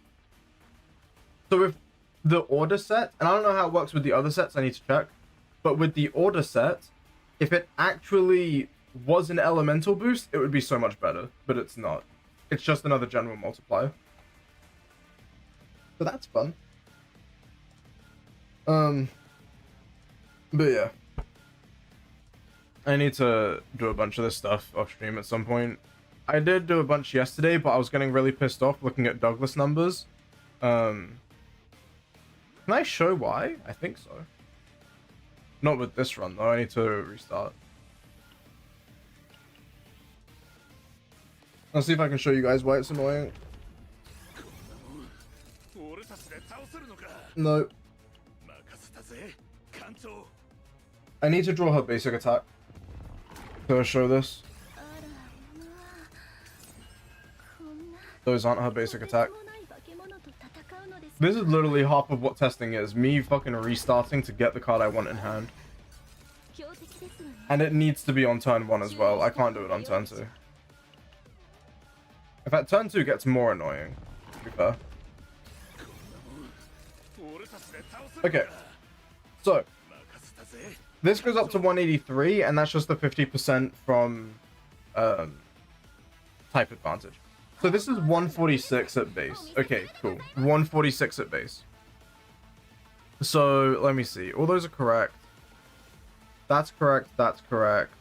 So with the order set, and I don't know how it works with the other sets, I need to check, but with the order set, if it actually was an elemental boost, it would be so much better, but it's not. It's just another general multiplier. So that's fun. But yeah, I need to do a bunch of this stuff off stream at some point. I did do a bunch yesterday, but I was getting really pissed off looking at Douglas numbers. Can I show why? I think so. Not with this run though, I need to restart. Let's see if I can show you guys why it's annoying. No. I need to draw her basic attack to show this. Those aren't her basic attack. This is literally half of what testing is. Me fucking restarting to get the card I want in hand. And it needs to be on turn 1 as well. I can't do it on turn 2. In fact, turn 2 gets more annoying, to be fair. Okay. So, this goes up to 183, and that's just the 50% from type advantage. So this is 146 at base. Okay, cool. 146 at base. So, let me see. All those are correct. That's correct. That's correct.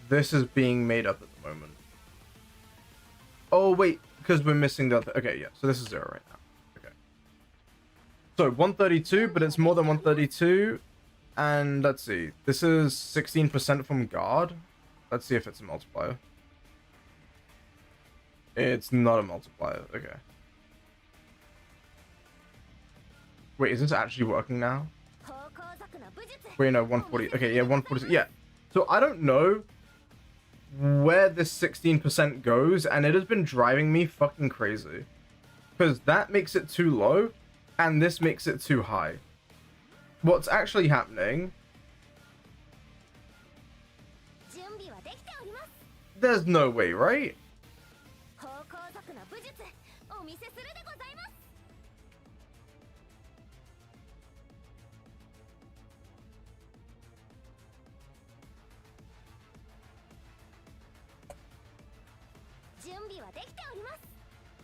this is being made up at the moment. Oh, wait, because we're missing the other... Okay, yeah, so this is 0 right now. Okay. So, 132, but it's more than 132. And let's see. This is 16% from guard. Let's see if it's a multiplier. It's not a multiplier. Okay. Wait, is this actually working now? Wait, no, 140. Okay, yeah, 140. Yeah. So I don't know where this 16% goes, and it has been driving me fucking crazy. Because that makes it too low, and this makes it too high. What's actually happening... There's no way, right?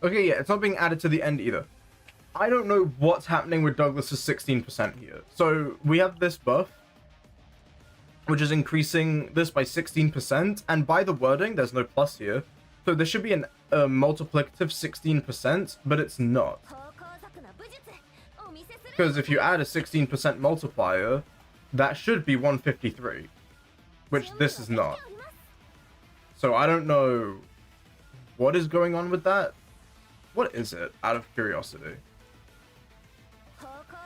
Okay, yeah, it's not being added to the end either. I don't know what's happening with Douglas's 16% here. So we have this buff, which is increasing this by 16%, and by the wording, there's no plus here. So there should be a multiplicative 16%, but it's not. Because if you add a 16% multiplier, that should be 153, which this is not. So I don't know what is going on with that. What is it, out of curiosity?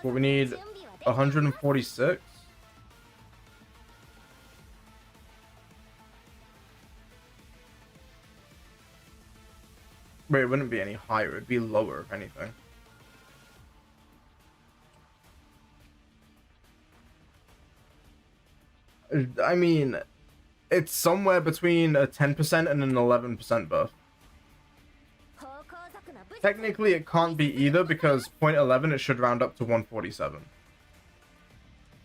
Well, we need 146. Wait, it wouldn't be any higher. It'd be lower, if anything. I mean, it's somewhere between a 10% and an 11% buff. Technically, it can't be either because 0.11, it should round up to 147.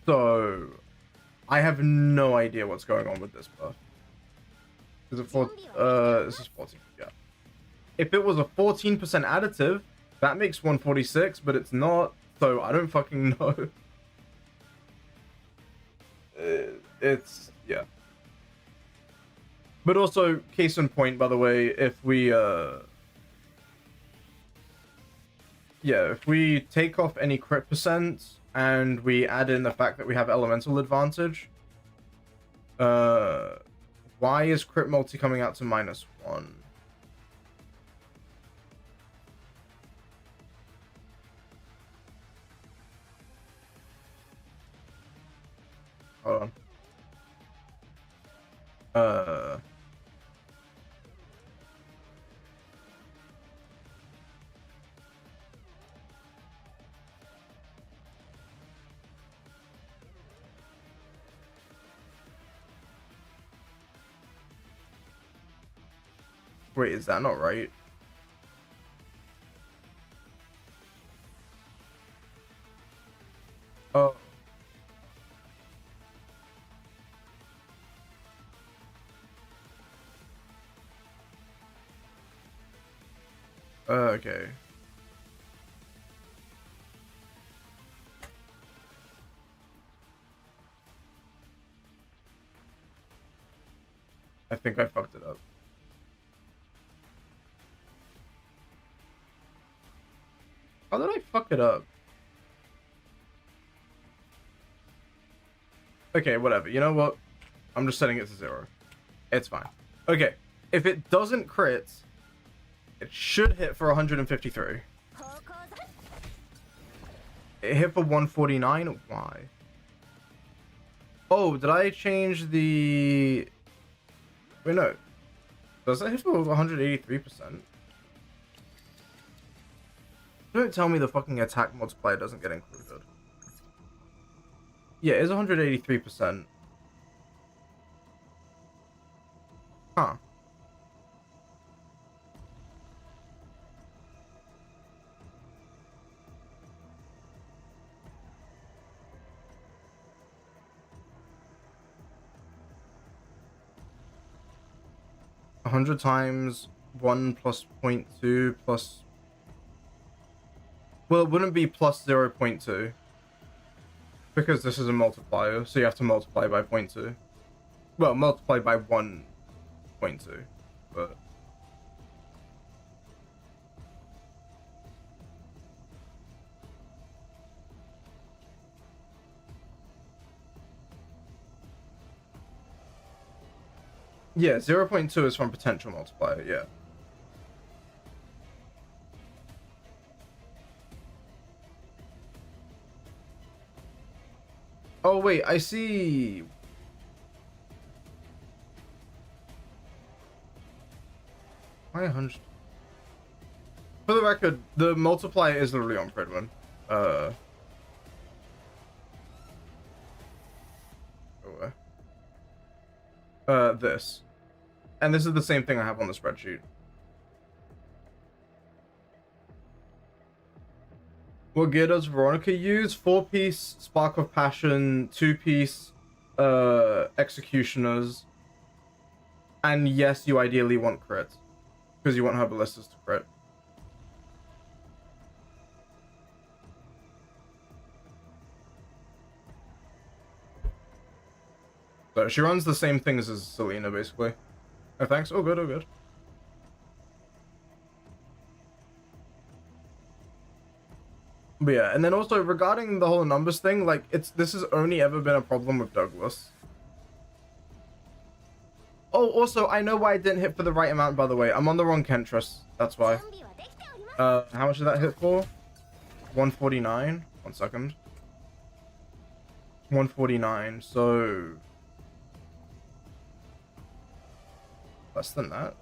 So, I have no idea what's going on with this buff. Is it this is 14, yeah. If it was a 14% additive, that makes 146, but it's not, so I don't fucking know. It's, yeah. But also, case in point, by the way, if we, yeah, if we take off any crit percent and we add in the fact that we have elemental advantage, why is crit multi coming out to -1? Hold on. Wait, is that not right? Oh. Okay. I think I fucked it up. How did I fuck it up? Okay, whatever. You know what? I'm just setting it to 0. It's fine. Okay. If it doesn't crit, it should hit for 153. It hit for 149? Why? Oh, did I change the... Wait, no. Does that hit for 183%? Don't tell me the fucking attack multiplier doesn't get included. Yeah, it's 183%. Huh. A 100 times 1 plus 0.2 plus... Well, it wouldn't be plus 0.2. Because this is a multiplier, so you have to multiply by 0.2. Well, multiply by 1.2, but yeah, 0.2 is from potential multiplier, yeah. Oh wait, I see. Why 100? For the record, the multiplier is literally on Pridwin. Oh, this. And this is the same thing I have on the spreadsheet. What gear does Veronica use? 4-piece Spark of Passion, 2-piece Executioners. And yes, you ideally want crit. Because you want her ballistas to crit. So she runs the same things as Selena, basically. Oh, thanks. Oh, good, oh, good. But yeah, and then also regarding the whole numbers thing, like, this has only ever been a problem with Douglas. Oh, also, I know why I didn't hit for the right amount, by the way. I'm on the wrong Kentress. That's why. How much did that hit for? 149. 1 second. 149, so... less than that.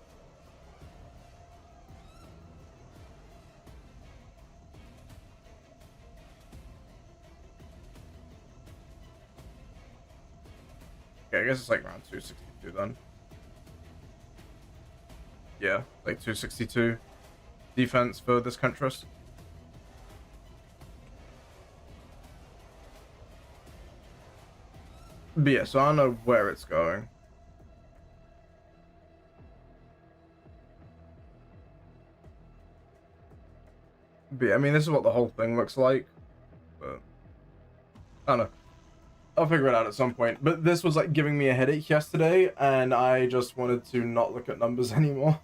Okay, I guess it's like around 262 then. Yeah, like 262 defense for this Kentress. But yeah, so I don't know where it's going. But yeah, I mean, this is what the whole thing looks like. But I don't know. I'll figure it out at some point. But this was like giving me a headache yesterday, and I just wanted to not look at numbers anymore.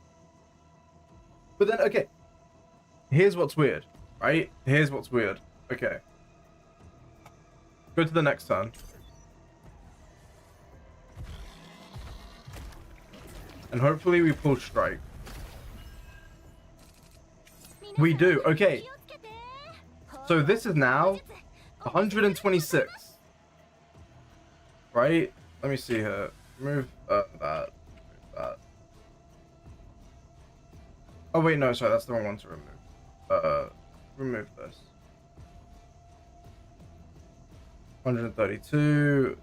But then, okay. Here's what's weird, right? Here's what's weird. Okay. Go to the next turn. And hopefully we pull strike. We do. Okay. So this is now 126. Right? Let me see here. Move that. Move that. Oh wait, no, sorry, that's the wrong one to remove. Remove this. 132.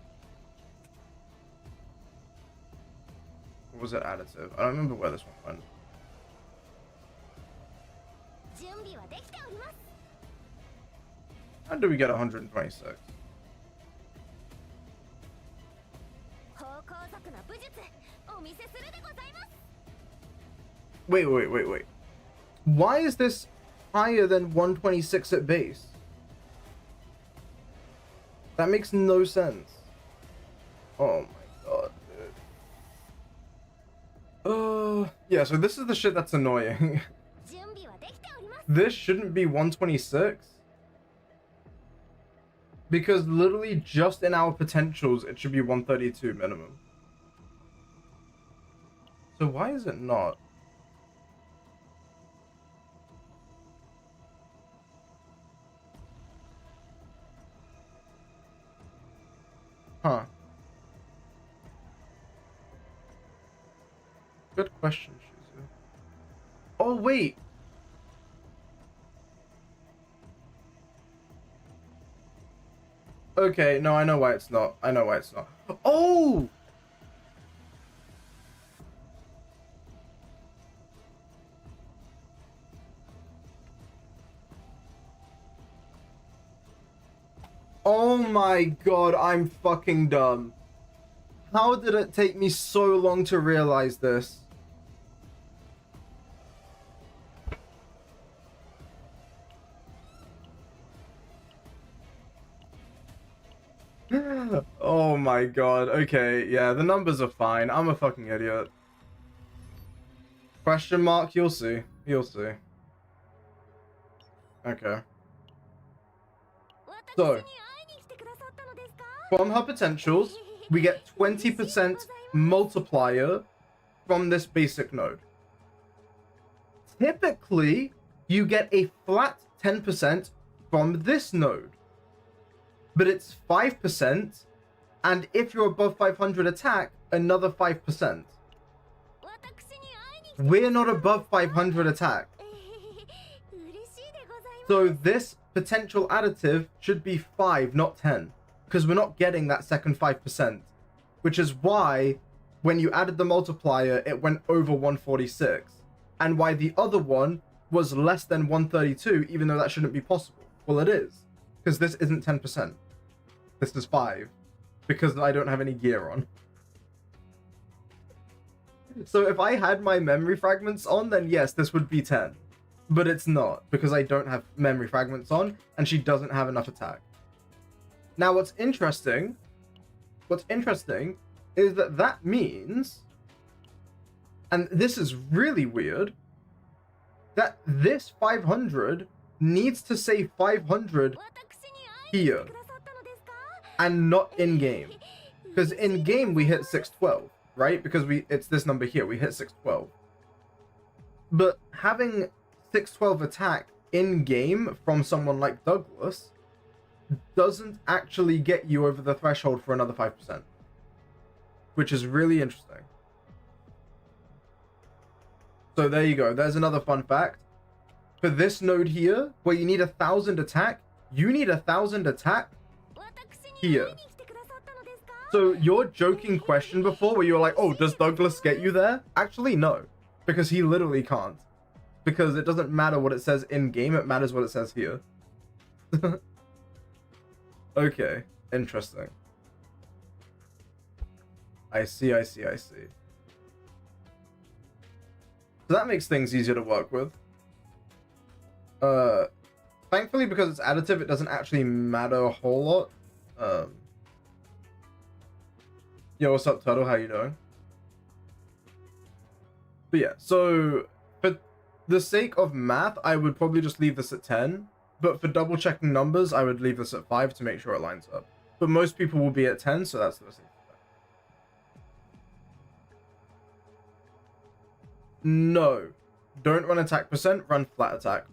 What was it additive? I don't remember where this one went. How do we get 126? Wait. Why is this higher than 126 at base? That makes no sense. Oh my god, dude. Yeah, so this is the shit that's annoying. This shouldn't be 126. Because literally just in our potentials, it should be 132 minimum. So why is it not? Huh. Good question, Shizu. Oh, wait. Okay, no, I know why it's not. I know why it's not. Oh! Oh my god, I'm fucking dumb. How did it take me so long to realize this? Oh my god. Okay, yeah, the numbers are fine. I'm a fucking idiot. Question mark, you'll see. You'll see. Okay. So, from her potentials, we get 20% multiplier from this basic node. Typically, you get a flat 10% from this node. But it's 5%, and if you're above 500 attack, another 5%. We're not above 500 attack. So this potential additive should be 5, not 10. Because we're not getting that second 5%. Which is why, when you added the multiplier, it went over 146. And why the other one was less than 132, even though that shouldn't be possible. Well, it is. Because this isn't 10%. This is 5. Because I don't have any gear on. So if I had my memory fragments on, then yes, this would be 10. But it's not, because I don't have memory fragments on, and she doesn't have enough attack. Now what's interesting is that means, and this is really weird, that this 500 needs to say 500 here, and not in-game. Because in-game we hit 612, right? Because it's this number here, we hit 612. But having 612 attack in-game from someone like Douglas doesn't actually get you over the threshold for another 5%. Which is really interesting. So there you go, there's another fun fact. For this node here, where you need 1,000 attack, you need 1,000 attack here. So your joking question before where you were like, oh, does Douglas get you there? Actually, no. Because he literally can't. Because it doesn't matter what it says in game, it matters what it says here. Okay, interesting. I see. So that makes things easier to work with. Thankfully, because it's additive, it doesn't actually matter a whole lot. Yo, what's up, Turtle? How you doing? But yeah, so for the sake of math, I would probably just leave this at 10. But for double checking numbers, I would leave this at 5 to make sure it lines up. But most people will be at 10, so that's the same. No, don't run attack percent, run flat attack.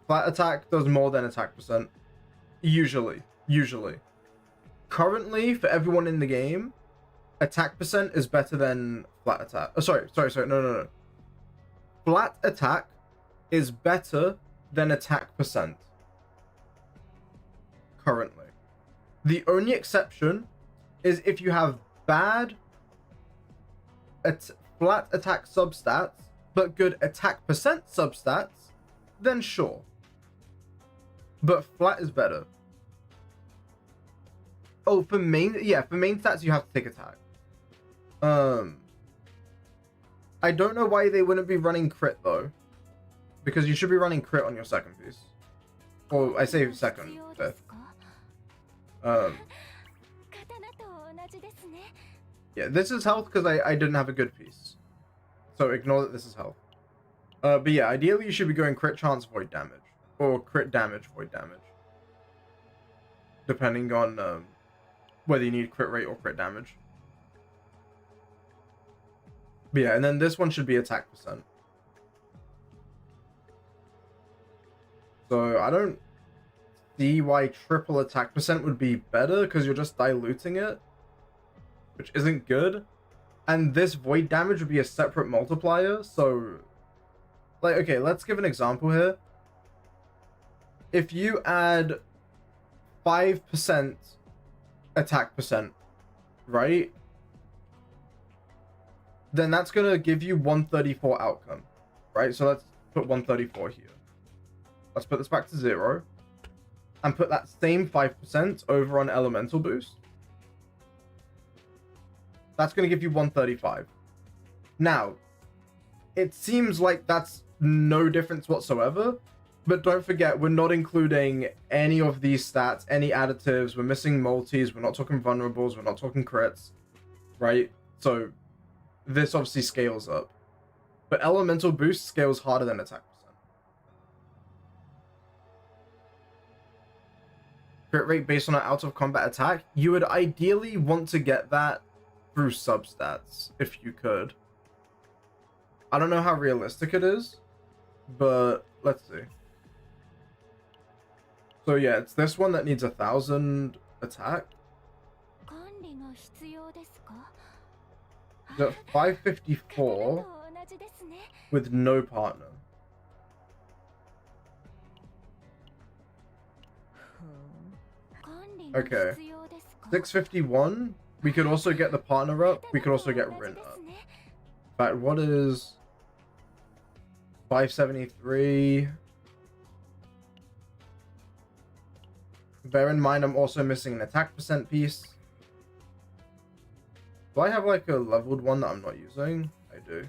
Flat attack does more than attack percent. Usually. Currently, for everyone in the game, attack percent is better than flat attack. Oh, sorry, no. Flat attack is better than attack percent. Currently. The only exception is if you have bad flat attack substats, but good attack percent substats, then sure. But flat is better. Oh, for main stats you have to take attack. I don't know why they wouldn't be running crit though. Because you should be running crit on your second piece. Or I say second, fifth. Yeah, this is health because I didn't have a good piece. So ignore that this is health. But yeah, ideally you should be going crit chance, void damage. Or crit damage, void damage. Depending on whether you need crit rate or crit damage. But yeah, and then this one should be attack percent. So I don't see why triple attack percent would be better, because you're just diluting it, which isn't good. And this void damage would be a separate multiplier, so like, okay, let's give an example here. If you add 5% attack percent, right? Then that's gonna give you 134 outcome, right? So let's put 134 here. Let's put this back to 0 and put that same 5% over on elemental boost. That's going to give you 135. Now, it seems like that's no difference whatsoever, But don't forget, we're not including any of these stats, any additives. We're missing multis. We're not talking vulnerables. We're not talking crits, right? So this obviously scales up. But elemental boost scales harder than attack percent. Crit rate based on an out of combat attack. You would ideally want to get that through substats if you could. I don't know how realistic it is, but let's see. So yeah, it's this one that needs 1,000 attack. It's at 554 with no partner. Okay, 651. We could also get the partner up. We could also get Rin up. In fact, what is 573? Bear in mind, I'm also missing an attack percent piece. Do I have like a leveled one that I'm not using? I do.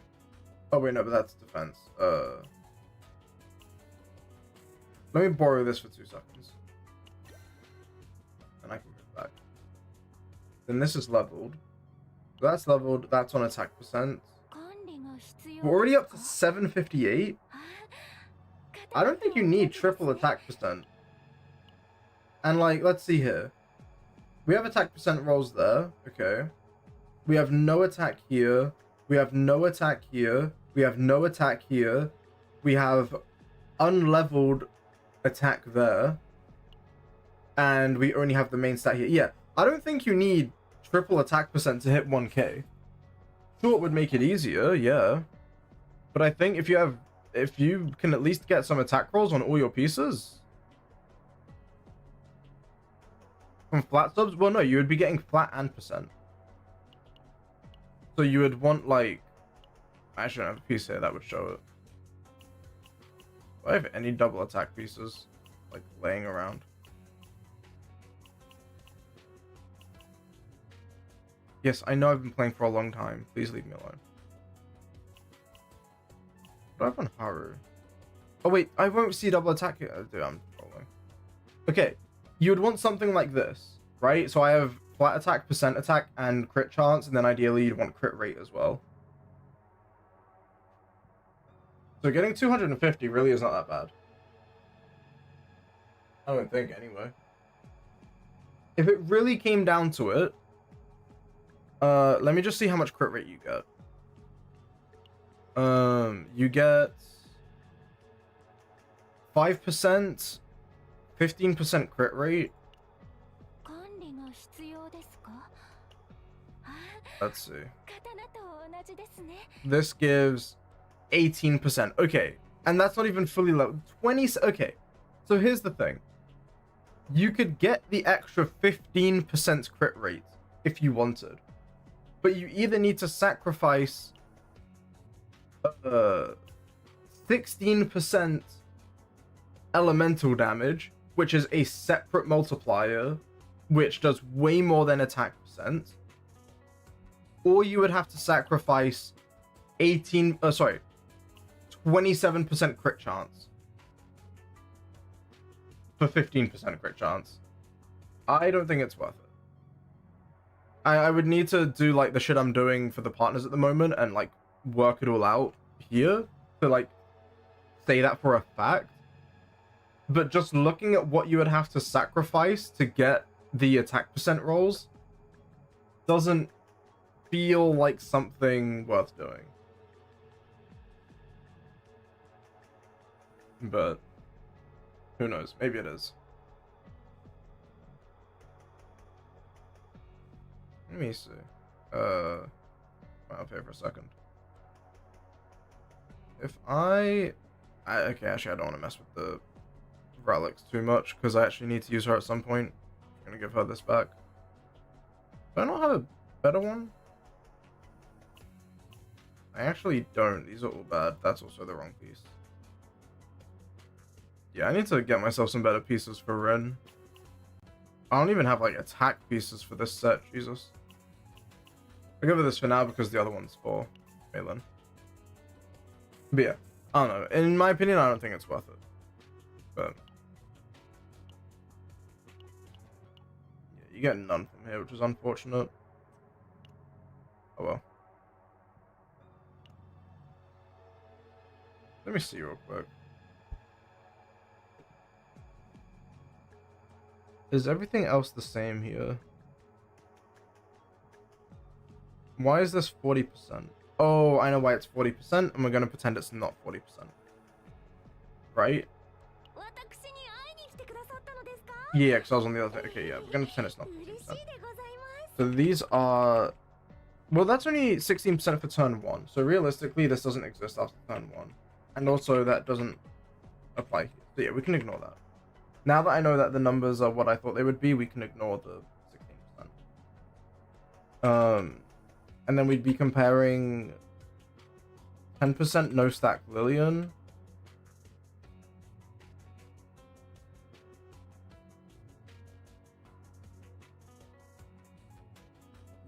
Oh wait, no, but that's defense. Let me borrow this for 2 seconds. And I can move back. Then this is leveled. So that's leveled, that's on attack percent. We're already up to 758. I don't think you need triple attack percent. And like, let's see here. We have attack percent rolls there. Okay. We have no attack here. We have no attack here. We have no attack here. We have unleveled attack there. And we only have the main stat here. Yeah, I don't think you need triple attack percent to hit 1k. Sure, it would make it easier, yeah. But I think if you can at least get some attack rolls on all your pieces. From flat subs? Well, no, you would be getting flat and percent. So you would want, like... I actually don't have a piece here that would show it. Do I have any double attack pieces, like, laying around? Yes, I know I've been playing for a long time. Please leave me alone. What do I have on Haru? Oh, wait, I won't see double attack here. Dude, I'm trolling. Okay. You would want something like this, right? So I have flat attack, percent attack, and crit chance, and then ideally you'd want crit rate as well. So getting 250 really is not that bad. I don't think, anyway. If it really came down to it, let me just see how much crit rate you get. You get 5%, 15% crit rate. Let's see. This gives 18%. Okay, and that's not even fully level. 20. Okay, so here's the thing. You could get the extra 15% crit rate if you wanted, but you either need to sacrifice 16% elemental damage, which is a separate multiplier, which does way more than attack percent, or you would have to sacrifice 27% crit chance for 15% crit chance. I don't think it's worth it. I would need to do like the shit I'm doing for the partners at the moment and like work it all out here to like say that for a fact. But just looking at what you would have to sacrifice to get the attack percent rolls doesn't feel like something worth doing. But who knows? Maybe it is. Let me see. I'll pay for a second. If okay, actually I don't want to mess with the relics too much because I actually need to use her at some point. I'm gonna give her this back. Do I not have a better one? I actually don't. These are all bad. That's also the wrong piece. Yeah, I need to get myself some better pieces for Ren. I don't even have like attack pieces for this set. Jesus. I'll give her this for now because the other one's for Malin. But yeah, I don't know. In my opinion, I don't think it's worth it. But yeah, you get none from here, which is unfortunate. Oh well. Let me see real quick. Is everything else the same here? Why is this 40%? Oh, I know why it's 40%, and we're gonna pretend it's not 40%. Right? Yeah, because I was on the other thing. Okay, yeah, we're gonna pretend it's not 40%. So these are... Well, that's only 16% for turn 1. So realistically, this doesn't exist after turn 1. And also, that doesn't apply here. So yeah, we can ignore that. Now that I know that the numbers are what I thought they would be, we can ignore the 16%. And then we'd be comparing 10% no stack Lillian.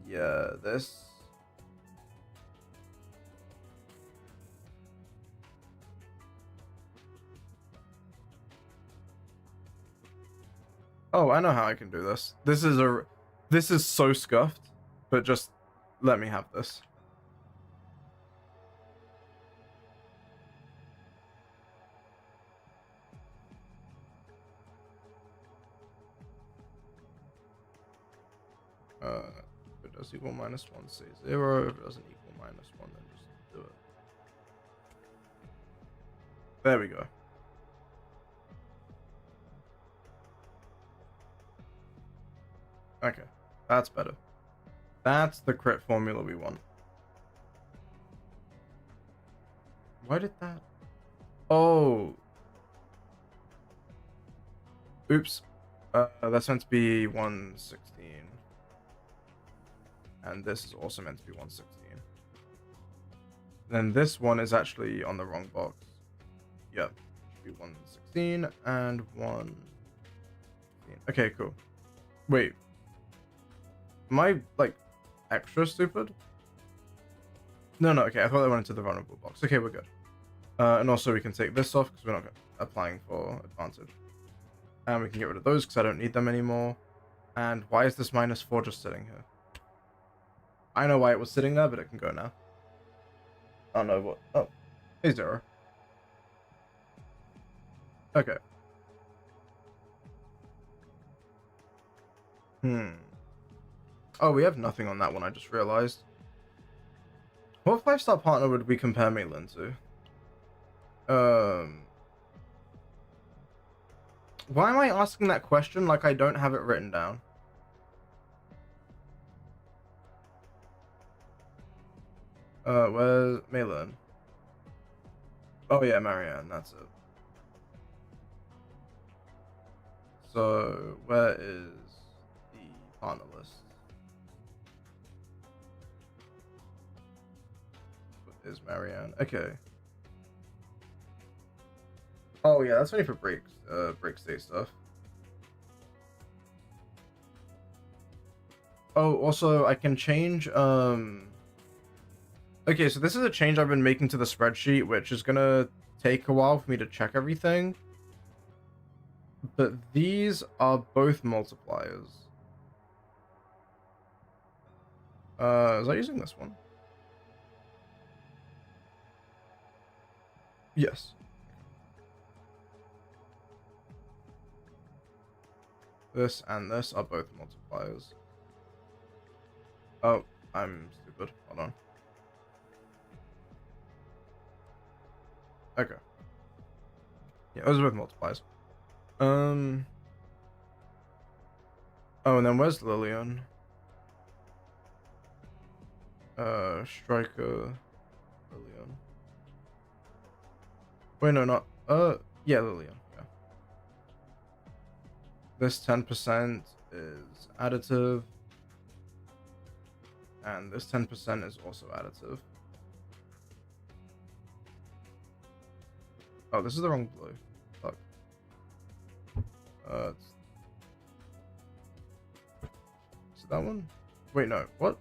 Yeah, this. Oh, I know how I can do this. This is so scuffed, but just let me have this. If it does equal -1, say 0. If it doesn't equal -1, then just do it. There we go. Okay, that's better. That's the crit formula we want. Why did that? Oh. Oops. That's meant to be 116. And this is also meant to be 116. Then this one is actually on the wrong box. Yep. Should be 116 and 1. Okay, cool. Wait. Am I, like, extra stupid? No, okay, I thought I went into the vulnerable box. Okay, we're good. And also we can take this off because we're not applying for advantage. And we can get rid of those because I don't need them anymore. And why is this -4 just sitting here? I know why it was sitting there, but it can go now. I don't know what. Oh, hey, 0. Okay. Oh, we have nothing on that one, I just realized. What 5-star partner would we compare Maelin to? Why am I asking that question like I don't have it written down? Where's Maelin? Oh yeah, Marianne, that's it. So, where is the partner list? What is Marianne? Okay. Oh yeah, that's only for break state stuff. Oh, also I can change okay, so this is a change I've been making to the spreadsheet, which is gonna take a while for me to check everything. But these are both multipliers. Was I using this one? Yes. This and this are both multipliers. Oh, I'm stupid. Hold on. Okay. Yeah, those are both multipliers. Oh, and then where's Lillian? Striker, Lillian. Wait, no, not. Yeah, Lillian. Yeah. This 10% is additive, and this 10% is also additive. Oh, this is the wrong blue. Fuck. Is it that one? Wait, no. What?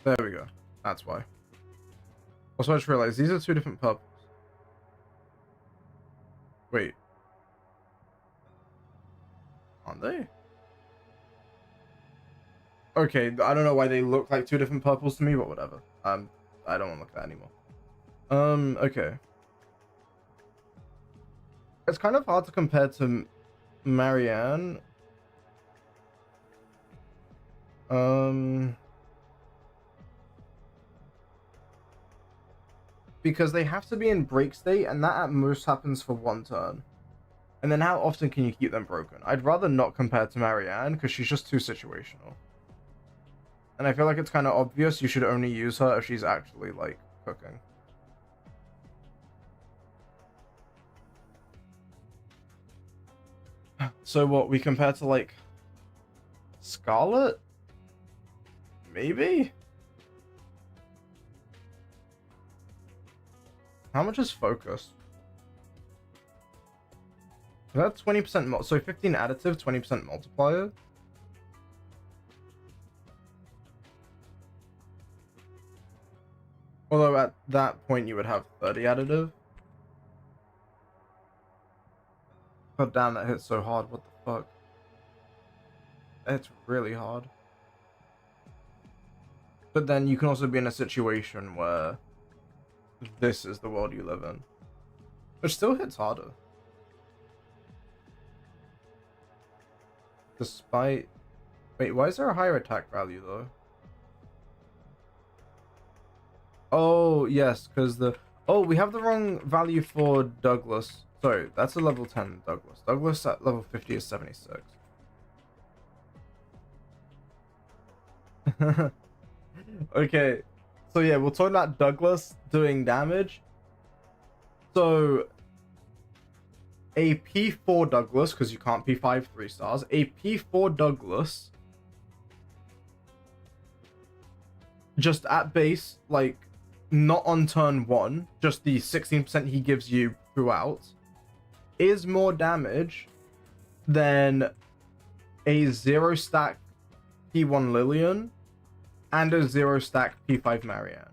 There we go. That's why. Also, I just realized these are two different purples. Wait. Aren't they? Okay, I don't know why they look like two different purples to me, but whatever. I don't want to look at that anymore. Okay. It's kind of hard to compare to Marianne. Because they have to be in break state, and that at most happens for one turn. And then how often can you keep them broken? I'd rather not compare to Marianne, because she's just too situational. And I feel like it's kind of obvious you should only use her if she's actually, like, cooking. So what, we compare to, like, Scarlet? Maybe? How much is focus? Is that 20% so 15 additive, 20% multiplier? Although at that point you would have 30 additive. God damn, that hits so hard, what the fuck? It's really hard. But then you can also be in a situation where this is the world you live in. Which still hits harder. Despite... Wait, why is there a higher attack value though? Oh, yes, because the... Oh, we have the wrong value for Douglas. Sorry, that's a level 10 Douglas. Douglas at level 50 is 76. Okay, so yeah, we'll talk about Douglas doing damage. So, a P4 Douglas, because you can't P5 3 stars, a P4 Douglas, just at base, like, not on turn 1, just the 16% he gives you throughout, is more damage than a 0 stack P1 Lillian and a 0 stack P5 Marianne.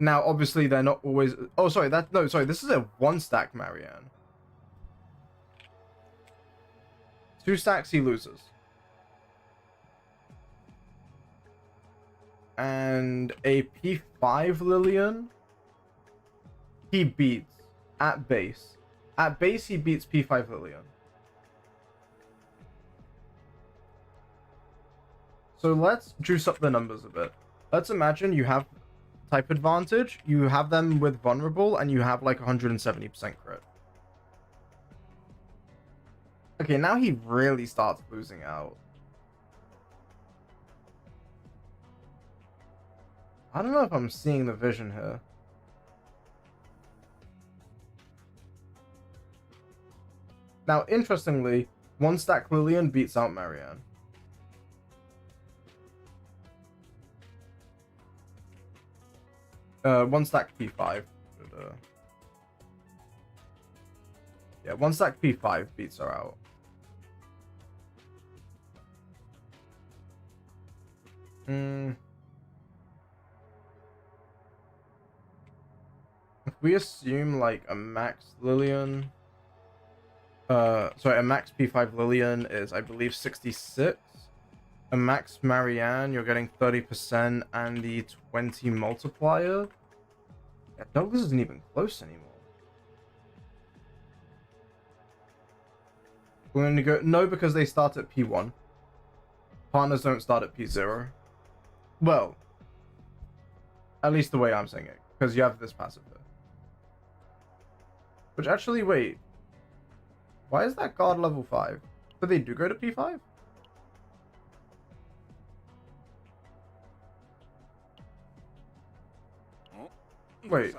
Now, obviously, they're not always... Oh, sorry, this is a 1 stack Marianne. 2 stacks, he loses. And a P5 Lillian, he beats at base. At base, he beats P5 Lillian. So let's juice up the numbers a bit. Let's imagine you have type advantage, you have them with vulnerable, and you have like 170% crit. Okay, now he really starts losing out. I don't know if I'm seeing the vision here. Now, interestingly, 1 stack Lillian beats out Marianne. One stack P5. Yeah, 1 stack P5 beats her out. If we assume like a max Lillian, sorry, a max P5 Lillian is, I believe, 66. A max Marianne, you're getting 30% and the 20 multiplier. Yeah, Douglas isn't even close anymore. We're going to go... No, because they start at P1. Partners don't start at P0. Well, at least the way I'm saying it, because you have this passive here. Which actually, wait. Why is that guard level 5? But they do go to P5? Wait.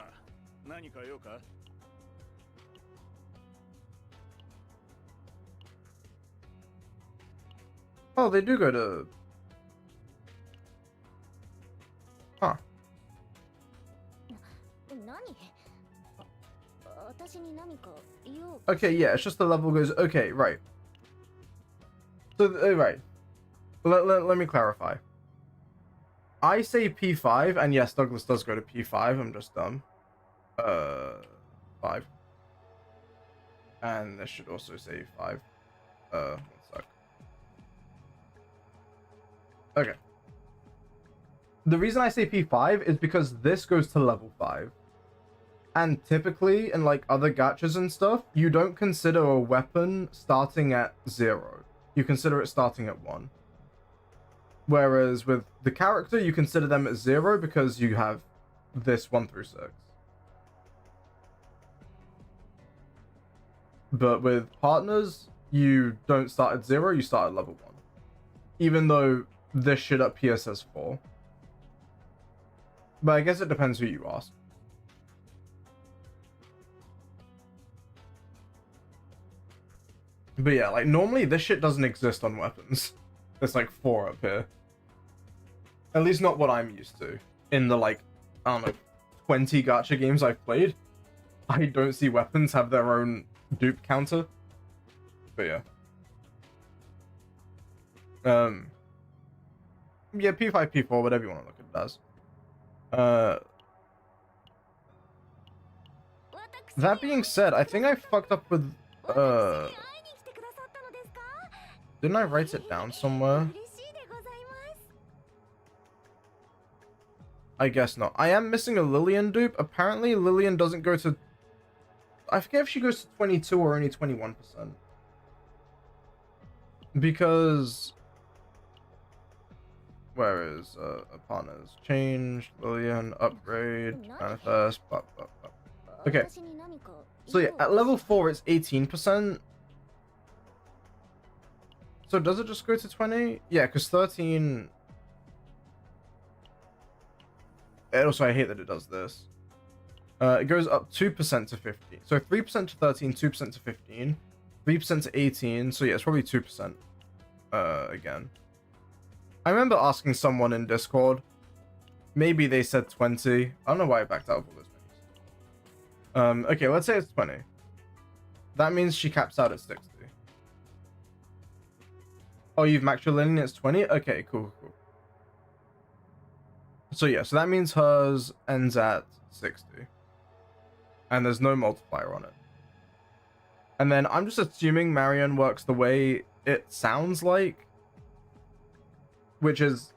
Oh, they do go to... Huh. Okay, yeah, it's just the level goes... Okay, right. So, right. Let me clarify. I say P5, and yes, Douglas does go to P5. I'm just dumb. 5. And this should also say 5. One sec. Okay. The reason I say P5 is because this goes to level 5. And typically, in like other gachas and stuff, you don't consider a weapon starting at 0. You consider it starting at 1. Whereas with the character, you consider them at 0 because you have this 1 through 6. But with partners, you don't start at 0, you start at level 1. Even though this shit up here says 4. But I guess it depends who you ask. But yeah, like normally this shit doesn't exist on weapons. There's like 4 up here. At least not what I'm used to. In the like, I don't know, 20 gacha games I've played, I don't see weapons have their own dupe counter. But yeah. Yeah, P5, P4, whatever you want to look at it as. That being said, I think I fucked up with didn't I write it down somewhere? I guess not. I am missing a Lillian dupe. Apparently Lillian doesn't go to, I forget if she goes to 22 or only 21%. Because where is partners? Change, Lillian, upgrade, manifest, blah, blah, blah. Okay. So yeah, at level 4 it's 18%. So does it just go to 20? Yeah, because 13... Also, I hate that it does this. It goes up 2% to 15. So 3% to 13, 2% to 15, 3% to 18. So yeah, it's probably 2%. Again. I remember asking someone in Discord. Maybe they said 20. I don't know why I backed out of all those things. Okay, let's say it's 20. That means she caps out at 60. Oh, you've maxed your Lillian, it's 20? Okay, cool. So yeah, so that means hers ends at 60. And there's no multiplier on it. And then I'm just assuming Marion works the way it sounds like. Which is...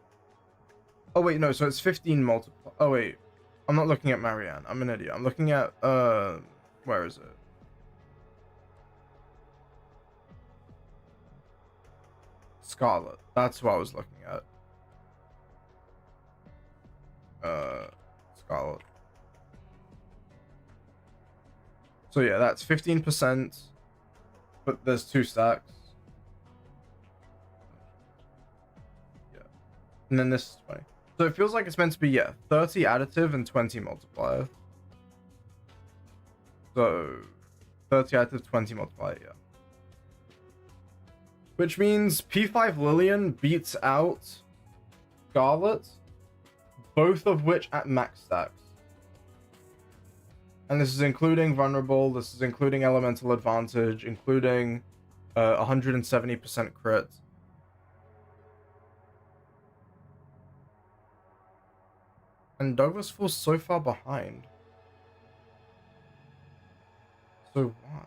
Oh wait, no, so it's 15 multiplier. Oh wait, I'm not looking at Marianne. I'm an idiot. I'm looking at, where is it? Scarlet. That's what I was looking at. Scarlet. So yeah, that's 15%, but there's 2 stacks. Yeah. And then this is 20. So it feels like it's meant to be, yeah, 30 additive and 20 multiplier. So 30 additive, 20 multiplier, yeah. Which means P5 Lillian beats out Scarlet, both of which at max stacks. And this is including Vulnerable, this is including Elemental Advantage, including 170% crit. And Douglas falls so far behind. So why?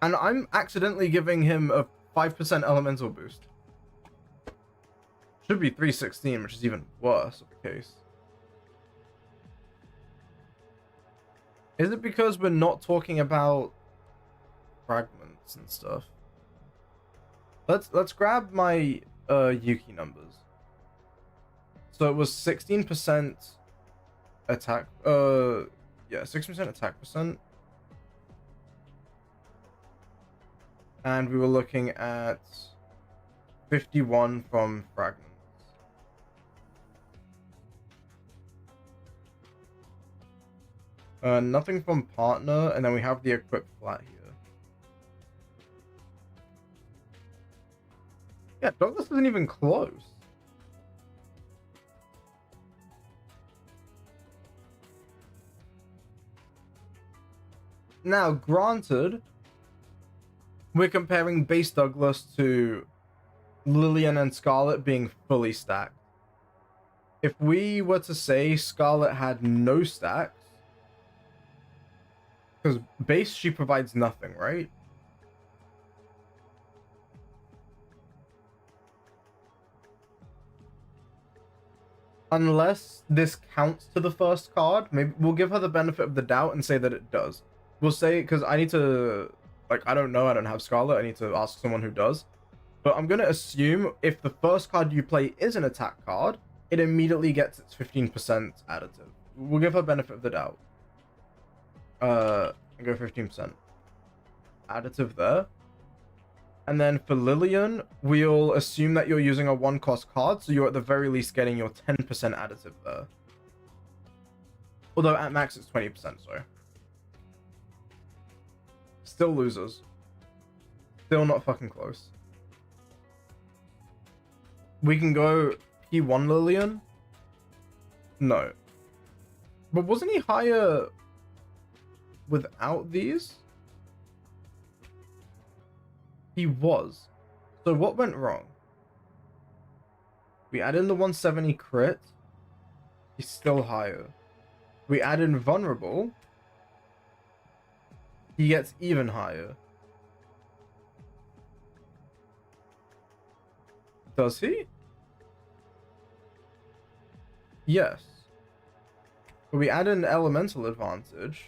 And I'm accidentally giving him a 5% elemental boost. Should be 316, which is even worse of the case. Is it because we're not talking about fragments and stuff? Let's grab my Yuki numbers. So it was 16% attack, yeah, 6% attack percent. And we were looking at 51 from fragments. Nothing from partner, and then we have the equip flat here. Yeah, Douglas isn't even close. Now, granted, we're comparing base Douglas to Lillian and Scarlet being fully stacked. if we were to say Scarlet had no stacks, because base she provides nothing, right? Unless this counts to the first card, maybe we'll give her the benefit of the doubt and say that it does. We'll say, because I need to, like, I don't know, I don't have Scarlet, I need to ask someone who does. But I'm going to assume if the first card you play is an attack card, it immediately gets its 15% additive. We'll give her benefit of the doubt. And go 15% additive there. And then for Lillian, we'll assume that you're using a 1-cost card, so you're at the very least getting your 10% additive there. Although at max it's 20%, sorry. Still losers. Still not fucking close. We can go P1 Lillian? No. But wasn't he higher without these? He was. So what went wrong? We add in the 170 crit. He's still higher. We add in vulnerable. He gets even higher. Does he? Yes. But we add in elemental advantage.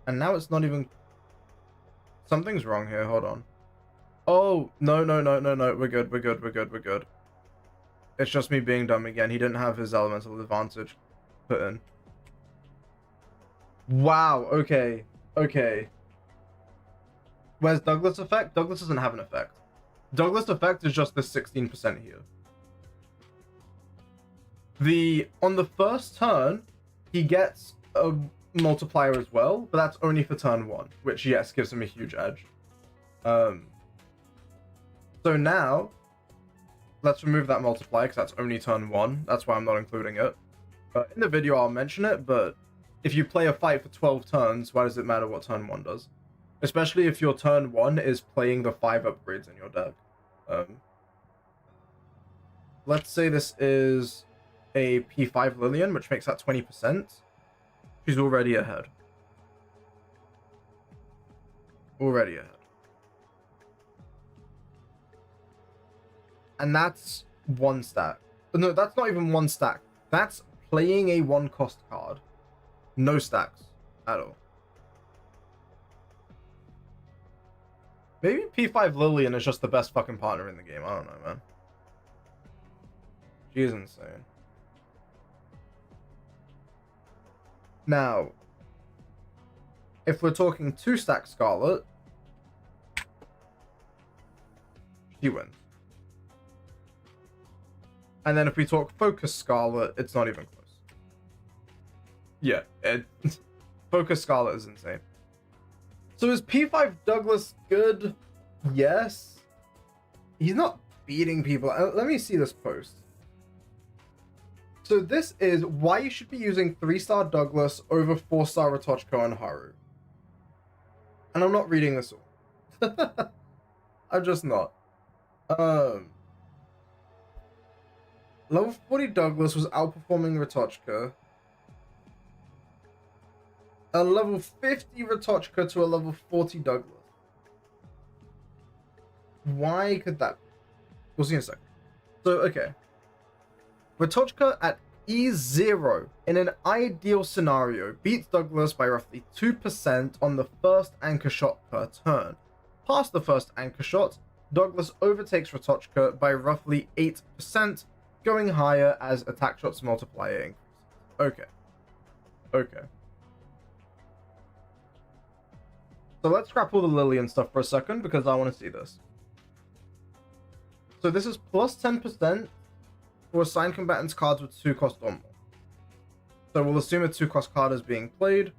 And now it's not even... Something's wrong here, hold on. Oh, no. We're good. It's just me being dumb again. He didn't have his elemental advantage put in. Wow, okay. Where's Douglas effect? Douglas doesn't have an effect. Douglas effect is just this 16% here. On the first turn, he gets a multiplier as well, but that's only for turn 1, which yes gives him a huge edge. So now let's remove that multiplier because that's only turn 1. That's why I'm not including it. In the video I'll mention it, but if you play a fight for 12 turns, why does it matter what turn 1 does? Especially if your turn 1 is playing the 5 upgrades in your deck. Let's say this is a P5 Lillian, which makes that 20%. She's already ahead. And that's 1 stack. No, that's not even 1 stack. That's playing a 1-cost card. No stacks at all. Maybe P5 Lillian is just the best fucking partner in the game. I don't know, man. She is insane. Now, if we're talking 2-stack Scarlet, she wins. And then if we talk Focus Scarlet, it's not even close. Yeah, Focus Scarlet is insane. So is P5 Douglas good? Yes. He's not beating people. Let me see this post. So this is why you should be using 3-star Douglas over 4-star Ratochko and Haru. And I'm not reading this all. I'm just not. Level 40 Douglas was outperforming Ratochka. A level 50 Ratochka to a level 40 Douglas. Why could that be? We'll see in a second. So, okay. Ratochka at E0 in an ideal scenario beats Douglas by roughly 2% on the first anchor shot per turn. Past the first anchor shot, Douglas overtakes Ratochka by roughly 8%, going higher as attack shots multiplier increases. Okay. So let's scrap all the Lillian stuff for a second because I want to see this. So this is plus 10% for assigned combatants cards with 2-cost or more. So we'll assume a 2-cost card is being played.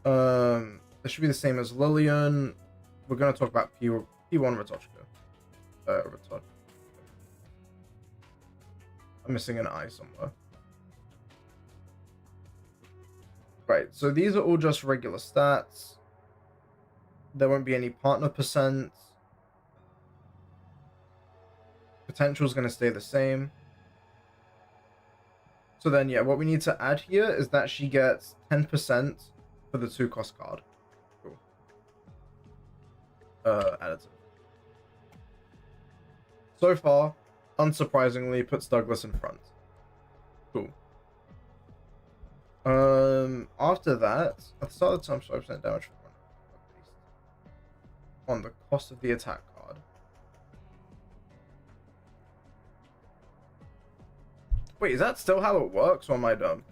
This should be the same as Lillian. We're going to talk about P1 Ratochka. I'm missing an I somewhere. Right, so these are all just regular stats. There won't be any partner percent. Potential is going to stay the same. So then, yeah, what we need to add here is that she gets 10% for the 2-cost card. Cool. Additive. So far, unsurprisingly, puts Douglas in front. Cool. After that, at the start of the time, 5% damage for one on the cost of the attack card. Wait, is that still how it works, or am I dumb?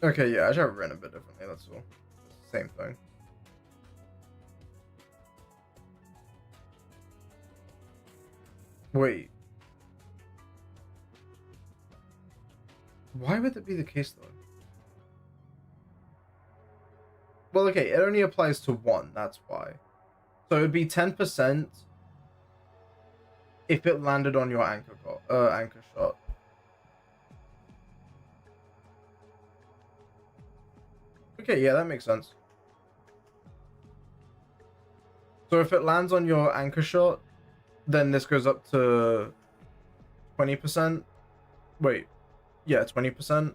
Okay, yeah, I should have written a bit differently, that's all. Same thing. Wait. Why would that be the case, though? Well, okay, it only applies to one, that's why. So it would be 10% if it landed on your anchor shot. Okay, yeah, that makes sense. So if it lands on your anchor shot, then this goes up to 20%. Wait, yeah, 20%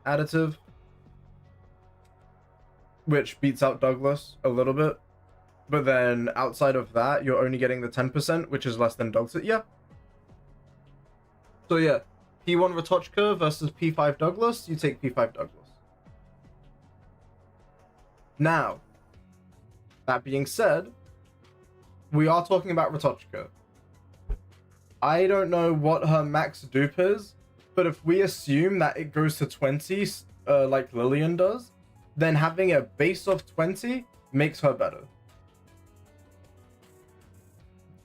additive, which beats out Douglas a little bit. But then outside of that, you're only getting the 10%, which is less than Douglas. Yeah. So yeah, P1 Ratochka versus P5 Douglas, you take P5 Douglas. Now, that being said, we are talking about Ratochka. I don't know what her max dupe is, but if we assume that it goes to 20, like Lillian does, then having a base of 20 makes her better.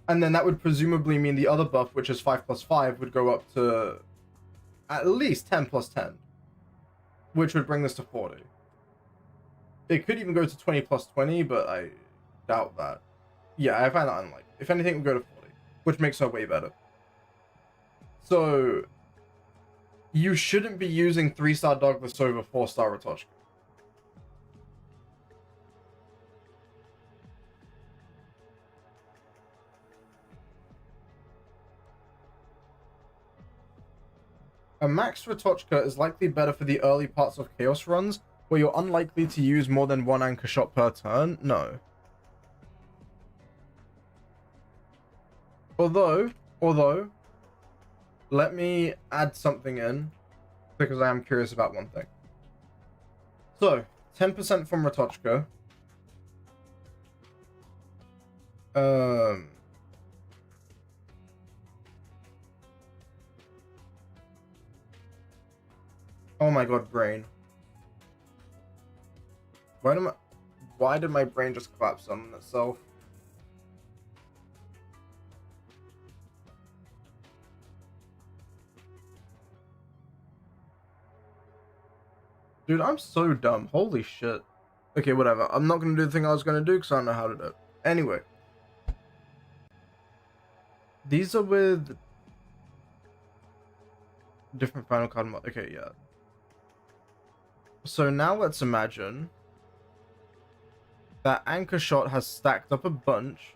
And then that would presumably mean the other buff, which is 5+5, would go up to at least 10+10, which would bring this to 40. It could even go to 20+20, but I doubt that. Yeah, I find that unlikely. If anything, it would go to 40, which makes her way better. So, you shouldn't be using 3-star Douglas over 4-star Ratochka. A max Ratochka is likely better for the early parts of Chaos runs, where you're unlikely to use more than one anchor shot per turn. No. Although, let me add something in, because I am curious about one thing. So, 10% from Ratochka. Oh my god, brain. Why did my brain just collapse on itself? Dude, I'm so dumb. Holy shit. Okay, whatever. I'm not gonna do the thing I was gonna do because I don't know how to do it. Anyway. These are with different final card mod. Okay, yeah. So now let's imagine that anchor shot has stacked up a bunch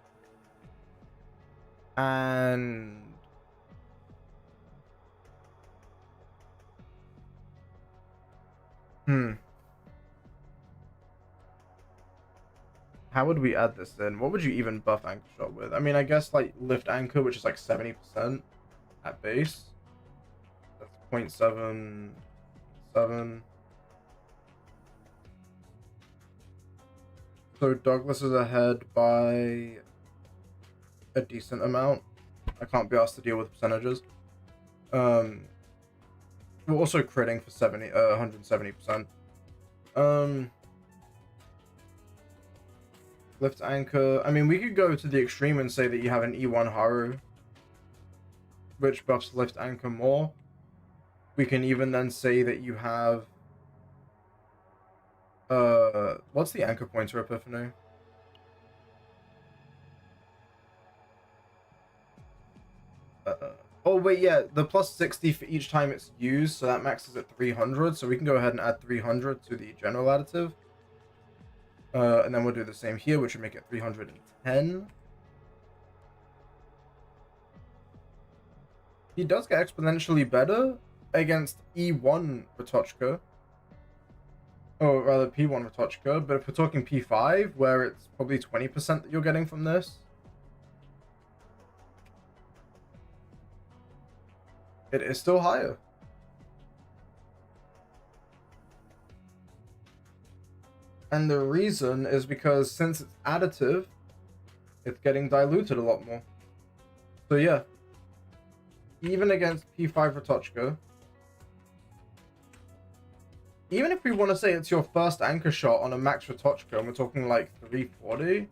and how would we add this in? What would you even buff anchor shot with? I mean, I guess like lift anchor, which is like 70% at base. That's 0.77. So Douglas is ahead by a decent amount. I can't be asked to deal with percentages. We're also critting for 170%. Lift anchor. I mean, we could go to the extreme and say that you have an E1 Haru, which buffs lift anchor more. We can even then say that you have what's the anchor pointer epiphany? Oh Oh, wait, yeah, the plus 60 for each time it's used, so that maxes at 300, so we can go ahead and add 300 to the general additive. And then we'll do the same here, which would make it 310. He does get exponentially better against E1 Ratochka. Or rather P1 Ratochka, but if we're talking P5, where it's probably 20% that you're getting from this, it is still higher. And the reason is because since it's additive, it's getting diluted a lot more. So yeah, even against P5 Ratochka, even if we want to say it's your first anchor shot on a max Ratochka, and we're talking like 340,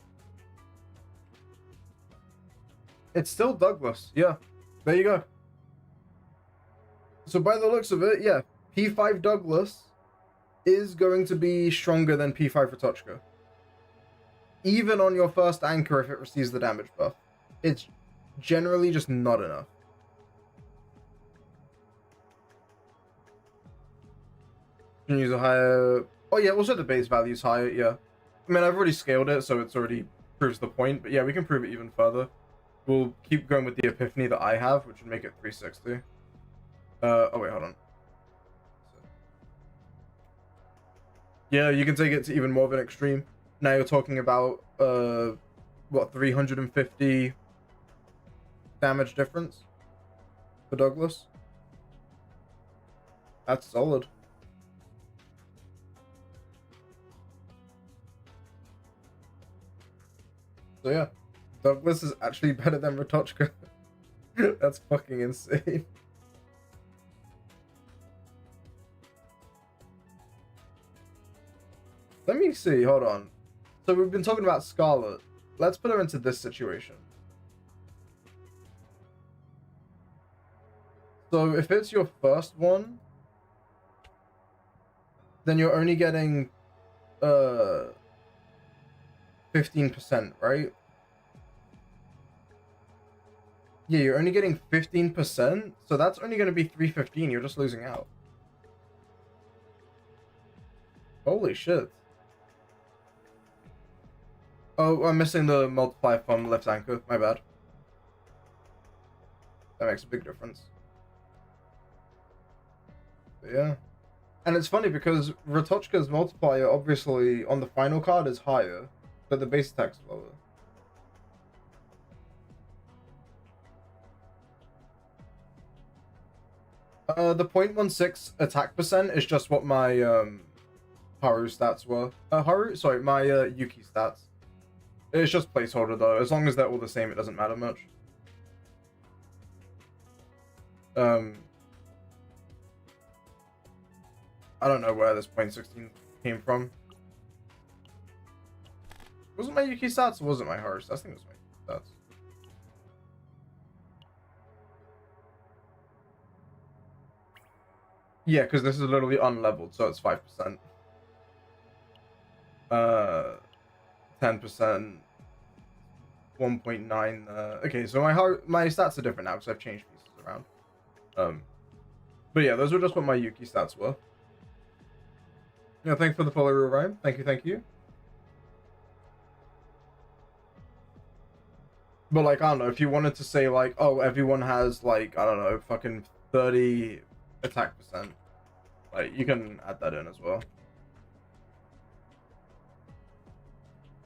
it's still Douglas. Yeah, there you go. So by the looks of it, yeah, P5 Douglas is going to be stronger than P5 Ratochka. Even on your first anchor if it receives the damage buff. It's generally just not enough. You can use a higher... Oh yeah, also the base value is higher, yeah. I mean, I've already scaled it, so it's already proves the point. But yeah, we can prove it even further. We'll keep going with the epiphany that I have, which would make it 360. Oh wait, hold on. Yeah, you can take it to even more of an extreme. Now you're talking about, what, 350 damage difference for Douglas? That's solid. So yeah, Douglas is actually better than Ratochka. That's fucking insane. Let me see, hold on. So we've been talking about Scarlet. Let's put her into this situation. So if it's your first one, then you're only getting 15%, right? Yeah, you're only getting 15%, so that's only going to be 315. You're just losing out. Holy shit. Oh, I'm missing the multiplier from left anchor. My bad. That makes a big difference. But yeah. And it's funny because Ratochka's multiplier, obviously, on the final card is higher, but the base attack's lower. The 0.16 attack percent is just what my Haru stats were. My Yuki stats. It's just placeholder though. As long as they're all the same, it doesn't matter much. I don't know where this 0.16 came from. Was it my Yuki stats or was it my Haru stats? I think it was my stats. Yeah, because this is literally unleveled, so it's 5%. 10%. 1.9. Okay, so my stats are different now because I've changed pieces around. But yeah, those were just what my Yuki stats were. Yeah, thanks for the follow, Real Rhyme. Thank you, thank you. But like, I don't know, if you wanted to say like, oh, everyone has like, I don't know, fucking 30 attack percent, like you can add that in as well.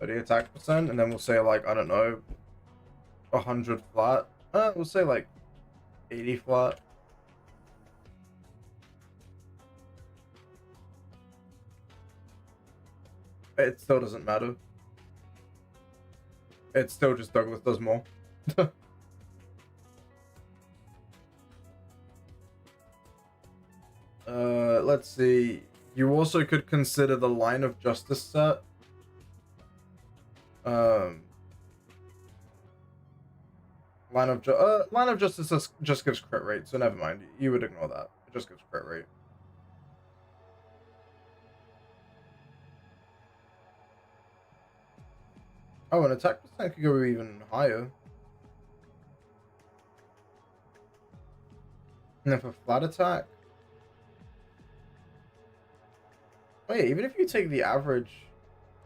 30 attack percent, and then we'll say like, I don't know, 100 flat. We'll say like 80 flat. It still doesn't matter. It's still just Douglas does more. Let's see. You also could consider the Line of Justice set. Line of Justice just gives crit rate, so never mind. You would ignore that. It just gives crit rate. Oh, and attack percent could go even higher. And then for flat attack, oh yeah, even if you take the average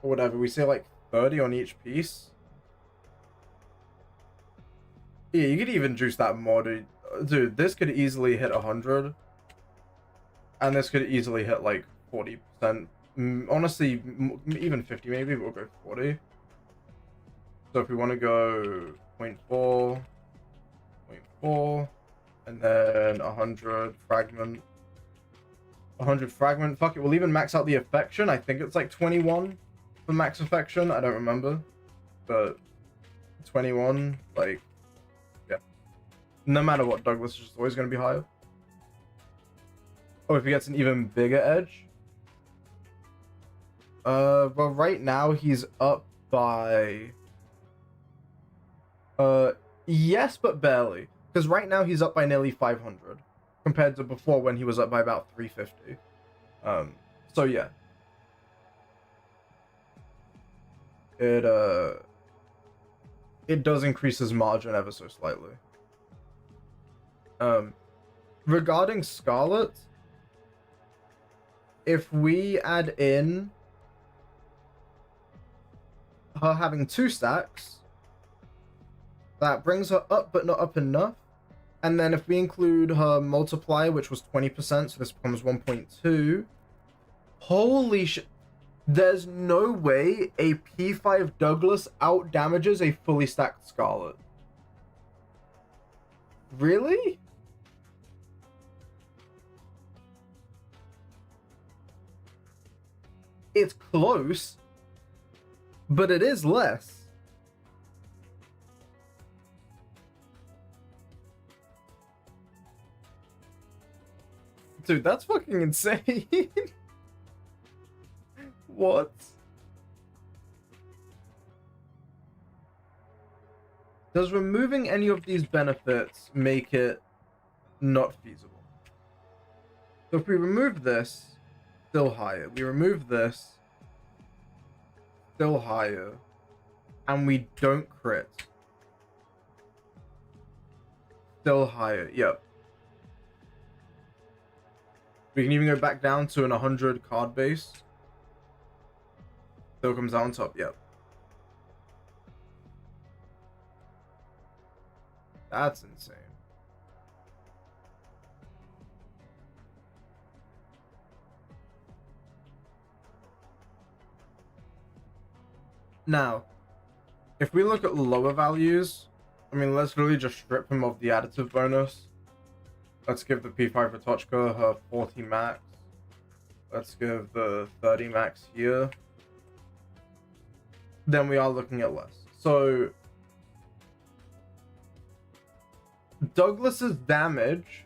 or whatever, we say like 30 on each piece. Yeah, you could even juice that more, dude. Dude, this could easily hit 100. And this could easily hit like 40%. Honestly, even 50 maybe, but we'll go 40. So if we want to go 0.4, 0.4, and then 100 fragment. 100 fragment. Fuck it, we'll even max out the affection. I think it's like 21 for max affection. I don't remember. But 21, like, yeah. No matter what, Douglas is just always going to be higher. Oh, if he gets an even bigger edge. Well, right now he's up by... yes, but barely. Because right now he's up by nearly 500. Compared to before when he was up by about 350. So yeah. It does increase his margin ever so slightly. Regarding Scarlet, if we add in her having 2 stacks, that brings her up, but not up enough. And then if we include her multiplier, which was 20%, so this becomes 1.2. Holy shit. There's no way a P5 Douglas out damages a fully stacked Scarlet. Really? It's close, but it is less. Dude, that's fucking insane. What? Does removing any of these benefits make it not feasible? So if we remove this, still higher. We remove this, still higher. And we don't crit. Still higher, yep. We can even go back down to an 100 card base. Still comes out on top, yep. That's insane. Now, if we look at lower values, I mean, let's really just strip him of the additive bonus. Let's give the P5 Ratochka her 40 max. Let's give the 30 max here. Then we are looking at less. So, Douglas's damage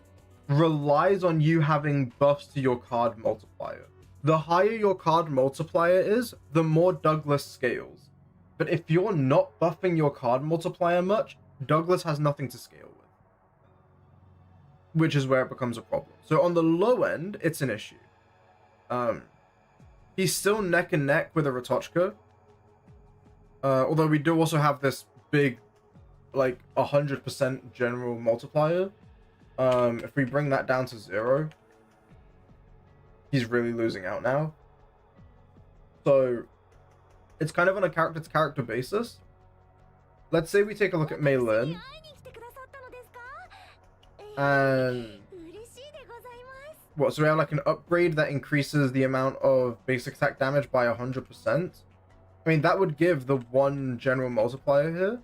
relies on you having buffs to your card multiplier. The higher your card multiplier is, the more Douglas scales. But if you're not buffing your card multiplier much, Douglas has nothing to scale with. Which is where it becomes a problem. So on the low end, it's an issue. He's still neck and neck with a Ratochka. Although we do also have this big, like 100% general multiplier. If we bring that down to 0, he's really losing out now. So it's kind of on a character-to-character basis. Let's say we take a look at Mei Lin. And what, so we have like an upgrade that increases the amount of basic attack damage by 100%. I mean, that would give the 1 general multiplier here,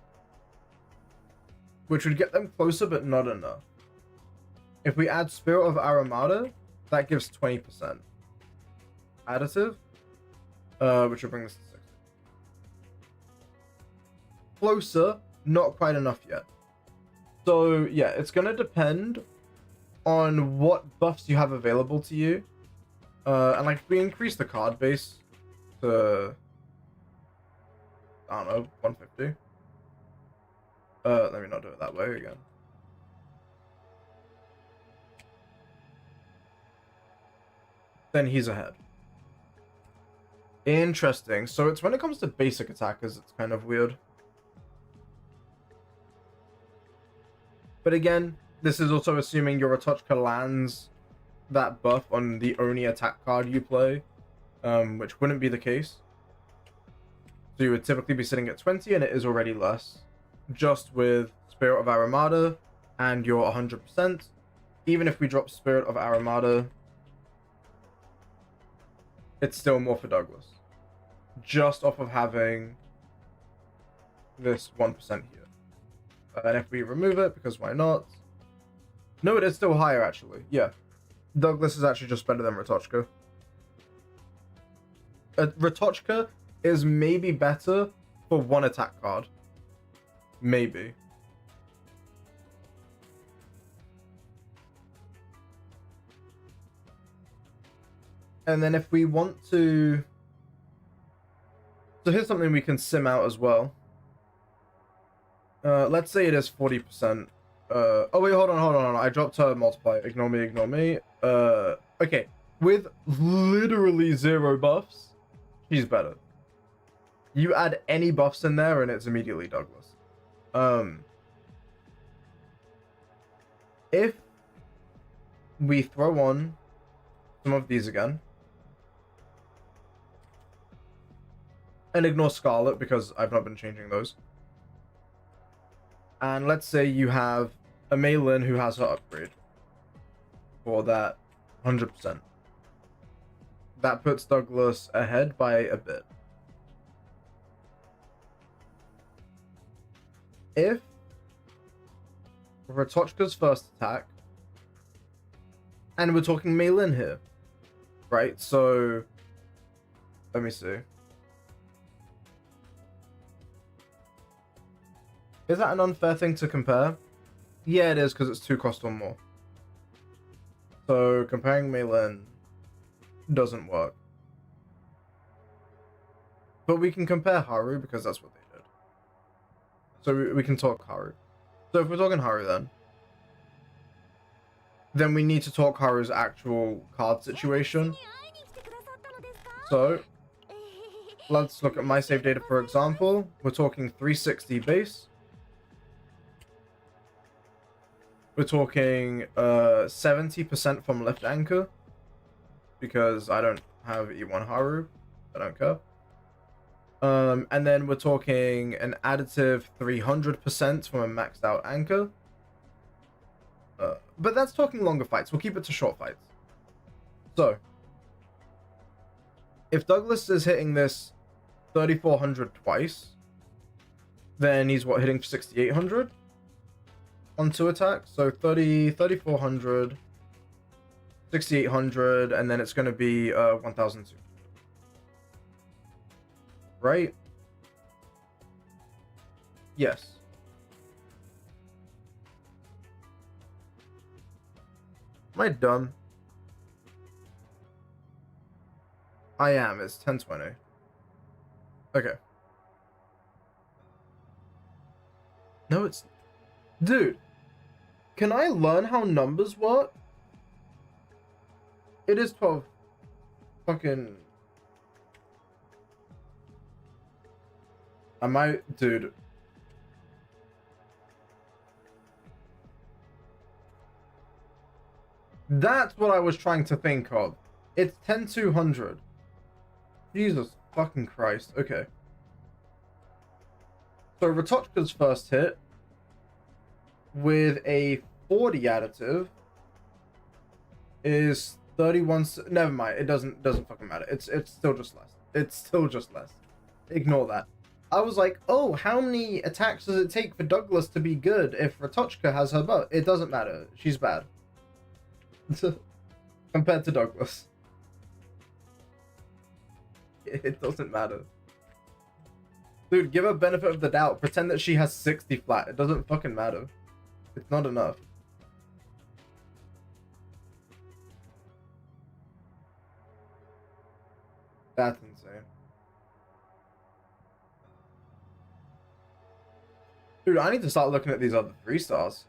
which would get them closer, but not enough. If we add Spirit of Aramata, that gives 20% additive, which will bring this to 60. Closer, not quite enough yet. So yeah, it's gonna depend on what buffs you have available to you. And like if we increase the card base to, I don't know, 150. Let me not do it that way again. Then he's ahead. Interesting. So it's when it comes to basic attackers, it's kind of weird. But again, This is also assuming your Ratochka lands that buff on the only attack card you play, which wouldn't be the case. So you would typically be sitting at 20, and it is already less. Just with Spirit of Aramada and your 100%. Even if we drop Spirit of Aramada, it's still more for Douglas. Just off of having this 1% here. And if we remove it, because why not? No, it is still higher, actually. Yeah. Douglas is actually just better than Ratochka. Ratochka is maybe better for one attack card. Maybe. And then if we want to... So here's something we can sim out as well. Let's say it is 40%. Oh wait, hold on. I dropped her multiplier. Ignore me. Okay. With literally 0 buffs, she's better. You add any buffs in there and it's immediately Douglas. If we throw on some of these again, and ignore Scarlet because I've not been changing those. And let's say you have a Mei Lin who has her upgrade for that 100%. That puts Douglas ahead by a bit. If Ratochka's first attack, and we're talking Mei Lin here, right? So, let me see. Is that an unfair thing to compare? Yeah, it is, because it's 2 cost or more. So, comparing Mei Lin doesn't work. But we can compare Haru, because that's what they did. So, we can talk Haru. So, if we're talking Haru, then we need to talk Haru's actual card situation. So, let's look at my save data, for example. We're talking 360 base. We're talking 70% from left anchor, because I don't have E1 Haru. I don't care. And then we're talking an additive 300% from a maxed out anchor. But that's talking longer fights. We'll keep it to short fights. So, if Douglas is hitting this 3400 twice, then he's hitting 6800 on 2 attacks. So 3400, 6800, and then it's going to be 1002. Right? Yes. Am I dumb? I am. It's 1020. Okay. No, it's... Dude. Can I learn how numbers work? It is 12. Fucking... Am I... Dude. That's what I was trying to think of. It's 10200. Jesus fucking Christ. Okay. So Ratochka's first hit with a 40 additive is 31. Never mind. It doesn't fucking matter. It's still just less. It's still just less. Ignore that. I was like, oh, how many attacks does it take for Douglas to be good if Ratochka has her butt? It doesn't matter. She's bad. Compared to Douglas. It doesn't matter. Dude, give her benefit of the doubt. Pretend that she has 60 flat. It doesn't fucking matter. It's not enough. That's insane. Dude, I need to start looking at these other 3 stars.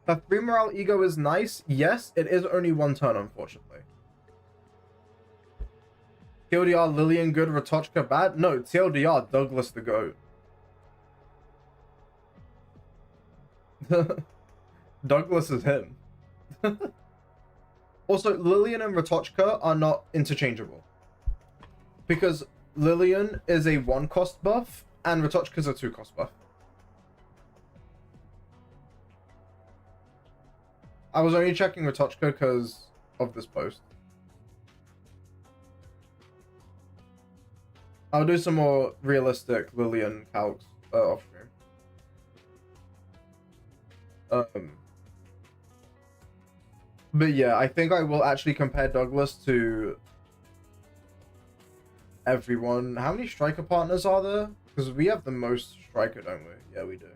That 3 morale ego is nice. Yes, it is only 1 turn, unfortunately. TLDR, Lillian good, Ratochka bad? No, TLDR, Douglas the GOAT. Douglas is him. Also, Lillian and Ratochka are not interchangeable. Because Lillian is a 1 cost buff, and Ratochka is a 2 cost buff. I was only checking Ratochka because of this post. I'll do some more realistic Lillian calcs off stream. But yeah, I think I will actually compare Douglas to everyone. How many striker partners are there? Because we have the most striker, don't we? Yeah, we do.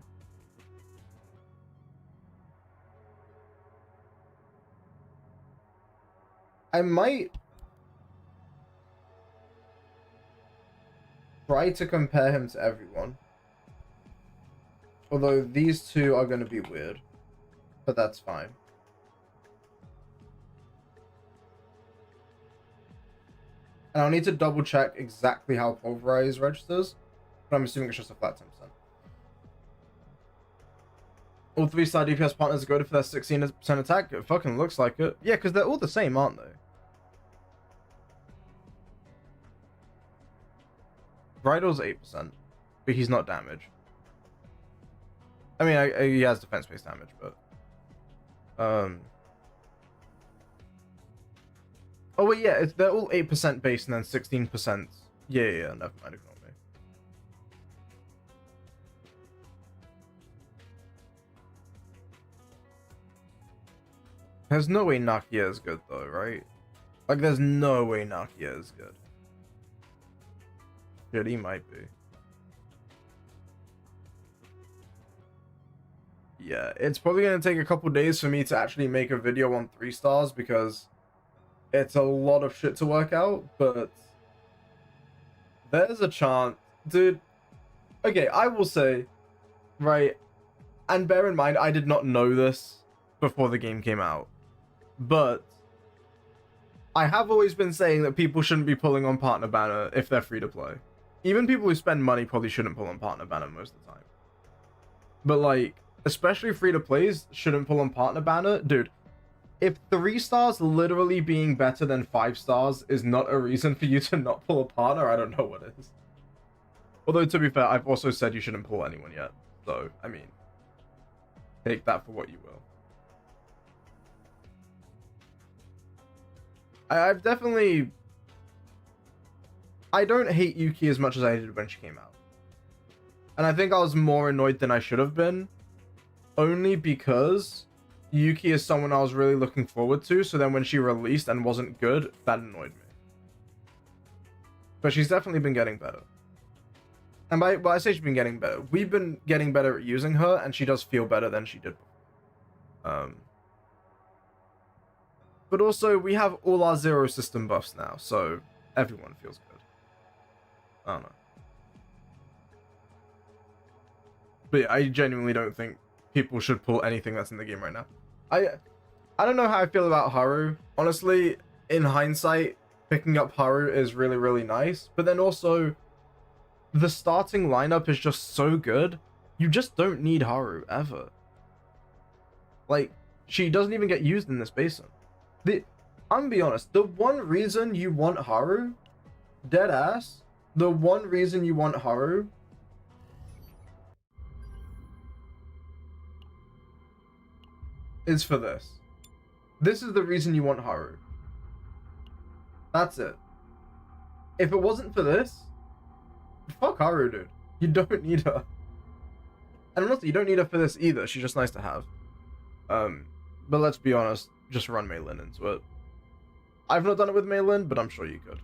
I might try to compare him to everyone. Although these two are going to be weird. But that's fine. And I'll need to double check exactly how Pulverize registers. But I'm assuming it's just a flat 10%. All 3-star DPS partners are good for their 16% attack. It fucking looks like it. Yeah, because they're all the same, aren't they? Bridal's 8%, but he's not damage. I mean, he has defense-based damage, but... Oh, wait, yeah, they're all 8% base and then 16%. Yeah, never mind, ignore me. There's no way Nakia is good, though, right? Like, there's no way Nakia is good. Shit, he might be. Yeah, it's probably going to take a couple days for me to actually make a video on 3 stars because it's a lot of shit to work out, but there's a chance. Dude, okay, I will say, right, and bear in mind, I did not know this before the game came out, but I have always been saying that people shouldn't be pulling on Partner Banner if they're free to play. Even people who spend money probably shouldn't pull on Partner Banner most of the time. But, like, especially free to plays shouldn't pull on Partner Banner. Dude, if 3 stars literally being better than 5 stars is not a reason for you to not pull a partner, I don't know what is. Although, to be fair, I've also said you shouldn't pull anyone yet. So, I mean, take that for what you will. I've definitely... I don't hate Yuki as much as I did when she came out. And I think I was more annoyed than I should have been. Only because Yuki is someone I was really looking forward to, so then when she released and wasn't good, that annoyed me. But she's definitely been getting better. And well, I say she's been getting better. We've been getting better at using her, and she does feel better than she did before. But also, we have all our 0 system buffs now, so everyone feels good. I don't know. But yeah, I genuinely don't think people should pull anything that's in the game right now. I don't know how I feel about Haru. Honestly, in hindsight, picking up Haru is really, really nice. But then also, the starting lineup is just so good. You just don't need Haru, ever. Like, she doesn't even get used in this basin. I'm gonna be honest, the one reason you want Haru, dead ass, the one reason you want Haru is for this. This is the reason you want Haru. That's it. If it wasn't for this, fuck Haru, dude. You don't need her. And honestly, you don't need her for this either. She's just nice to have. But let's be honest, just run Meilin into it. I've not done it with Meilin, but I'm sure you could.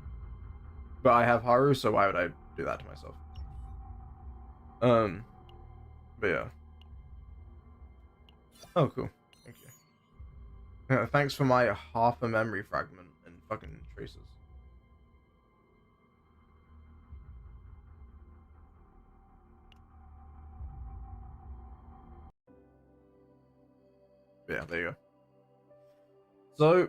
But I have Haru, so why would I do that to myself? But yeah. Oh, cool. Thank you. Thanks for my half a memory fragment and fucking traces. But yeah, there you go. So,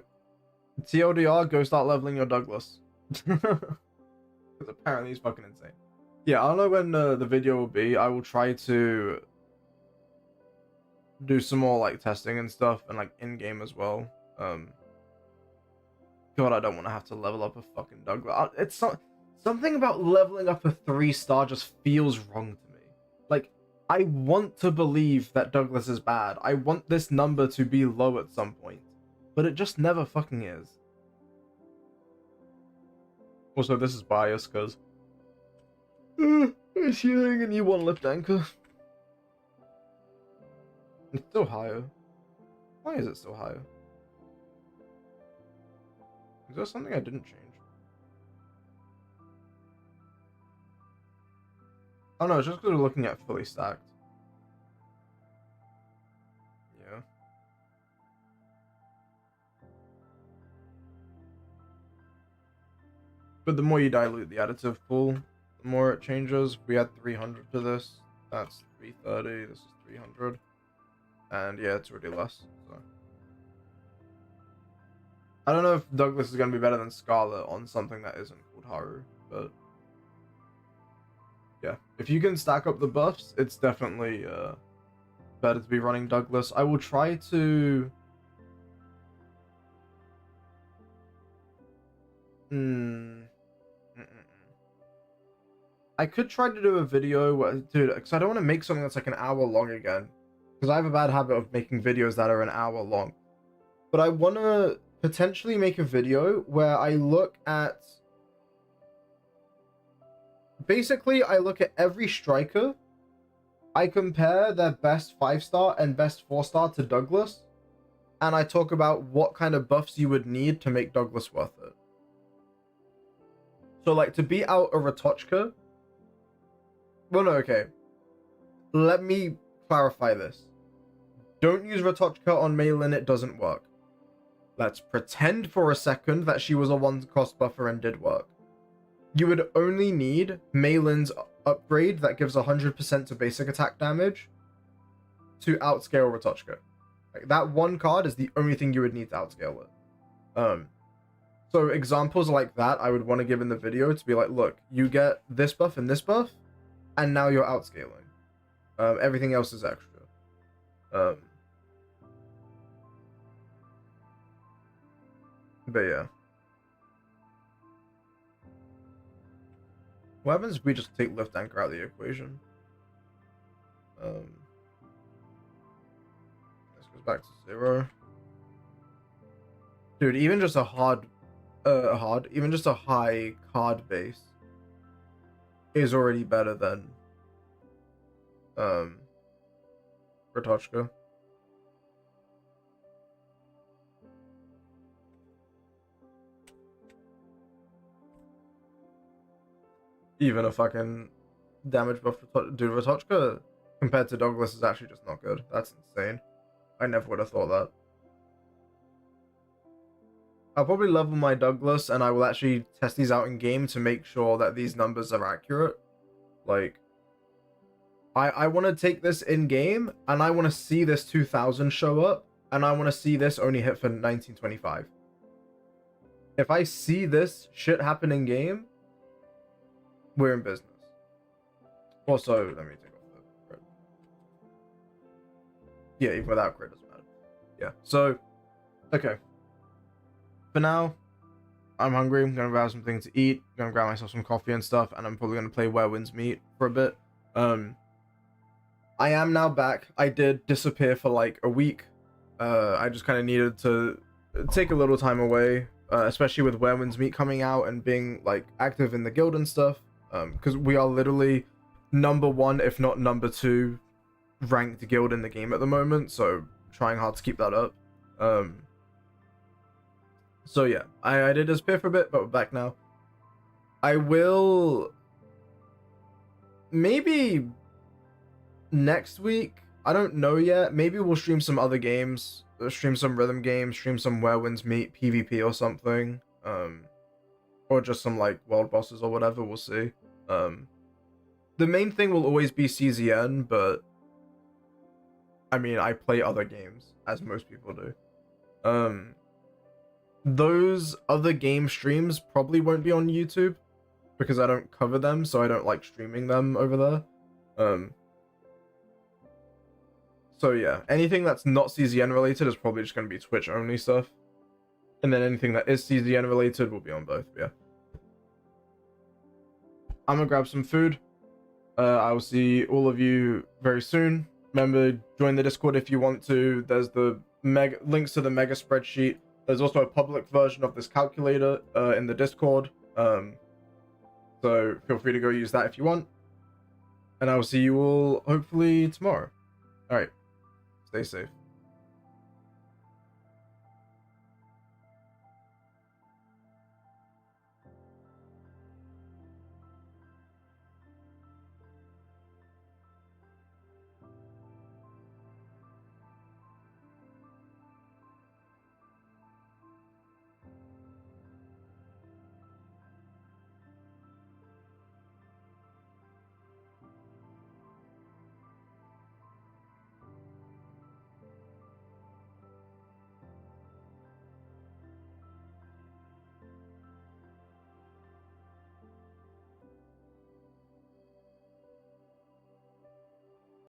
TLDR, go start leveling your Douglas. Because apparently he's fucking insane. Yeah, I don't know when the video will be. I will try to do some more like testing and stuff, and like in game as well. God, I don't want to have to level up a fucking Douglas. Something about leveling up a 3-star just feels wrong to me. Like, I want to believe that Douglas is bad. I want this number to be low at some point, but it just never fucking is. Also, this is biased because it's healing and you want lift anchor. It's still higher. Why is it still higher? Is there something I didn't change? Oh no, it's just because we're looking at fully stacked. Yeah. But the more you dilute the additive pool, the more it changes. We had 300 to this. That's 330. This is 300. And yeah, it's already less. So. I don't know if Douglas is going to be better than Scarlet on something that isn't called Haru, but yeah, if you can stack up the buffs, it's definitely better to be running Douglas. I will try to I could try to do a video where, dude, because I don't want to make something that's like an hour long again, because I have a bad habit of making videos that are an hour long. But I want to potentially make a video where I look at, basically I look at every striker, I compare their best 5-star and best 4-star to Douglas, and I talk about what kind of buffs you would need to make Douglas worth it. So like to beat out a Ratochka, well no, okay, let me clarify this. Don't use Ratochka on Meilin, it doesn't work. Let's pretend for a second that she was a 1-cost buffer and did work. You would only need Meilin's upgrade that gives 100% to basic attack damage to outscale Ratochka. Like, that one card is the only thing you would need to outscale it. So examples like that I would want to give in the video to be like, look, you get this buff and this buff, and now you're outscaling. Everything else is extra. But yeah. What happens if we just take lift anchor out of the equation? This goes back to 0. Dude, even just even just a high card base is already better than Ratochka. Even a fucking damage buff, dude. Ratochka compared to Douglas is actually just not good. That's insane. I never would have thought that. I'll probably level my Douglas and I will actually test these out in game to make sure that these numbers are accurate. Like, I want to take this in game and I want to see this 2000 show up and I want to see this only hit for 1925. If I see this shit happen in game, we're in business. Also, let me take off the crit. Yeah, even without crit doesn't matter. Yeah, so, okay. For now, I'm hungry. I'm gonna grab something to eat. I'm gonna grab myself some coffee and stuff, and I'm probably gonna play Where Winds Meet for a bit. I am now back. I did disappear for like a week. I just kind of needed to take a little time away, especially with Where Winds Meet coming out and being like active in the guild and stuff. Because we are literally #1, if not #2, ranked guild in the game at the moment. So trying hard to keep that up. So yeah, I did disappear for a bit, but we're back now. I will maybe next week, I don't know yet, maybe we'll stream some other games, stream some rhythm games, stream some Where Winds Meet PvP or something, or just some like world bosses or whatever, we'll see. The main thing will always be CZN, but I mean, I play other games, as most people do. Those other game streams probably won't be on YouTube because I don't cover them, so I don't like streaming them over there. So yeah, anything that's not CZN related is probably just going to be Twitch only stuff. And then anything that is CZN related will be on both, yeah. I'm gonna grab some food. I will see all of you very soon. Remember, join the Discord if you want to. There's the links to the mega spreadsheet. There's also a public version of this calculator in the Discord. So feel free to go use that if you want. And I will see you all hopefully tomorrow. All right. Stay safe.